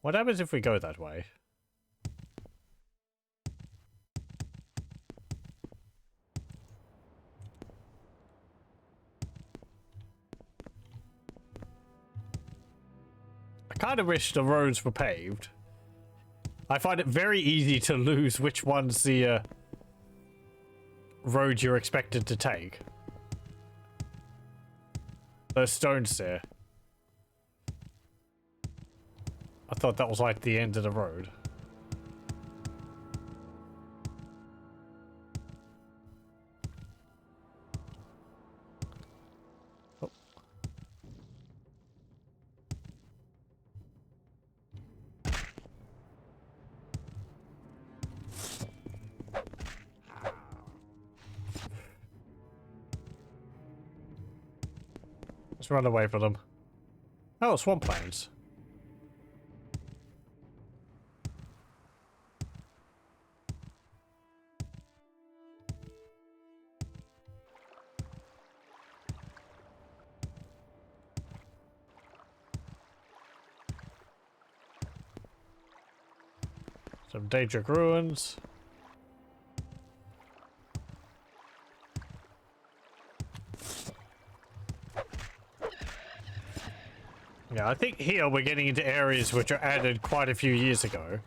What happens if we go that way? I kind of wish the roads were paved. I find it very easy to lose which one's the road you're expected to take. Those stones there. I thought that was like the end of the road. Oh. Let's run away from them. Oh, swamplands. Some dangerous ruins. Yeah, I think here we're getting into areas which were added quite a few years ago.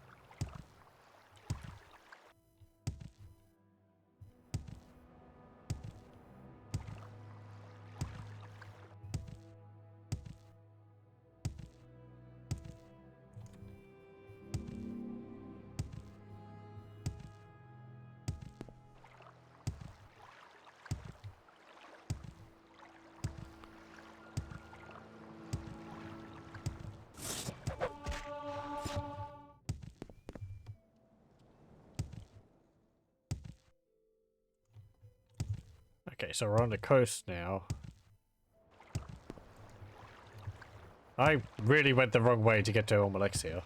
Okay, so we're on the coast now. I really went the wrong way to get to Almalexia.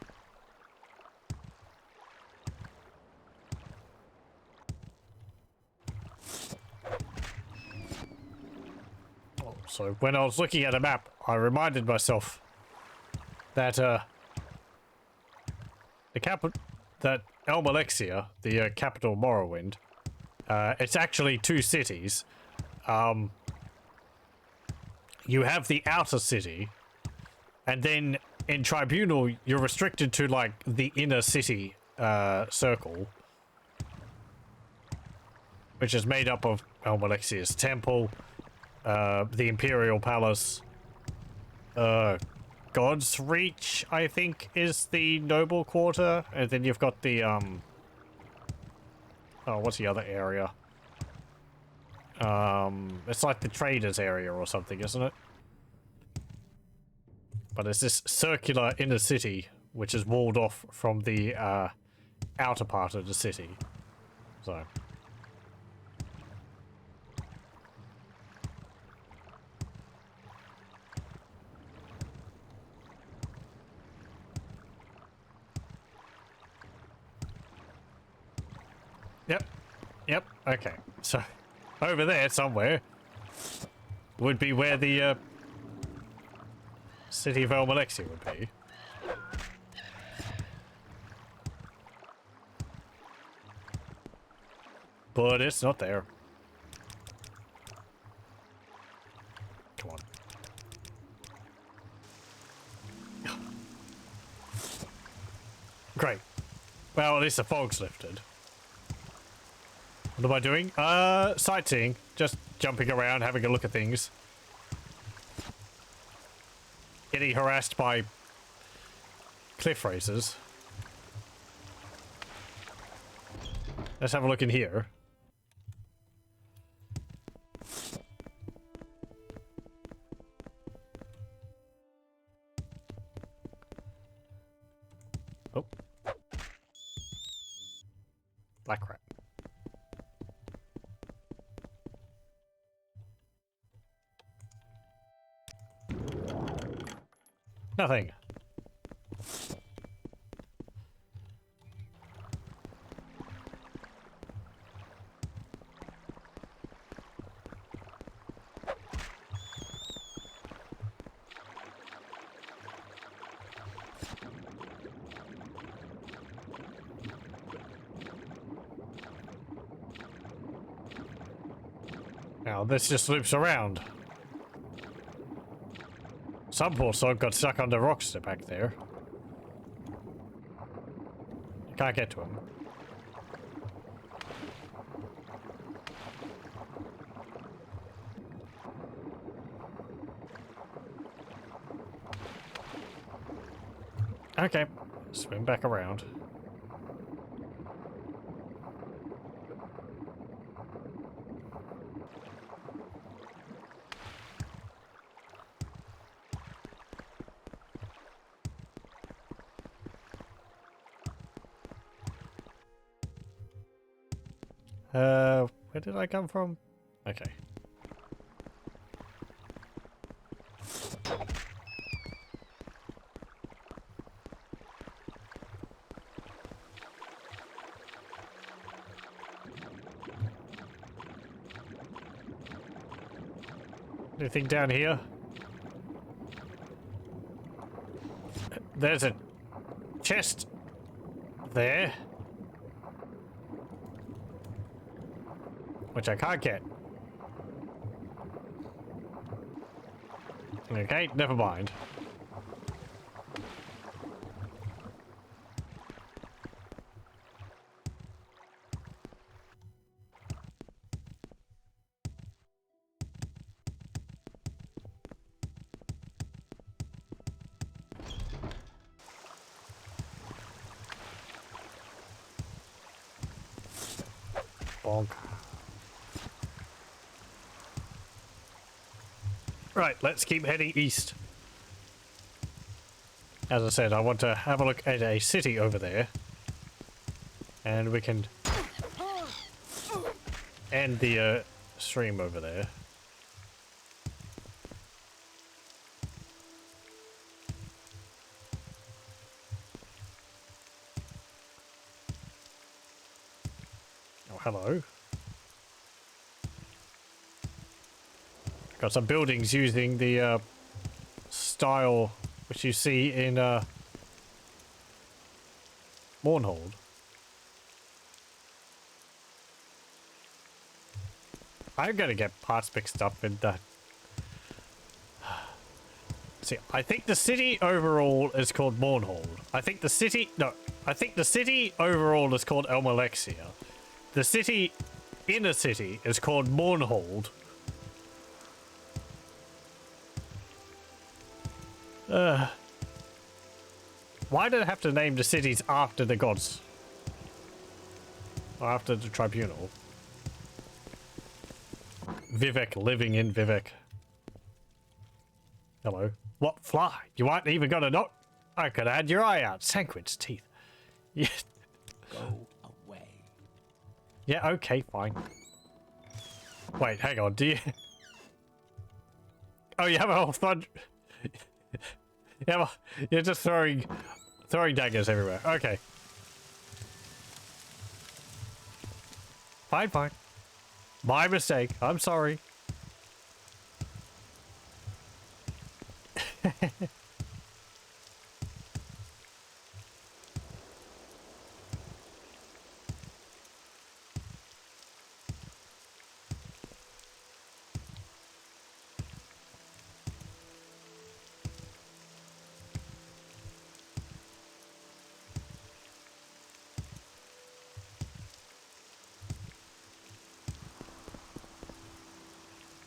Oh, so when I was looking at a map, I reminded myself that that Almalexia, the capital Morrowind, it's actually two cities. You have the outer city, and then in Tribunal, you're restricted to, like, the inner city circle, which is made up of Almalexia's temple, the Imperial Palace, God's Reach, I think, is the noble quarter, and then you've got the, oh, what's the other area? It's like the traders area or something, isn't it? But it's this circular inner city, which is walled off from the, outer part of the city. So. Yep. Yep. Okay. So, over there somewhere would be where the city of Almalexia would be. But it's not there. Come on. Great. Well, at least the fog's lifted. What am I doing? Sightseeing. Just jumping around, having a look at things. Getting harassed by cliff racers. Let's have a look in here. Oh. Black rat. Nothing. Now this just loops around. Some poor sod got stuck under rocks back there. Can't get to him. Okay, swim back around. Where did I come from? Okay. Anything down here? There's a chest there. Which I can't get. Okay, never mind. Bonk. Right, let's keep heading east. As I said, I want to have a look at a city over there. And we can end the stream over there. Oh, hello. Got some buildings using the style which you see in Mournhold. I'm gonna get parts mixed up in that. See, I think the city overall is called Mournhold. I think the city overall is called Elmalexia. The city, inner city, is called Mournhold. Why do they have to name the cities after the gods? Or after the tribunal? Vivek, living in Vivek. Hello. What? Fly? You aren't even gonna knock? I could have had your eye out. Sanquin's teeth. Yeah. Go away. Yeah, okay, fine. Wait, hang on, do you... Oh, you have a whole thunder... Yeah, well, you're just throwing daggers everywhere. Okay. Fine, fine. My mistake. I'm sorry.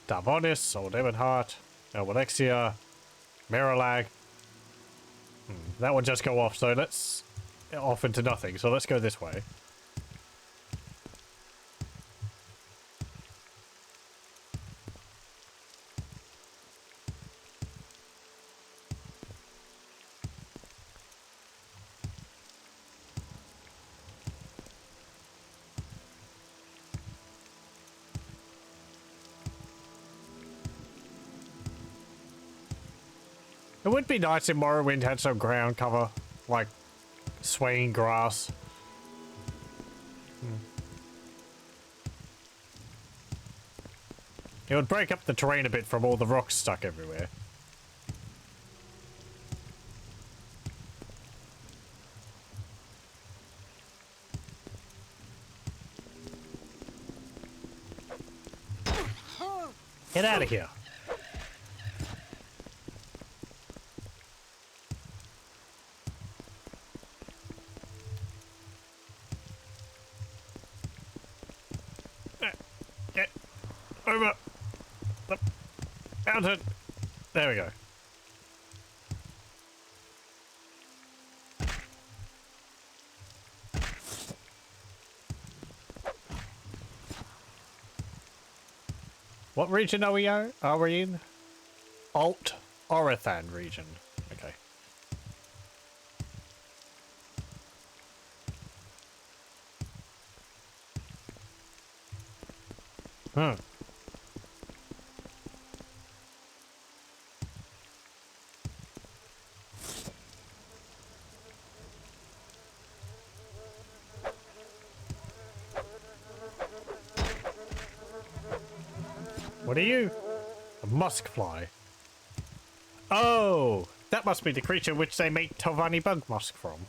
Darvonis, Old Ebonheart, Elmalexia, Miralag. That would just go off, so let's... off into nothing, so let's go this way. It would be nice if Morrowind had some ground cover, like swaying grass. It would break up the terrain a bit from all the rocks stuck everywhere. Get out of here. Get over the mountain. There we go. What region are we in? Alt Orathan region. Okay. Hmm. What are you? A Musk fly. Oh, that must be the creature which they make Tovani bug musk from.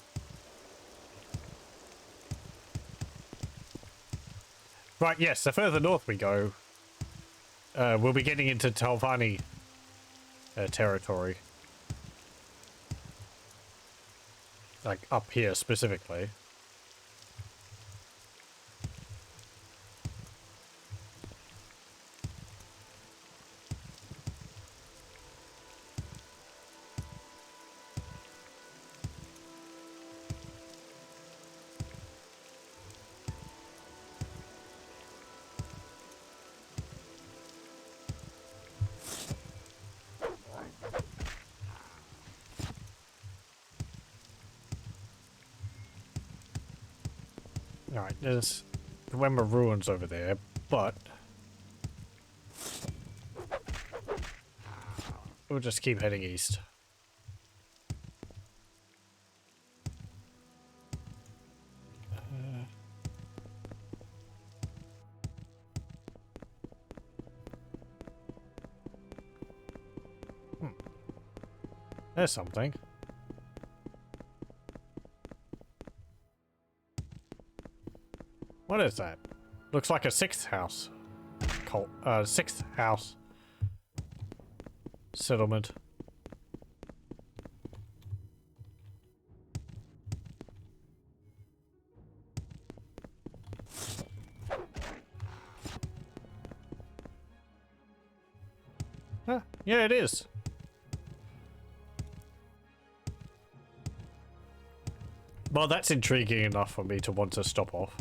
Right, yes, the further north we go, we'll be getting into Tovani territory. Like, up here specifically. Alright, there's the Wemmer ruins over there, but we'll just keep heading east. There's something. What is that? Looks like a sixth house. Sixth house settlement. Huh, yeah, it is. Well, that's intriguing enough for me to want to stop off.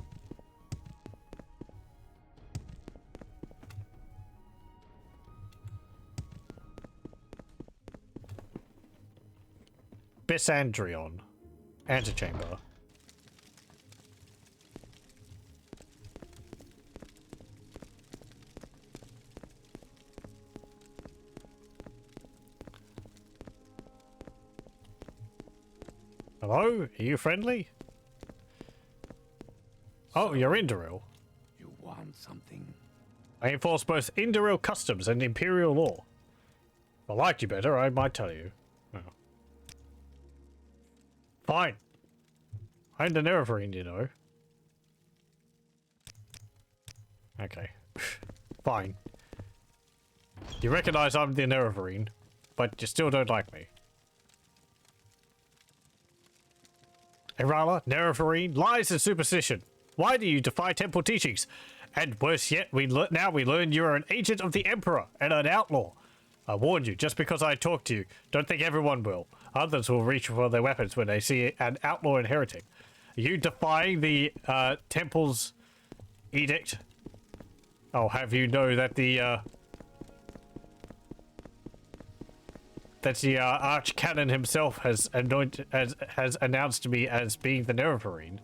Bisandrion. Antechamber. Hello? Are you friendly? Oh, you're Indoril. You want something? I enforce both Indoril customs and Imperial law. If I liked you better, I might tell you. Oh. Fine. I'm the Nerevarine, you know. Okay. Fine. You recognize I'm the Nerevarine, but you still don't like me. Irala, Nerevarine, lies and superstition. Why do you defy temple teachings? And worse yet, now we learn you are an agent of the Emperor and an outlaw. I warned you, just because I talked to you, don't think everyone will. Others will reach for their weapons when they see an outlaw and heretic. Are you defying the temple's edict? I'll have you know that the Archcanon himself has announced me as being the Nerevarine.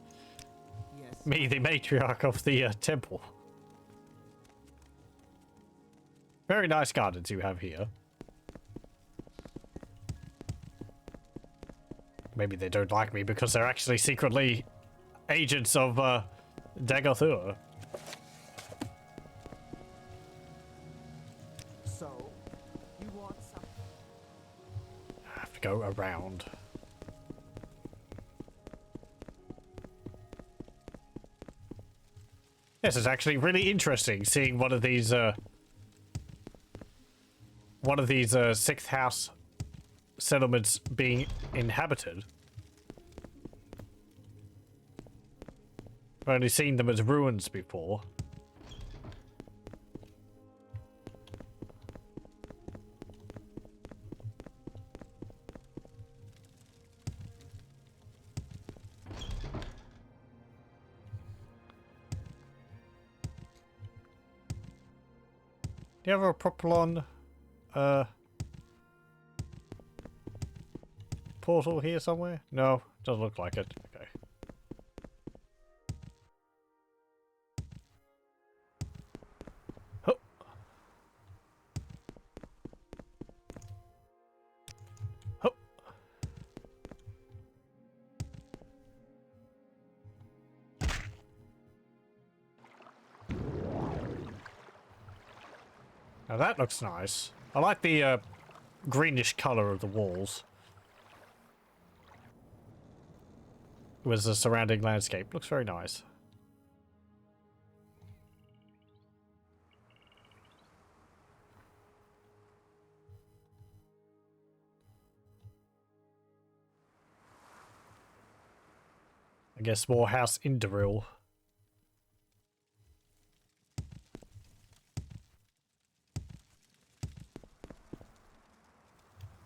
Yes. Me, the matriarch of the temple. Very nice gardens you have here. Maybe they don't like me because they're actually secretly agents of Dagothur. So, you want something? I have to go around. This is actually really interesting, seeing one of these sixth house settlements being inhabited. I've only seen them as ruins before. Do you have a Propylon portal here somewhere? No, doesn't look like it. Okay. Oh. Oh. Now that looks nice. I like the greenish color of the walls with the surrounding landscape. Looks very nice. I guess more house in Tamriel.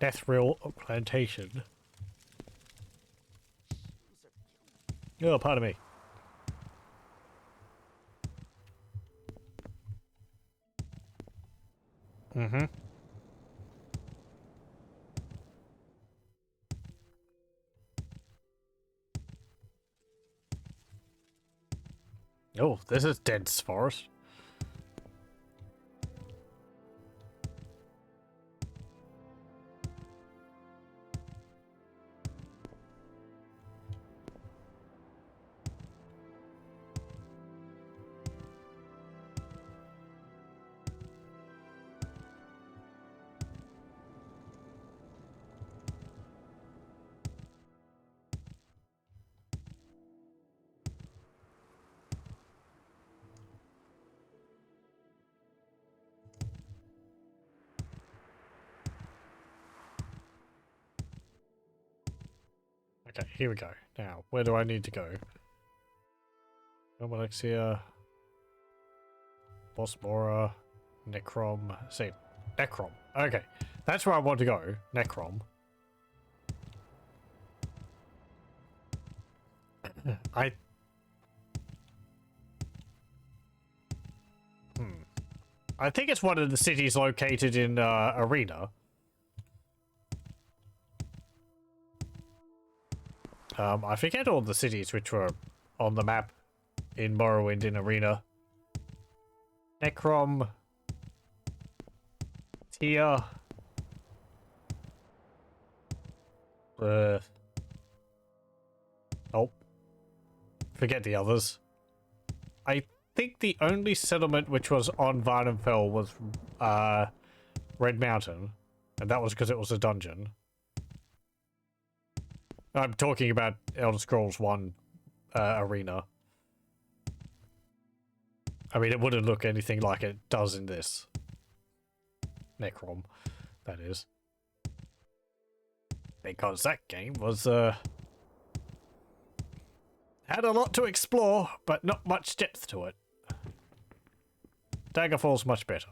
Tamriel plantation. Oh, pardon me. Mm-hmm. Oh, this is dense forest. Okay, here we go. Now, where do I need to go? Alexia, Bosmora, Necrom. See, Necrom. Okay, that's where I want to go. Necrom. I. I think it's one of the cities located in Arena. I forget all the cities which were on the map in Morrowind in Arena. Necrom. Tia. Oh. Forget the others. I think the only settlement which was on Varnamfell was Red Mountain. And that was because it was a dungeon. I'm talking about Elder Scrolls 1 Arena. I mean, it wouldn't look anything like it does in this. Necrom, that is. Because that game was, had a lot to explore, but not much depth to it. Daggerfall's much better.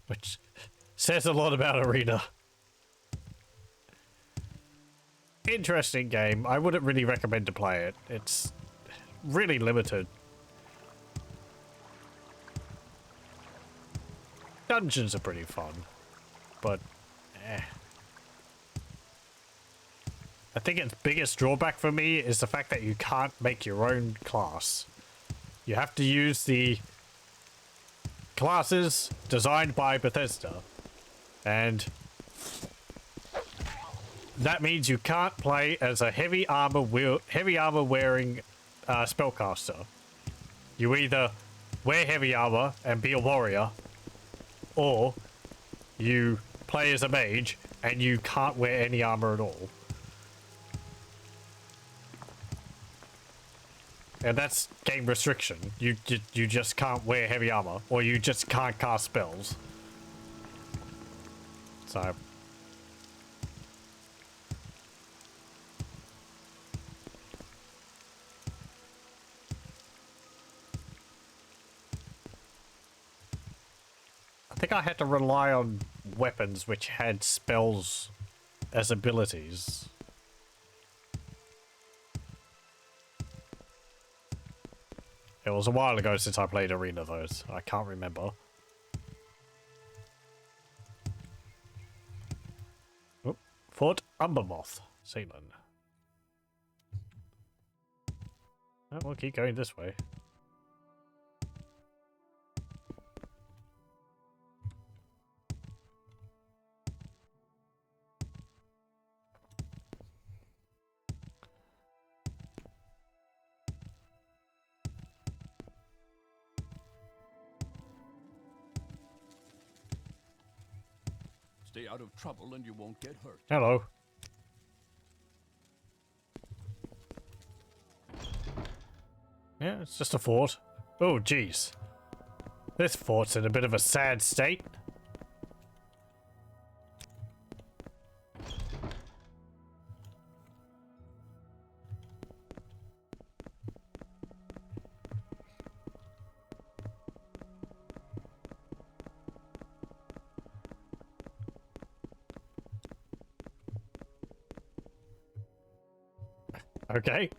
Which says a lot about Arena. Interesting game. I wouldn't really recommend to play it. It's really limited. Dungeons are pretty fun, but I think its biggest drawback for me is the fact that you can't make your own class. You have to use the classes designed by Bethesda, and that means you can't play as a heavy armor wearing spellcaster. You either wear heavy armor and be a warrior, or you play as a mage and you can't wear any armor at all. And that's game restriction. You just can't wear heavy armor, or you just can't cast spells. So I think I had to rely on weapons which had spells as abilities. It was a while ago since I played Arena, though, so I can't remember. Oh, Fort Umbermoth, Sealand. Oh, we'll keep going this way. Stay out of trouble and you won't get hurt. Hello. Yeah, it's just a fort. Oh, jeez. This fort's in a bit of a sad state. Okay.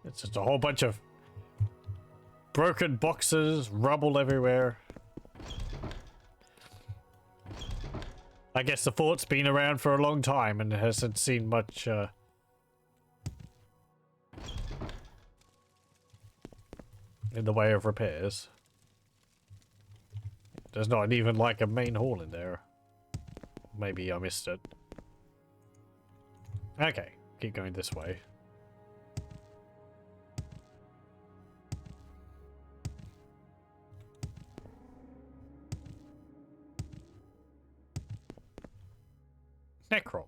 It's just a whole bunch of broken boxes, rubble everywhere. I guess the fort's been around for a long time and hasn't seen much, in the way of repairs. There's not even like a main hall in there. Maybe I missed it. Okay, keep going this way. Necrom.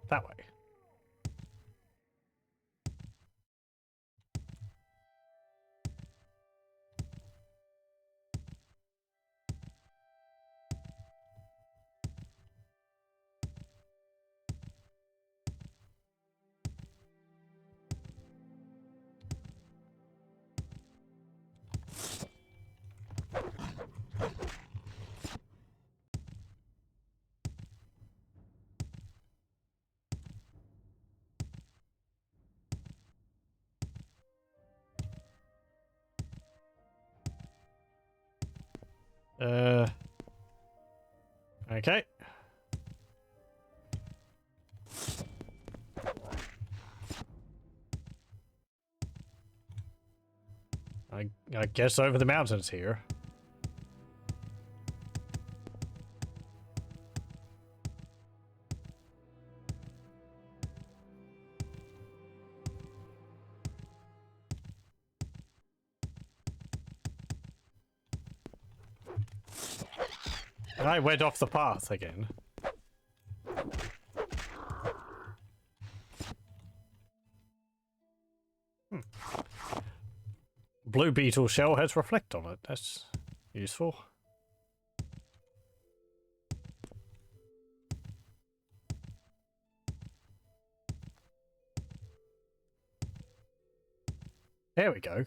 That way. Okay. I guess over the mountains here. I went off the path again. Blue beetle shell has reflect on it. That's useful. There we go.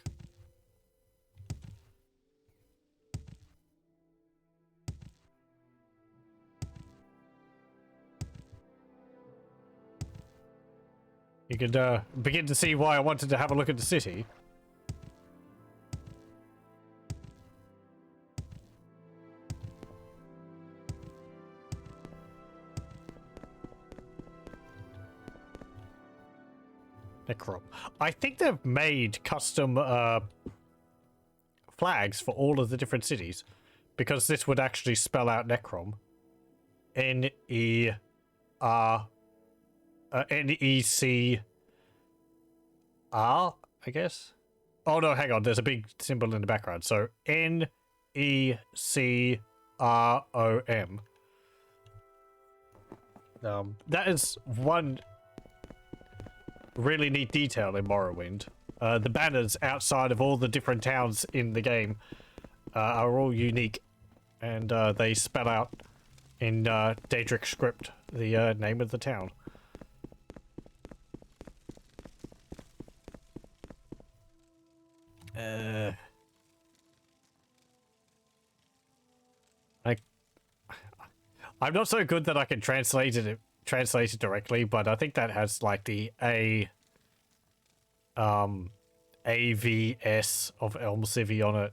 You could begin to see why I wanted to have a look at the city. Necrom. I think they've made custom flags for all of the different cities, because this would actually spell out Necrom. Necr, I guess. Oh no, hang on. There's a big symbol in the background. So Necrom. That is one really neat detail in Morrowind. The banners outside of all the different towns in the game are all unique, and they spell out in Daedric script the name of the town. I'm not so good that I can translate it directly, but I think that has like the AVS of Elm Civvy on it.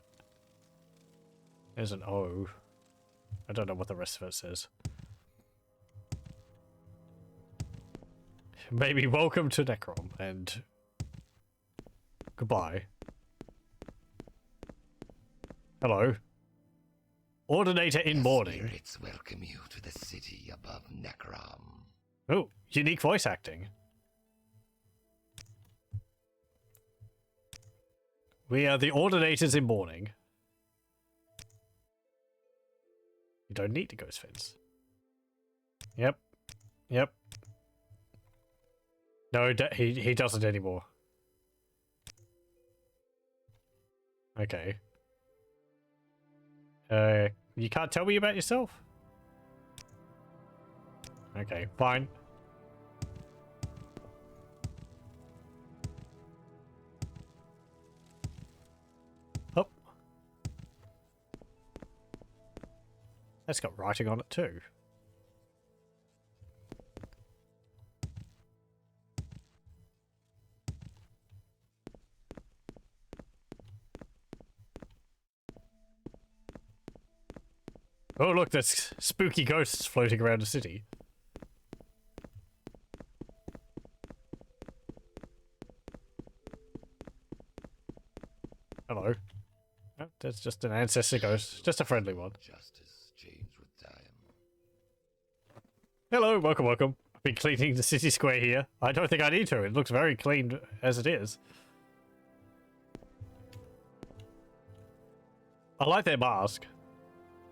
There's an O. I don't know what the rest of it says. Maybe welcome to Necrom and goodbye. Hello. Ordinator in mourning. Spirits welcome you to the city above Necrom. Oh, unique voice acting. We are the Ordinators in mourning. You don't need the ghost fence. Yep. Yep. No, he doesn't anymore. Okay. You can't tell me about yourself? Okay, fine. Oh. That's got writing on it too. Oh, look, there's spooky ghosts floating around the city. Hello. Oh, that's just an ancestor ghost. Just a friendly one. Justice changed with time. Hello, welcome, welcome. I've been cleaning the city square here. I don't think I need to. It looks very clean as it is. I like their mask.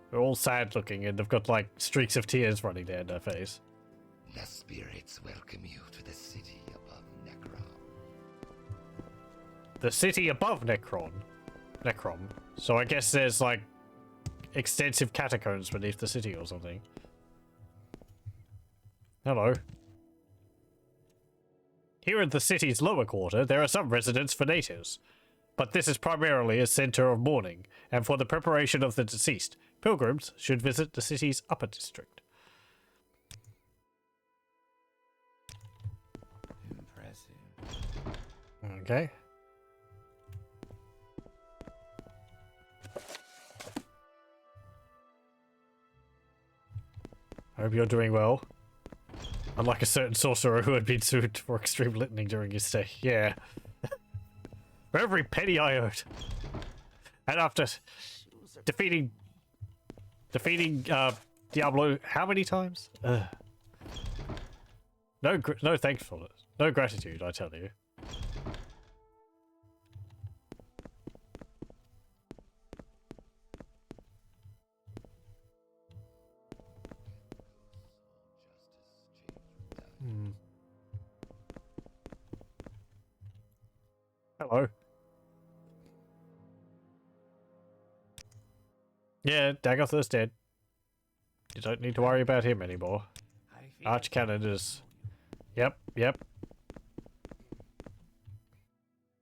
They're all sad looking and they've got like streaks of tears running down their face. The spirits welcome you to the city above Necrom. The city above Necrom. So I guess there's like extensive catacombs beneath the city or something. Hello. Here in the city's lower quarter, there are some residents for natives. But this is primarily a center of mourning, and for the preparation of the deceased, pilgrims should visit the city's upper district. Impressive. Okay. I hope you're doing well. Unlike a certain sorcerer who had been sued for extreme litany during his stay. Yeah. For every penny I owed. And after defeating Diablo how many times? No thankfulness. No gratitude, I tell you. Hello. Yeah, Dagoth's dead. You don't need to worry about him anymore. Archcanon is... Yep. No,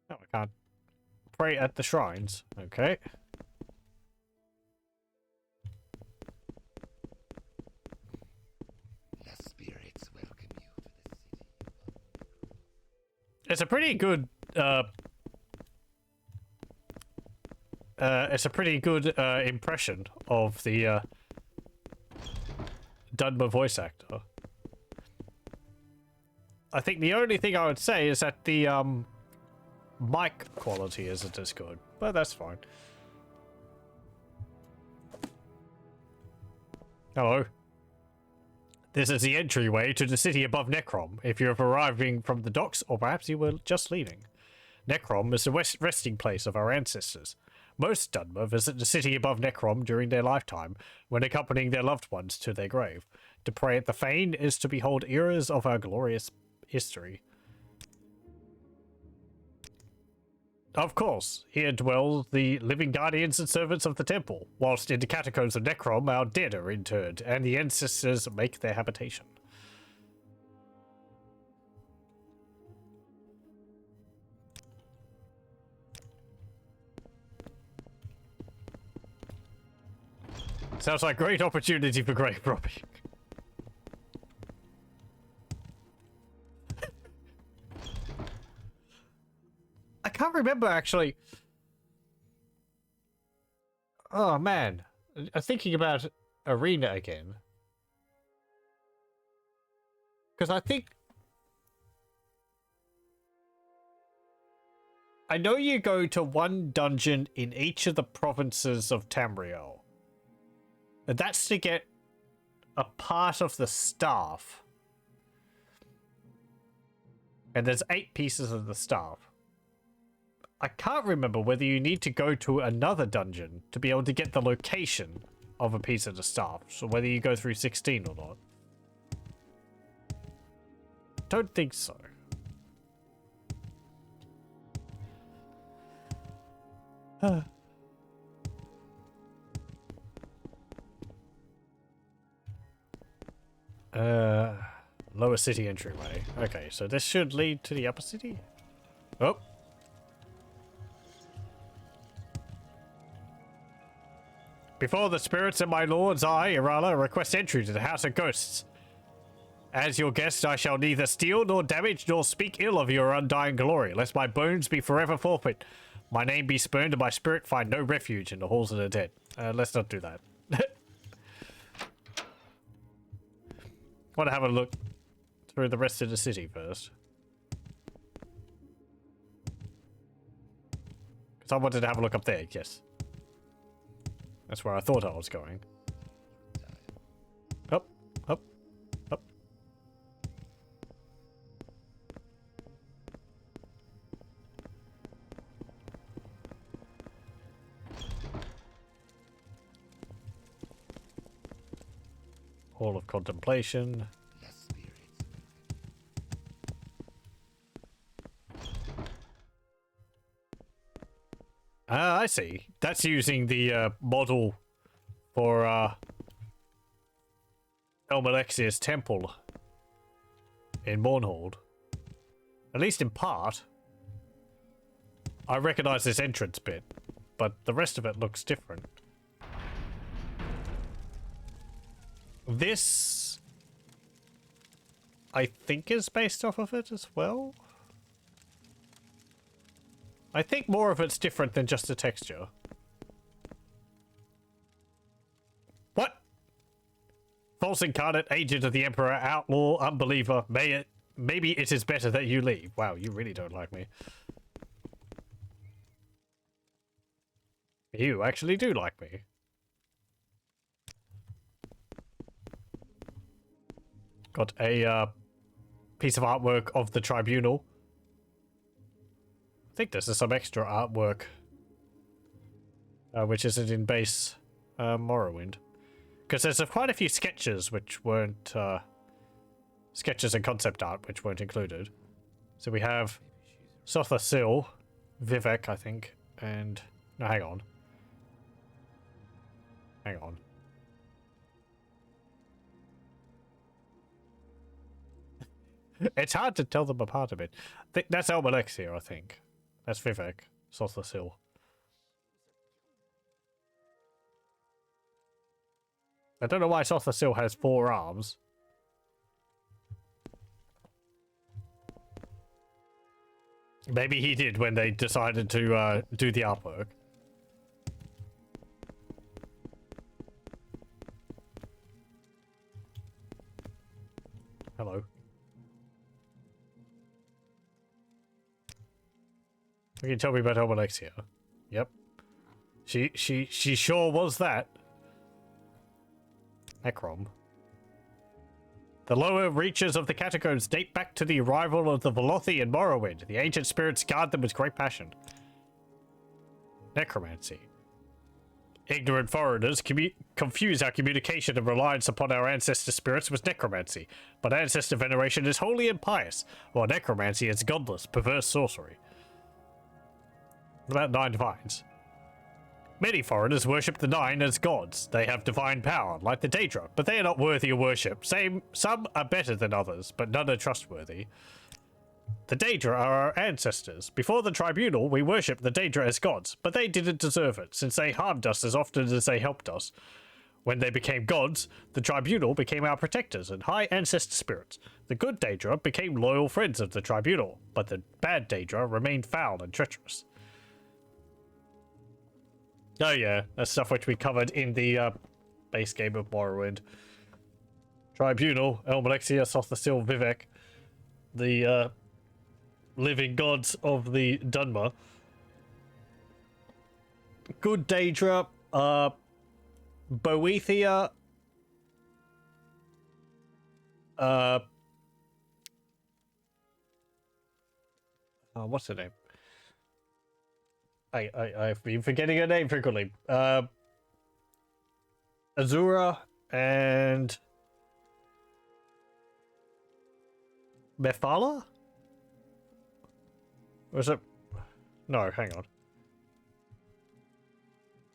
I can't pray at the shrines. Okay. The spirits welcome you to the city. It's a pretty good impression of the Dunmer voice actor. I think the only thing I would say is that the mic quality isn't as good, but that's fine. Hello. This is the entryway to the city above Necrom, if you're arriving from the docks or perhaps you were just leaving. Necrom is the resting place of our ancestors. Most Dunmer visit the city above Necrom during their lifetime, when accompanying their loved ones to their grave. To pray at the fane is to behold eras of our glorious history. Of course, here dwell the living guardians and servants of the temple, whilst in the catacombs of Necrom our dead are interred, and the ancestors make their habitation. Sounds like a great opportunity for grave robbing. I can't remember, actually. Oh, man. I'm thinking about Arena again. Because I think... I know you go to one dungeon in each of the provinces of Tamriel. And that's to get a part of the staff. And there's 8 pieces of the staff. I can't remember whether you need to go to another dungeon to be able to get the location of a piece of the staff. So whether you go through 16 or not. Don't think so. Lower city entryway. Okay, so this should lead to the upper city? Oh. Before the spirits and my lords, I, Irala, request entry to the House of Ghosts. As your guest, I shall neither steal nor damage nor speak ill of your undying glory, lest my bones be forever forfeit. My name be spurned and my spirit find no refuge in the halls of the dead. Let's not do that. Want to have a look through the rest of the city first. Because I wanted to have a look up there, yes. That's where I thought I was going. Up, up, up. Hall of Contemplation. Less spirits. I see. That's using the model for Elmalexia's temple in Mournhold. At least in part. I recognize this entrance bit, but the rest of it looks different. This, I think, is based off of it as well. I think more of it's different than just the texture. What? False incarnate, agent of the Emperor, outlaw, unbeliever. Maybe it is better that you leave. Wow, you really don't like me. You actually do like me. Got a piece of artwork of the tribunal. I think this is some extra artwork, which isn't in base Morrowind. Because there's quite a few sketches which weren't sketches and concept art which weren't included. So we have Sotha Sil, Vivek, I think, and no, hang on. Hang on. It's hard to tell them apart a bit. That's Elmalexia, I think. That's Vivek, Sotha Sil. I don't know why Sotha Sil has 4 arms. Maybe he did when they decided to do the artwork. Hello. Can you tell me about Elmalexia? Yep. She sure was that. Necrom. The lower reaches of the catacombs date back to the arrival of the Velothi in Morrowind. The ancient spirits guard them with great passion. Necromancy. Ignorant foreigners confuse our communication and reliance upon our ancestor spirits with necromancy. But ancestor veneration is holy and pious, while necromancy is godless, perverse sorcery. What about 9 divines? Many foreigners worship the 9 as gods. They have divine power, like the Daedra, but they are not worthy of worship. Some are better than others, but none are trustworthy. The Daedra are our ancestors. Before the tribunal, we worshipped the Daedra as gods, but they didn't deserve it, since they harmed us as often as they helped us. When they became gods, the tribunal became our protectors and high ancestor spirits. The good Daedra became loyal friends of the tribunal, but the bad Daedra remained foul and treacherous. Oh yeah, that's stuff which we covered in the base game of Morrowind. Tribunal, Elmalexia, Sotha Sil, Vivek, the living gods of the Dunmer. Good Daedra, Boethia. What's her name? I've been forgetting her name frequently. Azura and Mephala? Was it? No, hang on.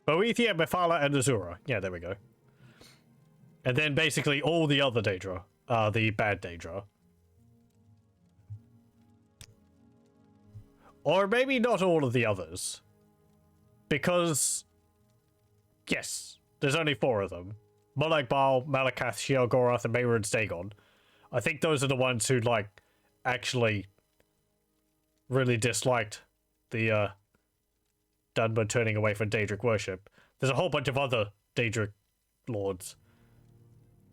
Boethia, Mephala, and Azura. Yeah, there we go. And then basically all the other Daedra are the bad Daedra. Or maybe not all of the others. Because, yes, there's only 4 of them. Molag Bal, Malakath, Sheol-Goroth, and Mehrunes Dagon. I think those are the ones who, like, actually really disliked the Dunmer turning away from Daedric worship. There's a whole bunch of other Daedric lords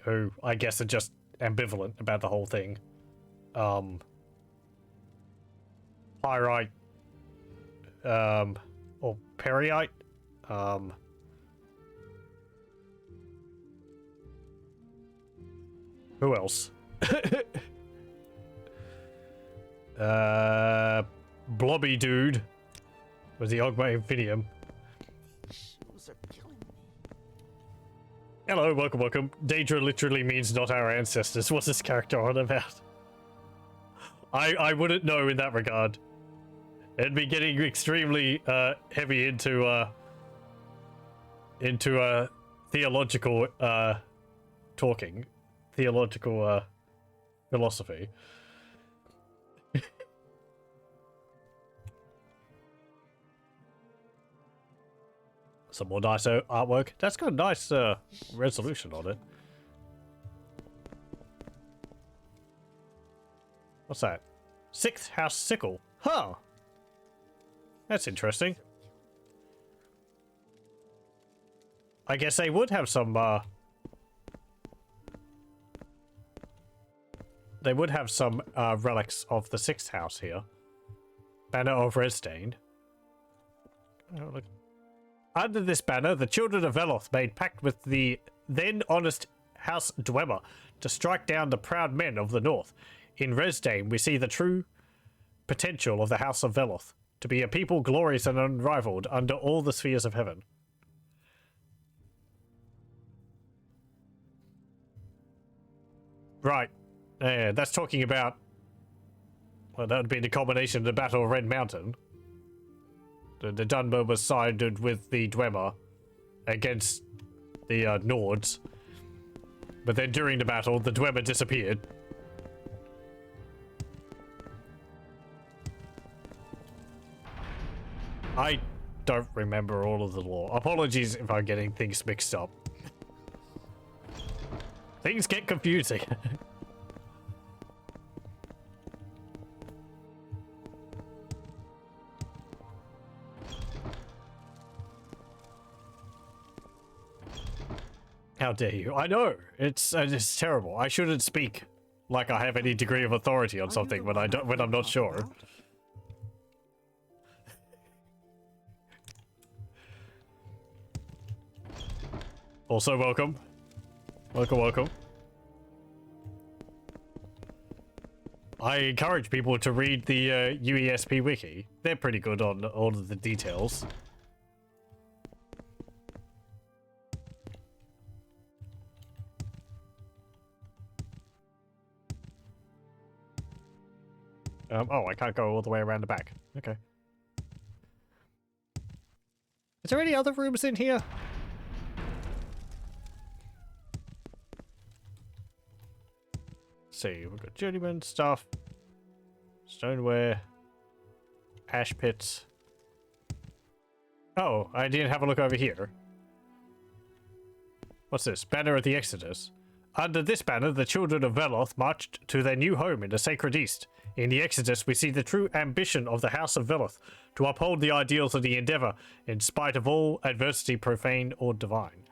who I guess are just ambivalent about the whole thing. Pyrite, or Periite, who else? Blobby Dude was the Ogma Infinium. Shoes are killing me. Hello, welcome. Daedra literally means not our ancestors. What's this character on about? I wouldn't know in that regard. It'd be getting extremely heavy into theological talking, theological philosophy. Some more nice artwork. That's got a nice resolution on it. What's that? 6th House Sickle. Huh. That's interesting. I guess they would have some, they would have some, relics of the 6th house here. Banner of Resdane. Oh, look. Under this banner, the children of Veloth made pact with the then honest House Dwemer to strike down the proud men of the north. In Resdane, we see the true potential of the House of Veloth to be a people glorious and unrivaled under all the spheres of heaven. Right. Yeah, that's talking about... Well, that would be the culmination of the Battle of Red Mountain. The Dunmer was sided with the Dwemer against the Nords. But then during the battle, the Dwemer disappeared. I don't remember all of the lore. Apologies if I'm getting things mixed up. Things get confusing. How dare you? I know it's terrible. I shouldn't speak like I have any degree of authority on something when I'm not sure. Also, welcome. Welcome. I encourage people to read the UESP wiki. They're pretty good on all of the details. Oh, I can't go all the way around the back. Okay. Is there any other rooms in here? Let's see, we've got journeyman stuff, stoneware, ash pits. Oh, I didn't have a look over here. What's this? Banner of the Exodus. Under this banner, the children of Veloth marched to their new home in the Sacred East. In the Exodus, we see the true ambition of the House of Veloth to uphold the ideals of the Endeavor in spite of all adversity, profane or divine.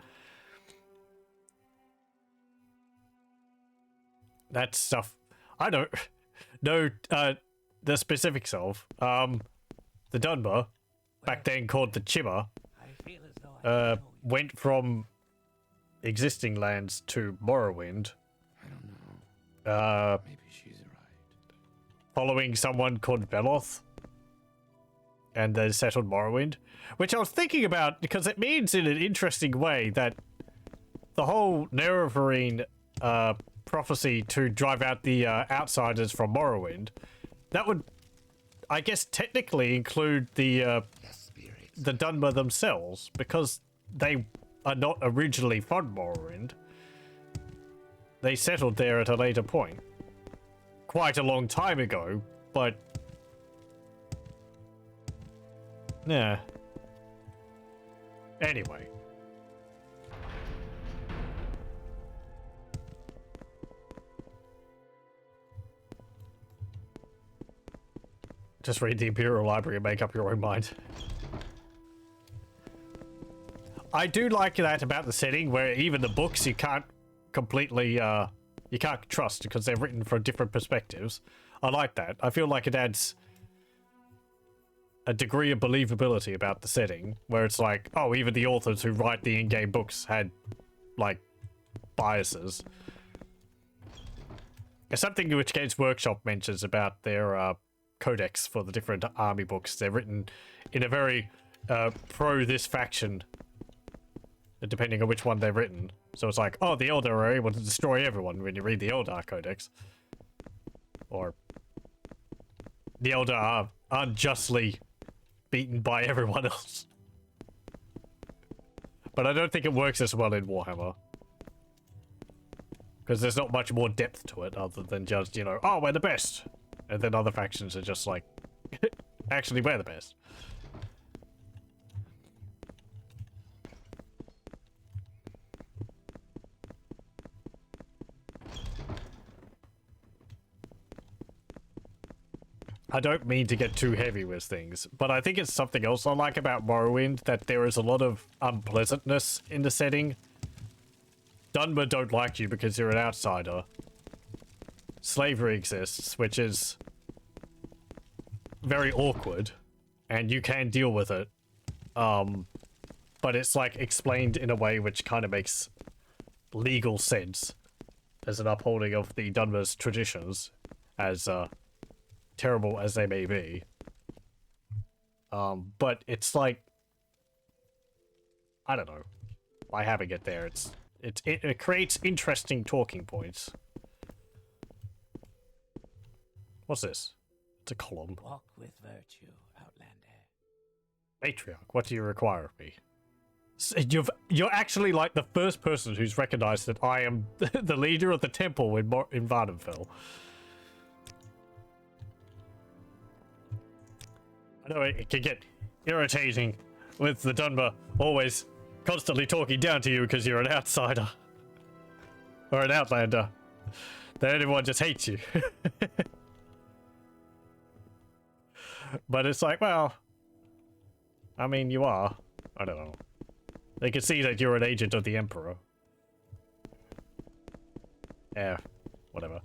That stuff I don't know the specifics of. The Dunmer, back then called the Chimmer, went from existing lands to Morrowind, I don't know. Maybe she's right. following someone called Veloth, and they settled Morrowind, which I was thinking about because it means in an interesting way that the whole Nerevarine prophecy to drive out the outsiders from Morrowind, that would, I guess, technically include the Dunmer themselves, because they are not originally from Morrowind. They settled there at a later point. Quite a long time ago, but... yeah. Anyway. Just read the Imperial Library and make up your own mind. I do like that about the setting, where even the books you can't completely, you can't trust because they're written from different perspectives. I like that. I feel like it adds a degree of believability about the setting, where it's like, oh, even the authors who write the in-game books had, like, biases. It's something which Games Workshop mentions about their, codex for the different army books. They're written in a very, pro this faction, depending on which one they're written. So it's like, oh, the Eldar are able to destroy everyone when you read the Eldar Codex. Or the Eldar are unjustly beaten by everyone else. But I don't think it works as well in Warhammer. Because there's not much more depth to it other than just, you know, oh, we're the best. And then other factions are just like, actually, we're the best. I don't mean to get too heavy with things, but I think it's something else I like about Morrowind, that there is a lot of unpleasantness in the setting. Dunmer don't like you because you're an outsider. Slavery exists, which is very awkward, and you can deal with it. But it's like explained in a way which kind of makes legal sense as an upholding of the Dunmer's traditions, as terrible as they may be. But it's like, I don't know, by having it there, it creates interesting talking points. What's this? It's a column. Walk with virtue, Outlander. Matriarch, what do you require of me? You're actually like the first person who's recognized that I am the leader of the temple in Vardenfell. I know it can get irritating with the Dunmer always constantly talking down to you because you're an outsider. Or an outlander. That everyone just hates you. But it's like, well, I mean, you are. I don't know. They can see that you're an agent of the Emperor. Yeah, whatever.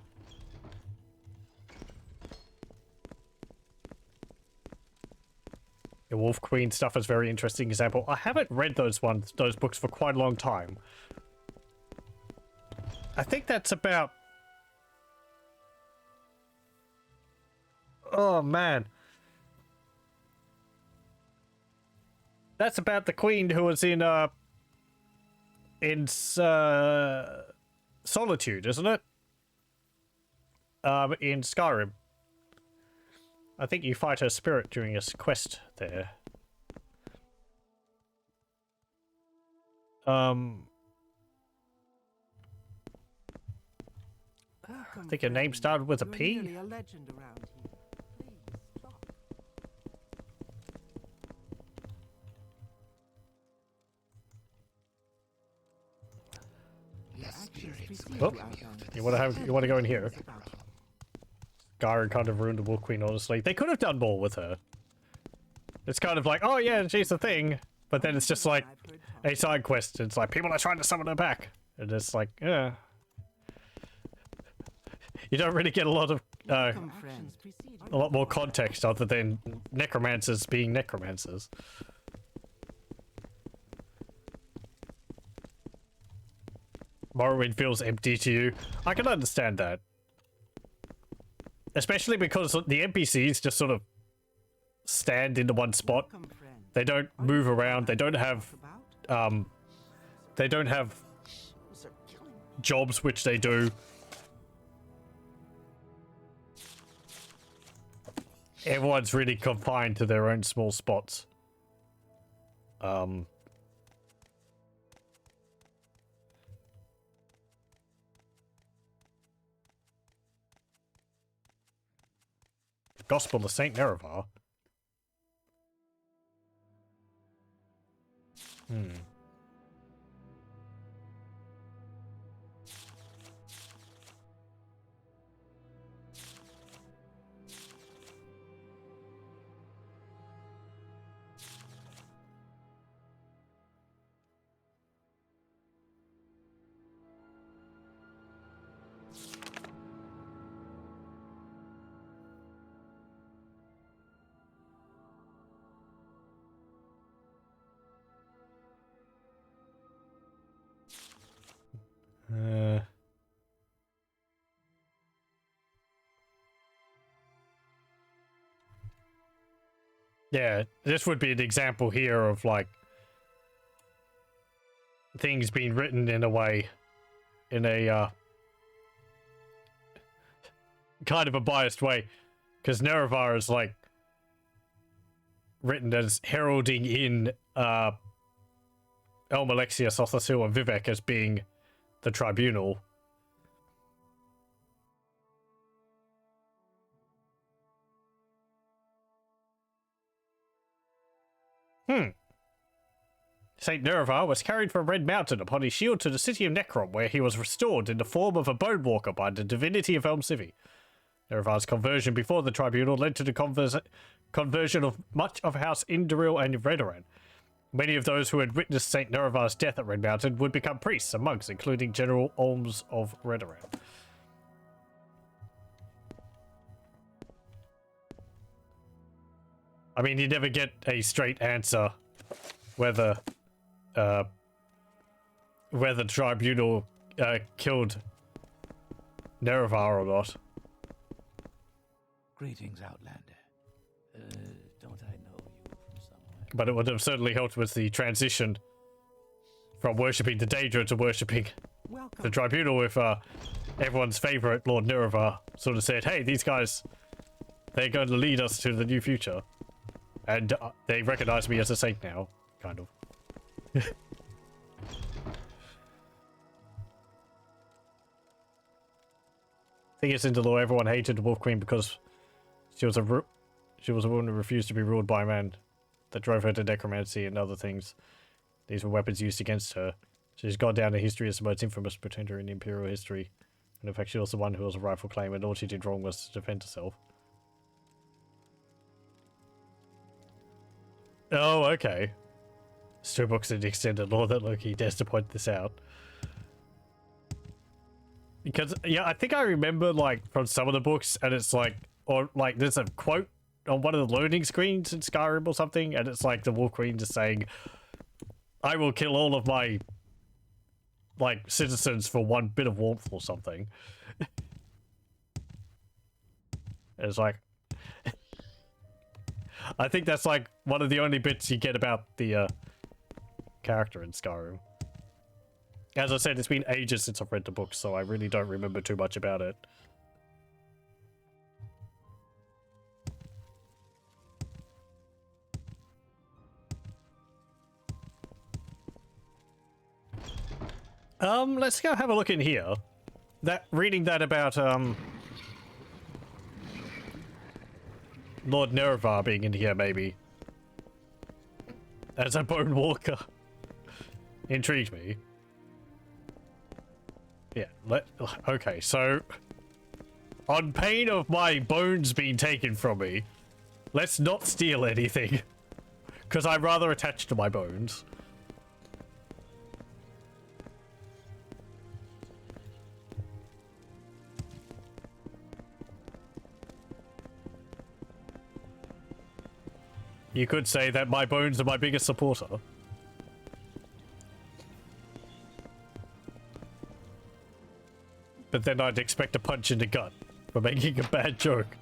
The Wolf Queen stuff is very interesting example. I haven't read those books for quite a long time. I think that's about... oh, man. That's about the queen who was in Solitude, isn't it? In Skyrim. I think you fight her spirit during a quest there. I think her name started with a P. You're nearly a legend around here. Please, talk. The spirits Oh, welcome you to the You want to go in here? Gyron kind of ruined the Wolf Queen, honestly. They could have done more with her. It's kind of like, oh yeah, she's the thing. But then it's just like a side quest. It's like, people are trying to summon her back. And it's like, yeah. You don't really get a lot of, a lot more context other than necromancers being necromancers. Morrowind feels empty to you. I can understand that. Especially because the NPCs just sort of stand in the one spot. Welcome, friend. They don't move around. They don't have About? they don't have Those are killing me. jobs which they do. Everyone's really confined to their own small spots. Gospel of Saint Nerevar. Yeah, this would be an example here of like things being written in a way, in a kind of a biased way, because Nerevar is like written as heralding in Elm Alexius, Othasil, and Vivek as being the tribunal. Saint Nerevar was carried from Red Mountain upon his shield to the city of Necrom, where he was restored in the form of a bone walker by the divinity of Elm City. Nerevar's conversion before the tribunal led to the conversion of much of House Induril and Redoran. Many of those who had witnessed Saint Nerevar's death at Red Mountain would become priests and monks, including General Olms of Redoran. I mean, you never get a straight answer whether the tribunal killed Nerevar or not. Greetings, Outlander. Don't I know you from somewhere? But it would have certainly helped with the transition from worshipping the Daedra to worshipping Welcome. the tribunal if everyone's favorite Lord Nerevar sort of said, hey, these guys, they're going to lead us to the new future. And they recognize me as a saint now, kind of. Thing is, in the law, everyone hated the Wolf Queen because she was a woman who refused to be ruled by a man. That drove her to necromancy and other things. These were weapons used against her. She's gone down in history as the most infamous pretender in Imperial history. And in fact, she was the one who was a rightful claim, and all she did wrong was to defend herself. Oh, okay. There's 2 books in the extended lore that Loki dares to point this out. Because, yeah, I think I remember, like, from some of the books, and it's like, or, like, there's a quote on one of the loading screens in Skyrim or something, and it's like the Wolf Queen just saying, I will kill all of my, like, citizens for 1 bit of warmth or something. It's like, I think that's like one of the only bits you get about the character in Skyrim. As I said, it's been ages since I've read the book, so I really don't remember too much about it. Let's go have a look in here. Reading that about Lord Nerevar being in here, maybe. As a bone walker. Intrigued me. Yeah, okay, so... On pain of my bones being taken from me, let's not steal anything. Because I'm rather attached to my bones. You could say that my bones are my biggest supporter. but then I'd expect a punch in the gut for making a bad joke.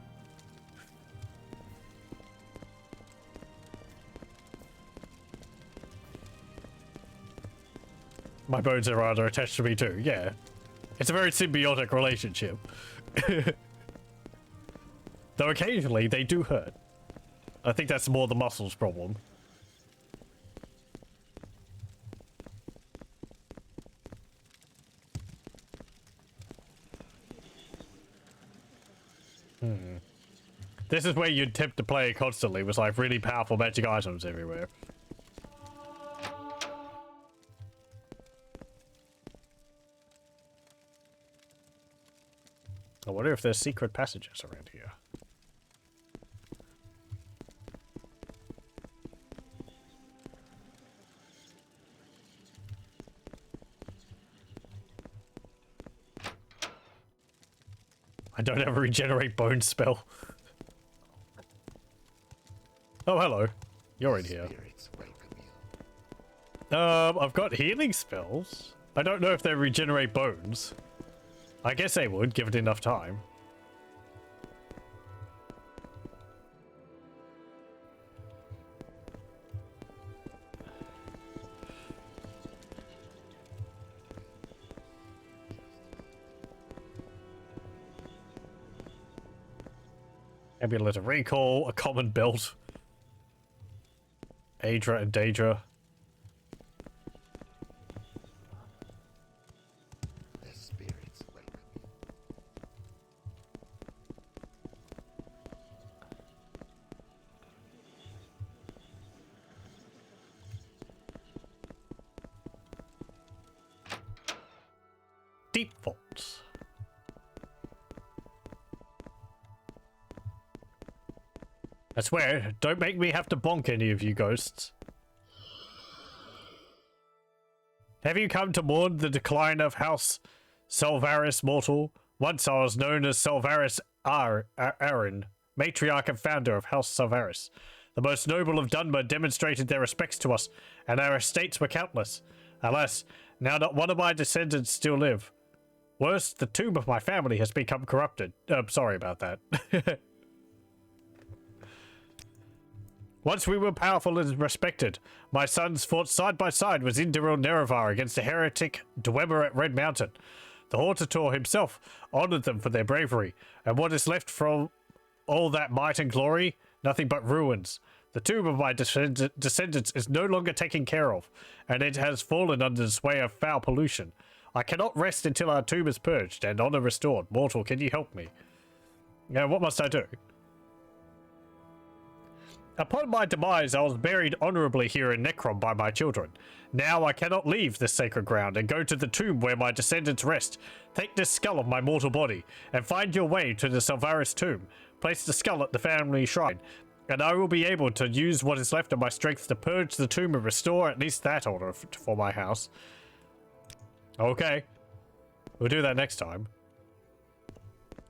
My bones are rather attached to me too, yeah. It's a very symbiotic relationship. Though occasionally they do hurt. I think that's more the muscles problem. This is where you'd tempt the player constantly with like really powerful magic items everywhere. I wonder if there's secret passages around here. I don't have a regenerate bone spell. Oh, hello. You're in here. Spirits welcome you. I've got healing spells. I don't know if they regenerate bones. I guess they would, give it enough time. Amulet of Recall, a common belt. Aedra and Daedra. The spirits welcome you. Deep vaults. I swear, don't make me have to bonk any of you ghosts. Have you come to mourn the decline of House Salvaris Mortal? Once I was known as Salvaris Aaron, matriarch and founder of House Salvaris. The most noble of Dunmer demonstrated their respects to us, and our estates were countless. Alas, now not one of my descendants still live. Worse, the tomb of my family has become corrupted. Sorry about that. Once we were powerful and respected. My sons fought side by side with Induril Nerevar against the heretic Dwemer at Red Mountain. The Hortator himself honored them for their bravery, and what is left from all that might and glory? Nothing but ruins. The tomb of my descendants is no longer taken care of, and it has fallen under the sway of foul pollution. I cannot rest until our tomb is purged and honor restored. Mortal, can you help me? Now, what must I do? Upon my demise, I was buried honorably here in Necrom by my children. Now I cannot leave this sacred ground and go to the tomb where my descendants rest. Take this skull of my mortal body and find your way to the Salvaris tomb. Place the skull at the family shrine, and I will be able to use what is left of my strength to purge the tomb and restore at least that honor for my house. Okay. We'll do that next time.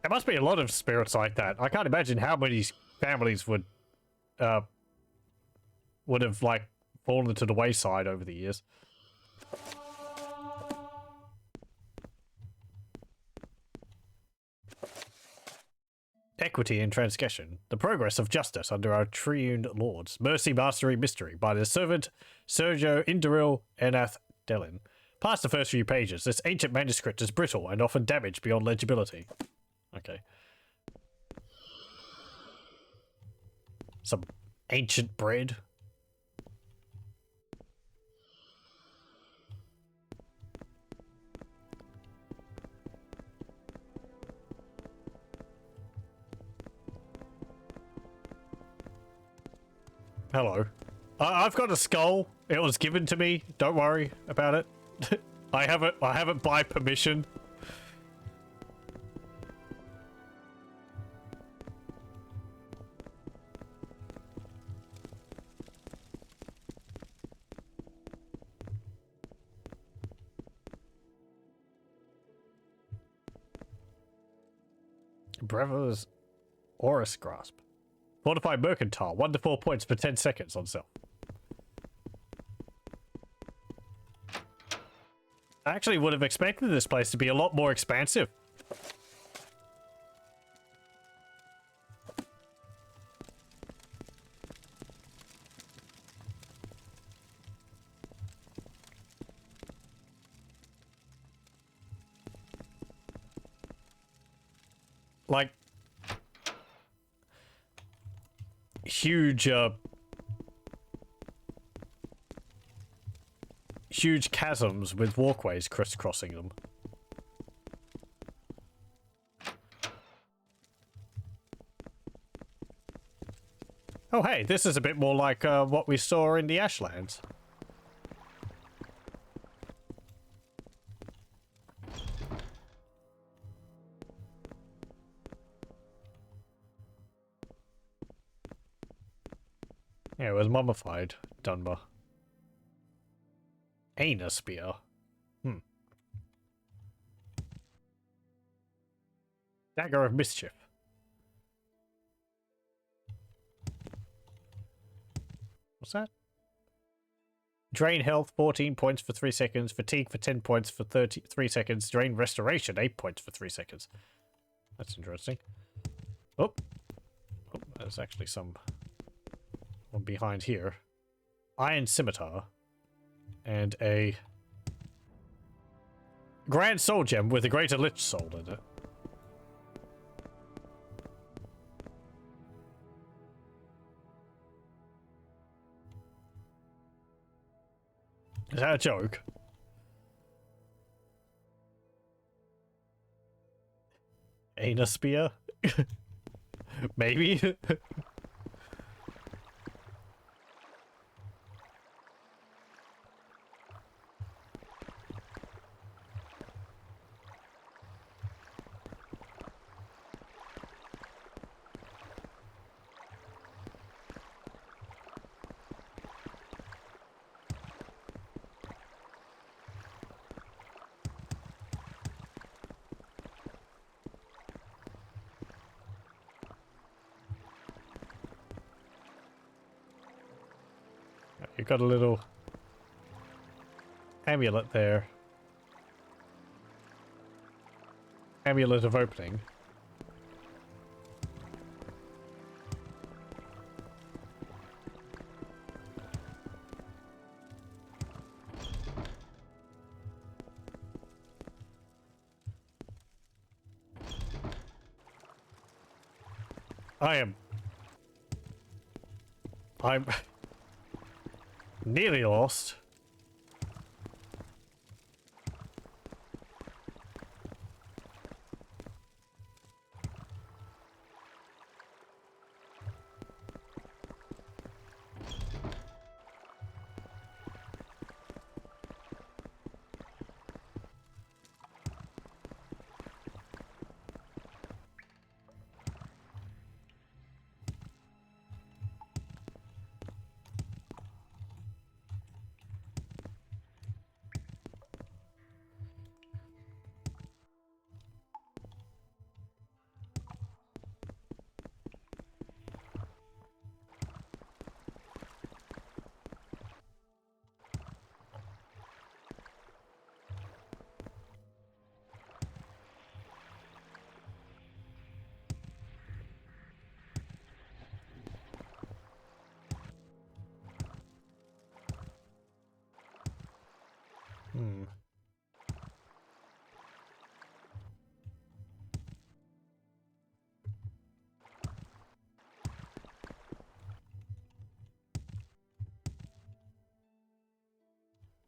There must be a lot of spirits like that. I can't imagine how many families would have like fallen to the wayside over the years. Equity and transgression. The progress of justice under our triune lords. Mercy, mastery, mystery. By the servant Sergio Induril Enath Delin. Past the first few pages, this ancient manuscript is brittle and often damaged beyond legibility. Okay. Some ancient bread. Hello. I've got a skull. It was given to me. Don't worry about it. I have it by permission. Brevo's Horus Grasp. Fortified Mercantile. 1 to 4 points per 10 seconds on sale. I actually would have expected this place to be a lot more expansive. Like, huge, huge chasms with walkways crisscrossing them. Oh hey, this is a bit more like what we saw in the Ashlands. Yeah, it was mummified, Dunbar. Anus spear. Dagger of mischief. What's that? Drain health 14 points for 3 seconds. Fatigue for 10 points for 3 seconds. Drain restoration 8 points for 3 seconds. That's interesting. Oh, there's actually some one behind here. Iron scimitar. And a grand soul gem with a greater lich soul in it. Is that a joke? Anus spear? Maybe? You got a little amulet there. Amulet of opening. I'm nearly lost.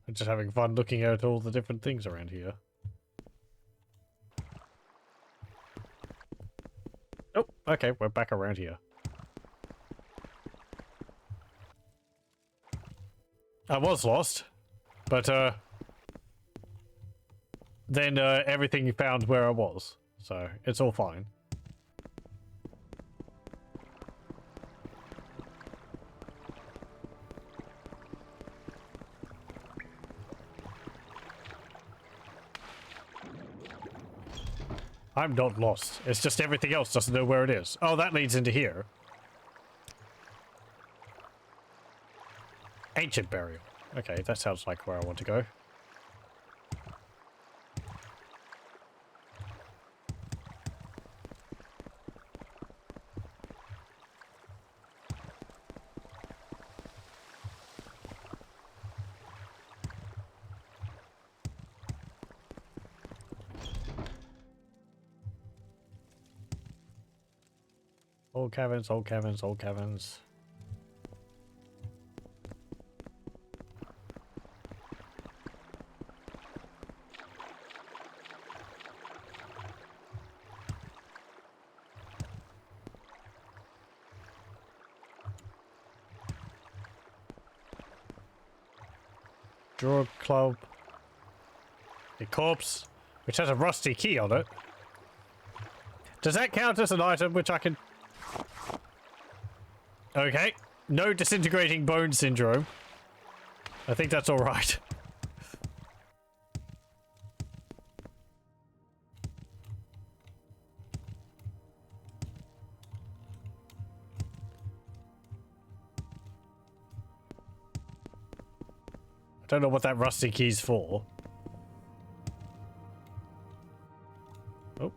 I'm just having fun looking at all the different things around here. Oh, okay, we're back around here. I was lost, but then everything found where I was, so it's all fine. I'm not lost. It's just everything else doesn't know where it is. Oh, that leads into here. Ancient burial. Okay, that sounds like where I want to go. Old caverns, old caverns, old caverns. Draw club. A corpse, which has a rusty key on it. Does that count as an item which I can... Okay. No disintegrating bone syndrome. I think that's alright. I don't know what that rusty key's for. Oh.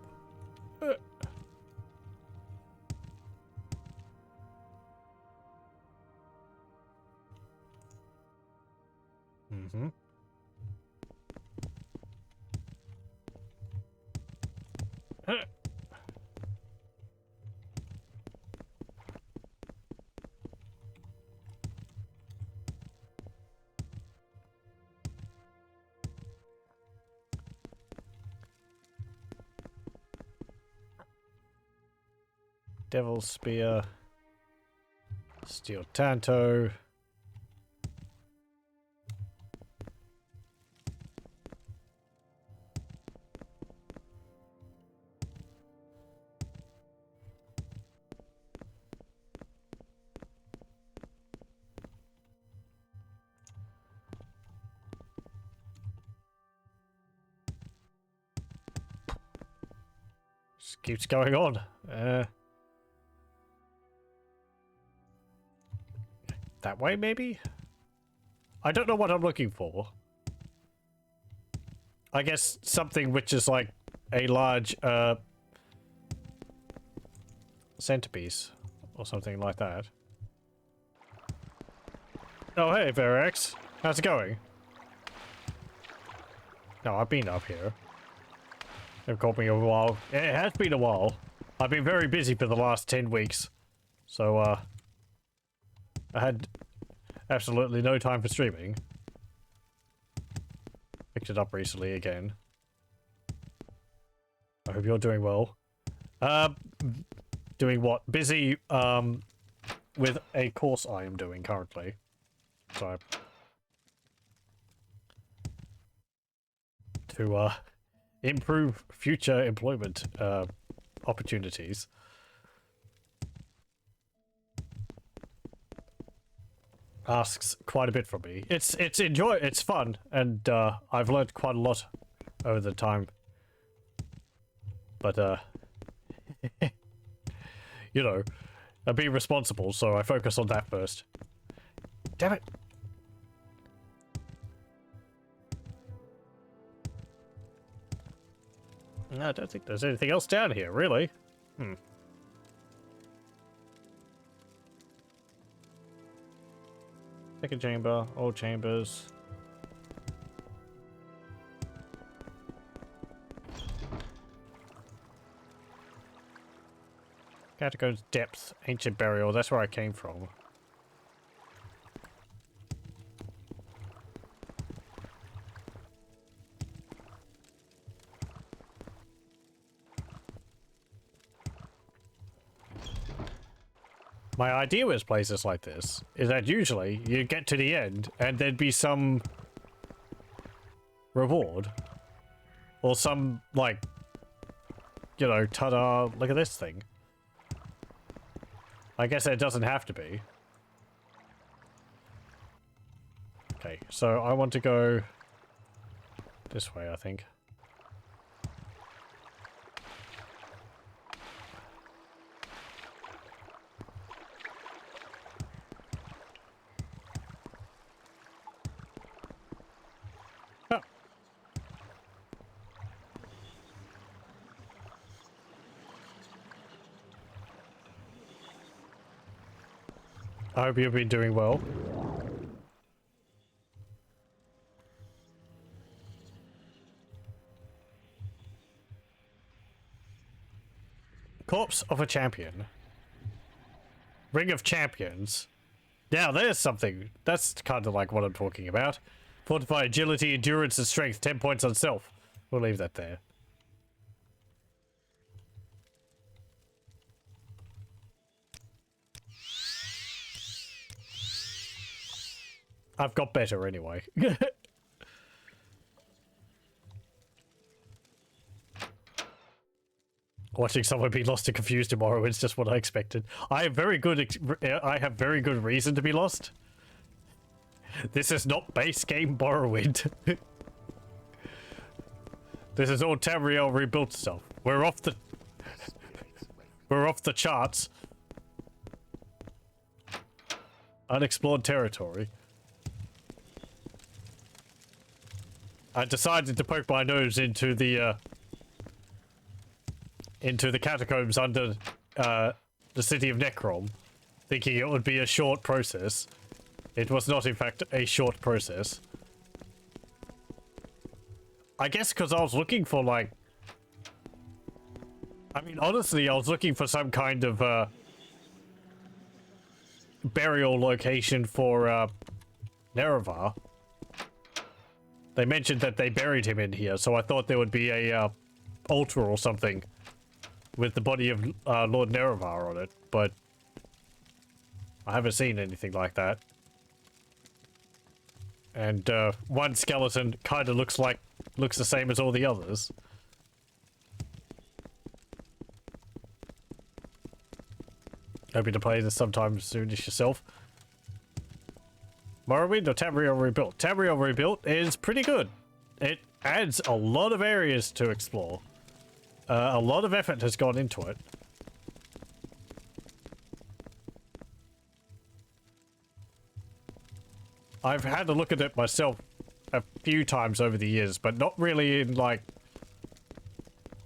Mm-hmm. Devil's Spear. Steel Tanto. Just keeps going on. That way, maybe? I don't know what I'm looking for. I guess something which is like a large centerpiece or something like that. Oh, hey, Verax. How's it going? No, I've been up here. They've called me a while. It has been a while. I've been very busy for the last 10 weeks. So, I had absolutely no time for streaming. Picked it up recently again. I hope you're doing well. Doing what? Busy, with a course I am doing currently. So, to, improve future employment, opportunities. Asks quite a bit from me. It's fun, and I've learned quite a lot over the time. But you know, I'm being responsible, so I focus on that first. Damn it! No, I don't think there's anything else down here, really. Second chamber, old chambers. Catacombs depth, ancient burial, that's where I came from. My idea with places like this is that usually you get to the end and there'd be some reward. Or some, like, you know, ta-da, look at this thing. I guess it doesn't have to be. Okay, so I want to go this way, I think. Oh. I hope you've been doing well. Corpse of a champion. Ring of Champions. Now there's something. That's kind of like what I'm talking about. Fortify agility, endurance, and strength. 10 points on self. We'll leave that there. I've got better anyway. Watching someone be lost and confused tomorrow is just what I expected. I have very good reason to be lost. This is not base game Morrowind. This is all Tamriel Rebuilt stuff. We're off the charts. Unexplored territory. I decided to poke my nose into the catacombs under the city of Necrom, thinking it would be a short process. It was not, in fact, a short process. I guess because I was looking for, like... I mean, honestly, I was looking for some kind of burial location for Nerevar. They mentioned that they buried him in here, so I thought there would be a altar or something with the body of Lord Nerevar on it, but I haven't seen anything like that. And one skeleton kind of looks the same as all the others. Hoping to play this sometime soonish yourself. Morrowind or Tamriel Rebuilt? Tamriel Rebuilt is pretty good. It adds a lot of areas to explore. A lot of effort has gone into it. I've had a look at it myself a few times over the years, but not really in, like,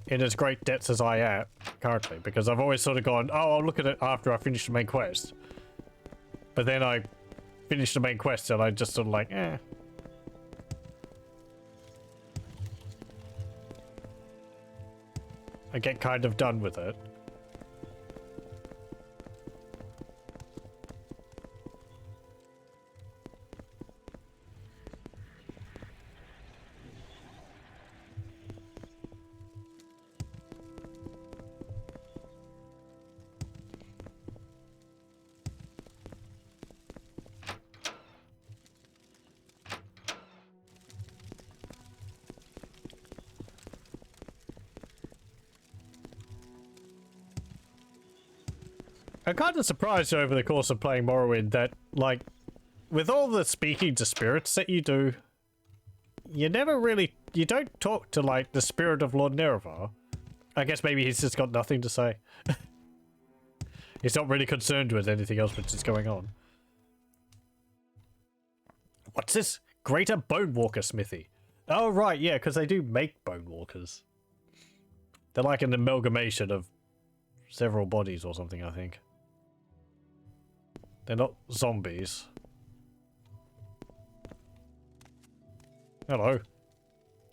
in as great depths as I am currently, because I've always sort of gone, oh, I'll look at it after I finish the main quest. But then I finish the main quest and I just sort of like, eh. I get kind of done with it. I'm kind of surprised over the course of playing Morrowind that, like, with all the speaking to spirits that you do, you don't talk to, like, the spirit of Lord Nerevar. I guess maybe he's just got nothing to say. He's not really concerned with anything else which is going on. What's this? Greater Bone Walker Smithy. Oh, right, yeah, because they do make Bone Walkers. They're like an amalgamation of several bodies or something, I think. They're not zombies. Hello.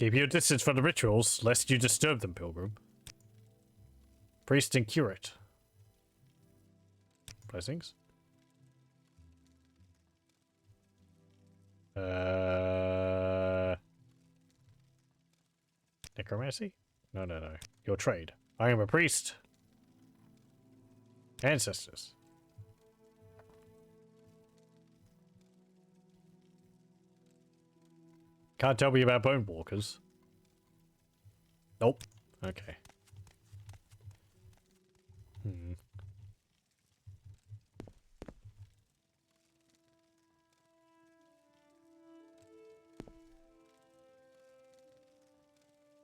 Keep your distance from the rituals, lest you disturb them, pilgrim. Priest and curate. Blessings. Necromancy? No. Your trade. I am a priest. Ancestors. Can't tell me about bone walkers. Nope. Okay.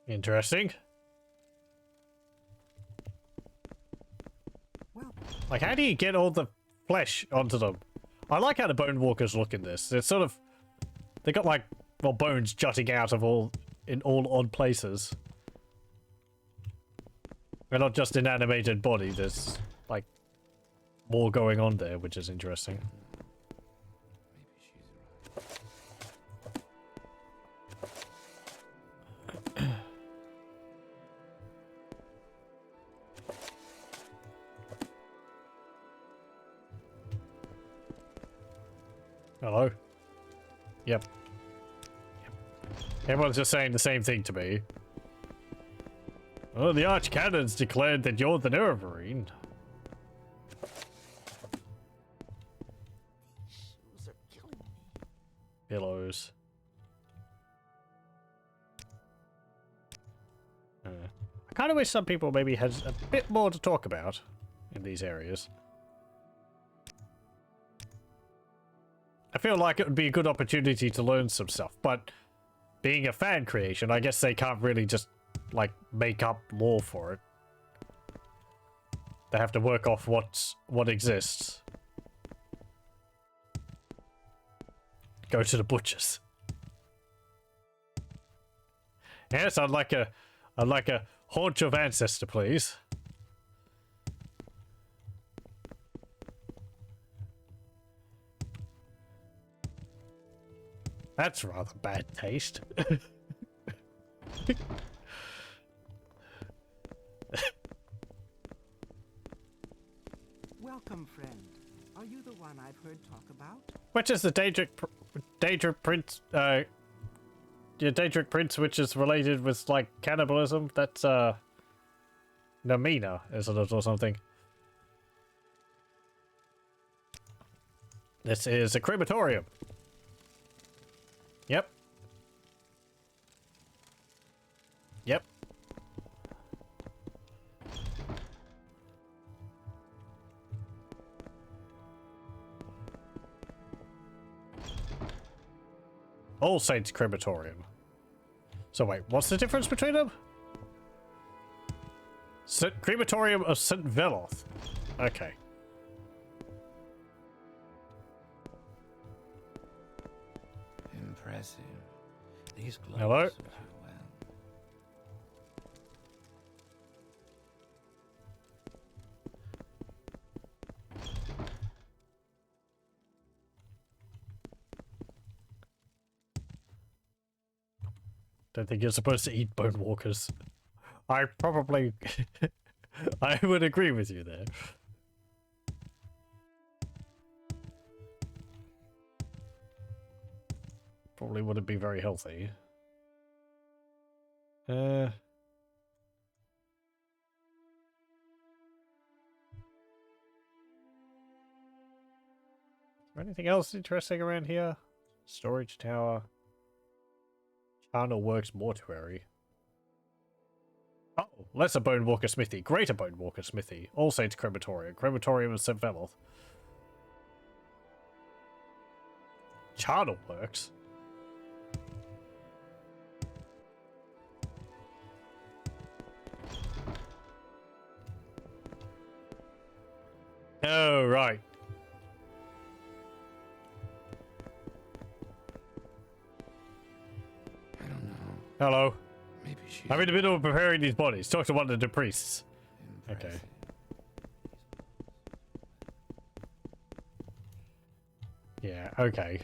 Interesting. Like, how do you get all the flesh onto them? I like how the bone walkers look in this. They're sort of... They got, like, well, bones jutting out of all odd places. They're not just an animated body. There's, like, more going on there, which is interesting. Hello? Yep. Everyone's just saying the same thing to me. Oh, the Archcannons declared that you're the Nerevarine. Shoes are killing me. Pillows. I kind of wish some people maybe had a bit more to talk about in these areas. I feel like it would be a good opportunity to learn some stuff, but being a fan creation, I guess they can't really just, like, make up lore for it. They have to work off what exists. Go to the butchers. Yes, I'd like a haunch of ancestor, please. That's rather bad taste. Welcome, friend. Are you the one I've heard talk about? Which is the Daedric Prince, yeah, Daedric Prince, which is related with, like, cannibalism? That's, Namina, isn't it, or something? This is a crematorium. Yep. Yep. All Saints Crematorium. So wait, what's the difference between them? Crematorium of St. Veloth. Okay. Impressive. These gloves Hello? serve you well. Don't think you're supposed to eat bone walkers. I probably... I would agree with you there. Probably wouldn't be very healthy. Is there anything else interesting around here? Storage tower. Charnel Works Mortuary. Oh, Lesser Bone Walker Smithy. Greater Bone Walker Smithy. All Saints Crematorium. Crematorium of St. Veloth. Charnel Works? Oh, right. I don't know. Hello. Maybe she's I'm in the middle of preparing these bodies. Talk to one of the priests. Okay. Impressive. Yeah, okay.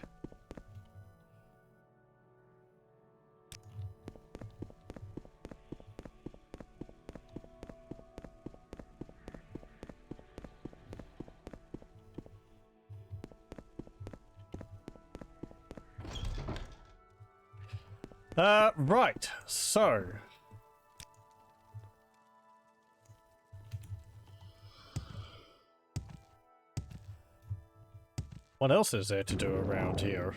Right, so... What else is there to do around here?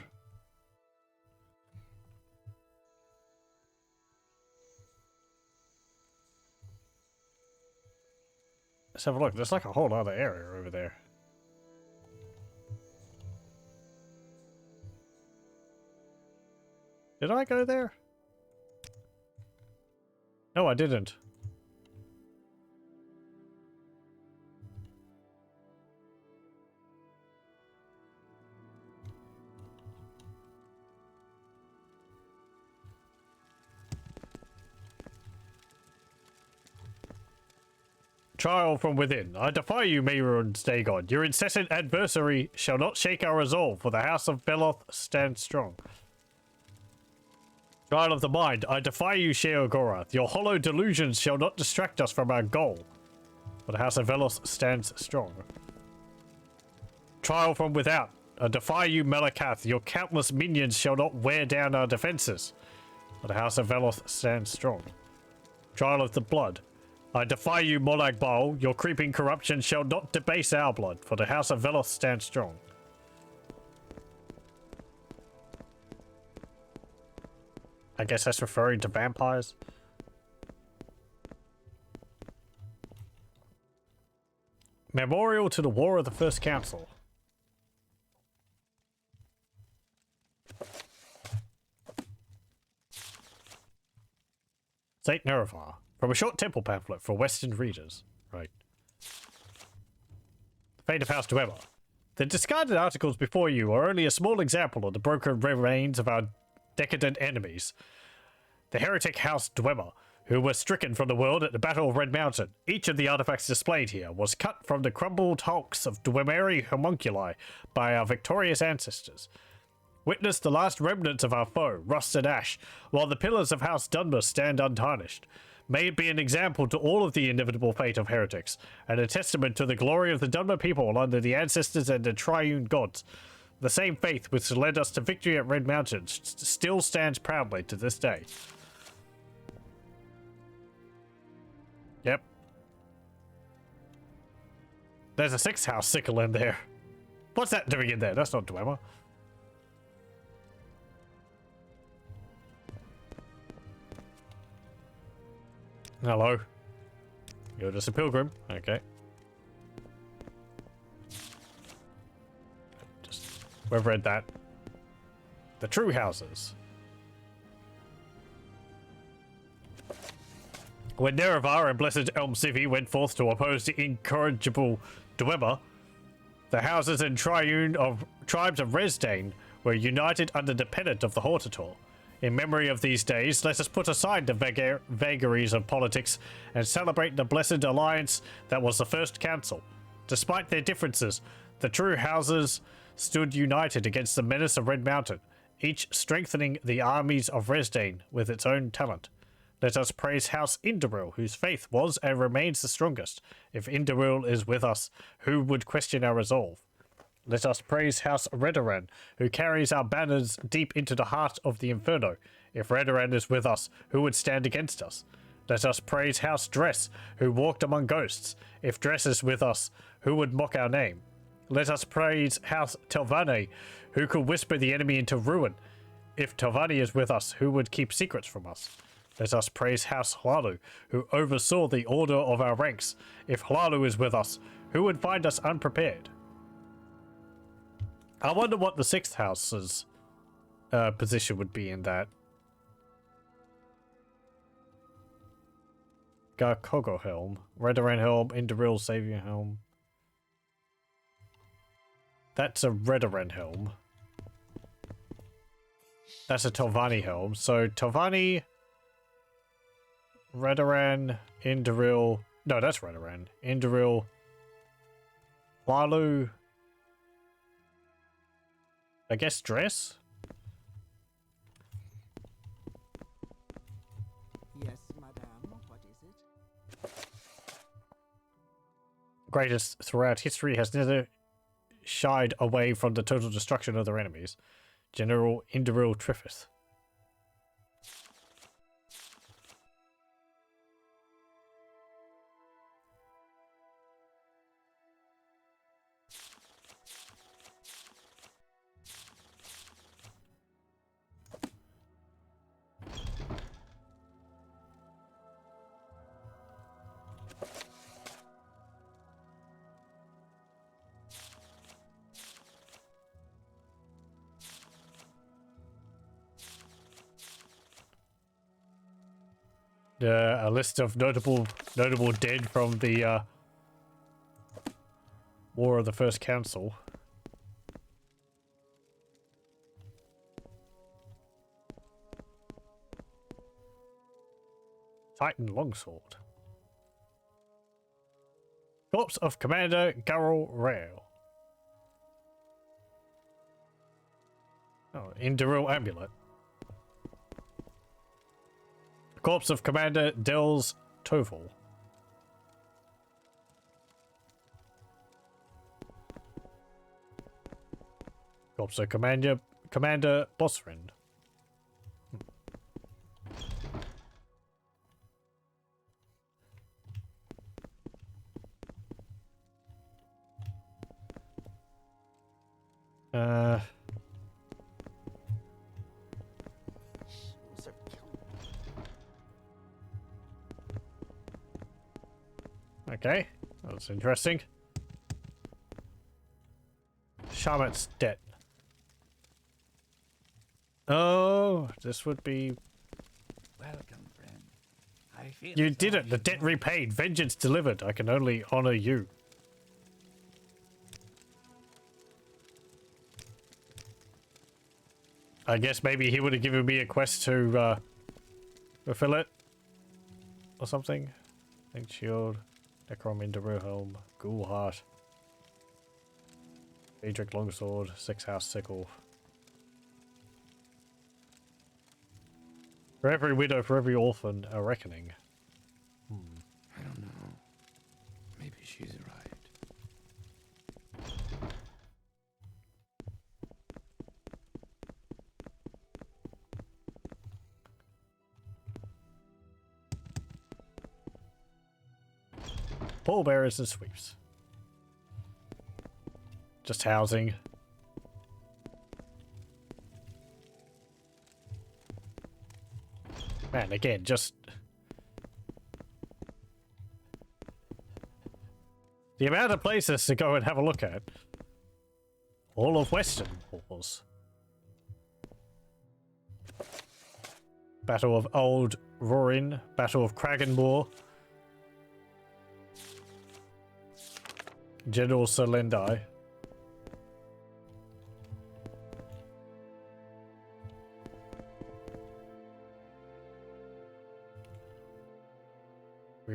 Let's have a look. There's like a whole other area over there. Did I go there? No, I didn't. Trial from within. I defy you, Mehrunes Dagon. Your incessant adversary shall not shake our resolve, for the house of Veloth stands strong. Trial of the mind. I defy you, Sheogorath. Your hollow delusions shall not distract us from our goal, for the house of Veloth stands strong. Trial from without. I defy you, Melakath. Your countless minions shall not wear down our defenses. For the House of Veloth stands strong. Trial of the Blood. I defy you, Molag Bal. Your creeping corruption shall not debase our blood, for the House of Veloth stands strong. I guess that's referring to vampires. Memorial to the War of the First Council. St. Nerevar. From a short temple pamphlet for Western readers. Right. The Fate of House Dwemer. The discarded articles before you are only a small example of the broken remains of our decadent enemies. The heretic House Dwemer, who were stricken from the world at the Battle of Red Mountain. Each of the artifacts displayed here was cut from the crumbled hulks of Dwemeri homunculi by our victorious ancestors. Witness the last remnants of our foe, rust and ash, while the pillars of House Dunmer stand untarnished. May it be an example to all of the inevitable fate of heretics, and a testament to the glory of the Dunmer people under the ancestors and the triune gods. The same faith which led us to victory at Red Mountain still stands proudly to this day. Yep. There's a 6th house sickle in there. What's that doing in there? That's not Dwemer. Hello. You're just a pilgrim. Okay. We've read that. The true houses. When Nerevar and Blessed Elm Civi went forth to oppose the incorrigible Dwemer, the houses and tribes of Resdane were united under the pennant of the Hortator. In memory of these days, let us put aside the vagaries of politics and celebrate the blessed alliance that was the First Council. Despite their differences, the true houses stood united against the menace of Red Mountain, each strengthening the armies of Resdane with its own talent. Let us praise House Indoril, whose faith was and remains the strongest. If Indoril is with us, who would question our resolve? Let us praise House Redoran, who carries our banners deep into the heart of the Inferno. If Redoran is with us, who would stand against us? Let us praise House Dress, who walked among ghosts. If Dress is with us, who would mock our name? Let us praise House Telvanni, who could whisper the enemy into ruin. If Telvanni is with us, who would keep secrets from us? Let us praise House Hlalu, who oversaw the order of our ranks. If Hlalu is with us, who would find us unprepared? I wonder what the 6th house's position would be in that. Garkogo Helm, Redoran Helm, Indoril Savior Helm. That's a Redoran Helm. That's a Telvanni Helm. So Telvanni, Redoran, Indoril. No, that's Redoran. Indoril, Hlalu. I guess Dress? Yes, madame. What is it? Greatest throughout history has never shied away from the total destruction of their enemies. General Indoril Triffith. A list of notable dead from the War of the First Council. Titan Longsword. Corpse of Commander Garrel Rail. Oh, Indoril Amulet. Corpse of Commander Dels Toval. Also, Commander Boss Friend. Okay, that's interesting. Shaman's debt. Oh, this would be... Welcome, friend. I feel You as did though it! The I debt should- repaid! Vengeance delivered! I can only honor you. I guess maybe he would have given me a quest to fulfill it. Or something. Think Shield. Necrom into Ruhelm. Ghoul Heart. Friedrich Longsword. Six House Sickle. For every widow, for every orphan, a reckoning. I don't know. Maybe she's right. Pallbearers and sweeps. Just housing. Man, again, just... the amount of places to go and have a look at. All of Western Wars. Battle of Old Rorin. Battle of Kragenmoor. General Selendai. We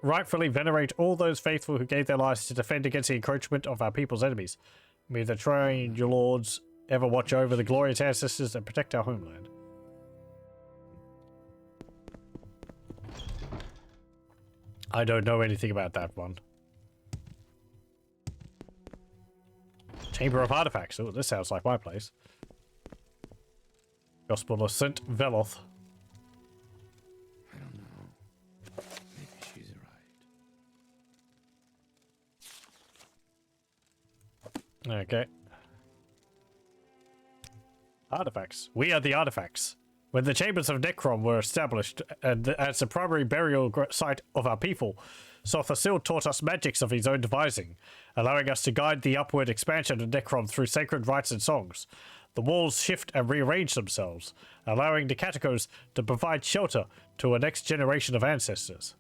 rightfully venerate all those faithful who gave their lives to defend against the encroachment of our people's enemies. May the Trojan lords ever watch over the glorious ancestors and protect our homeland. I don't know anything about that one. Chamber of Artifacts. Oh, this sounds like my place. Gospel of St. Veloth. I don't know. Maybe she's right. Okay. Artifacts. We are the artifacts. When the chambers of Necrom were established as the primary burial site of our people, Sothasil taught us magics of his own devising, allowing us to guide the upward expansion of Necrom through sacred rites and songs. The walls shift and rearrange themselves, allowing the catacombs to provide shelter to a next generation of ancestors.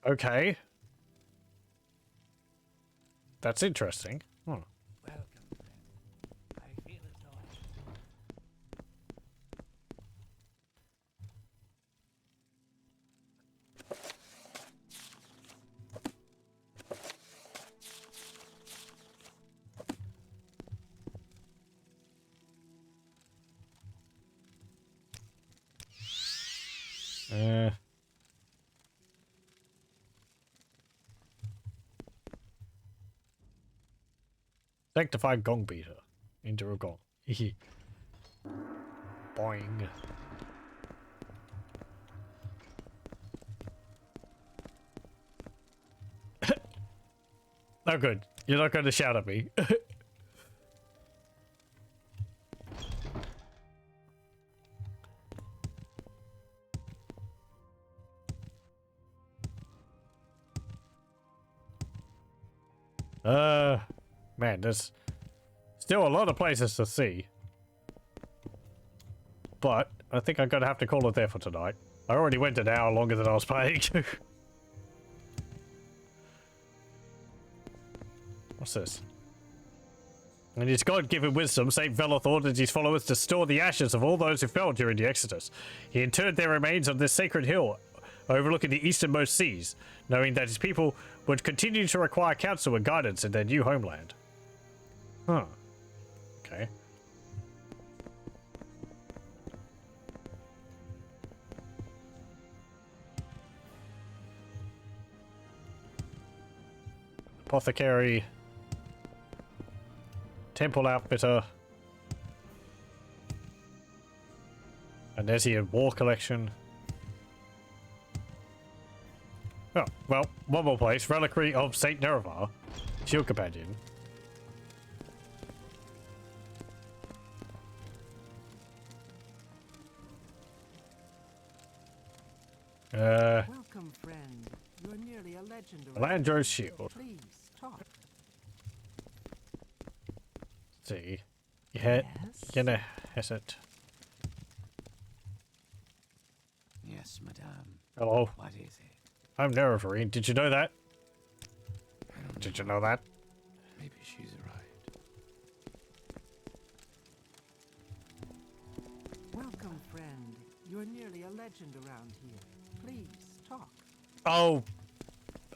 Okay. That's interesting. Welcome, friend. I feel as though I should... Sanctified Gong Beater. Into a gong. Boing. No good. You're not going to shout at me. Man, there's still a lot of places to see. But I think I'm going to have to call it there for tonight. I already went an hour longer than I was planning. What's this? In his God-given wisdom, St. Veloth ordered his followers to store the ashes of all those who fell during the Exodus. He interred their remains on this sacred hill, overlooking the easternmost seas, knowing that his people would continue to require counsel and guidance in their new homeland. Huh. Okay. Apothecary. Temple Outfitter. Anesian War Collection. Oh, well, one more place. Reliquary of Saint Nerevar. Shield Companion. Welcome, friend. You're nearly a legend. around Landro's here. Shield. Please talk. See. Yeah, gonna has it. Yes, madame. Hello. What is it? I'm Nerevarine. Did you know that? I don't Did you know that? Maybe she's right. Welcome, friend. You're nearly a legend around here. Please talk. Oh.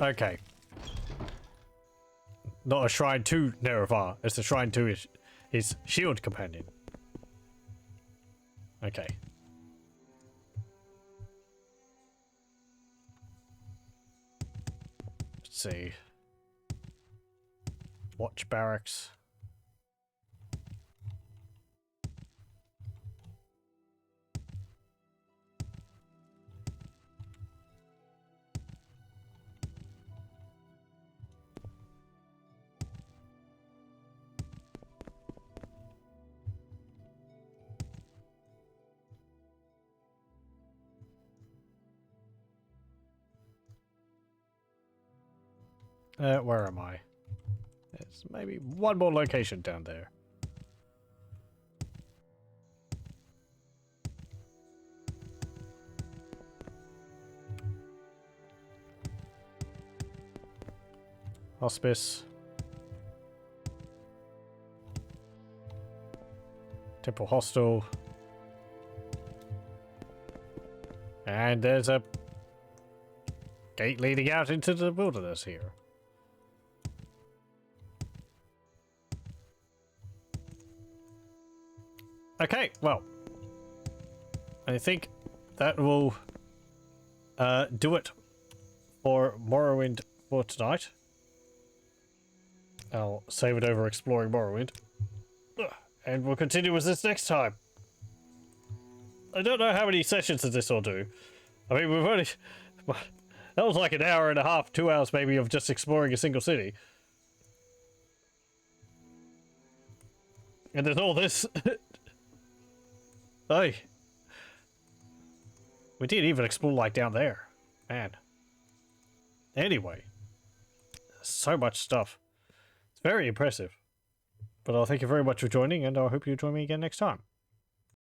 Okay. Not a shrine to Nerevar. It's a shrine to his shield companion. Okay. Let's see. Watch barracks. Where am I? There's maybe one more location down there. Hospice. Temple Hostel. And there's a gate leading out into the wilderness here. Okay, well, I think that will do it for Morrowind for tonight. I'll save it over exploring Morrowind. And we'll continue with this next time. I don't know how many sessions of this I'll do. I mean, we've only... That was like an hour and a half, 2 hours maybe, of just exploring a single city. And there's all this... Hey. We didn't even explore like down there. Man. Anyway. So much stuff. It's very impressive. But I'll thank you very much for joining, and I hope you join me again next time.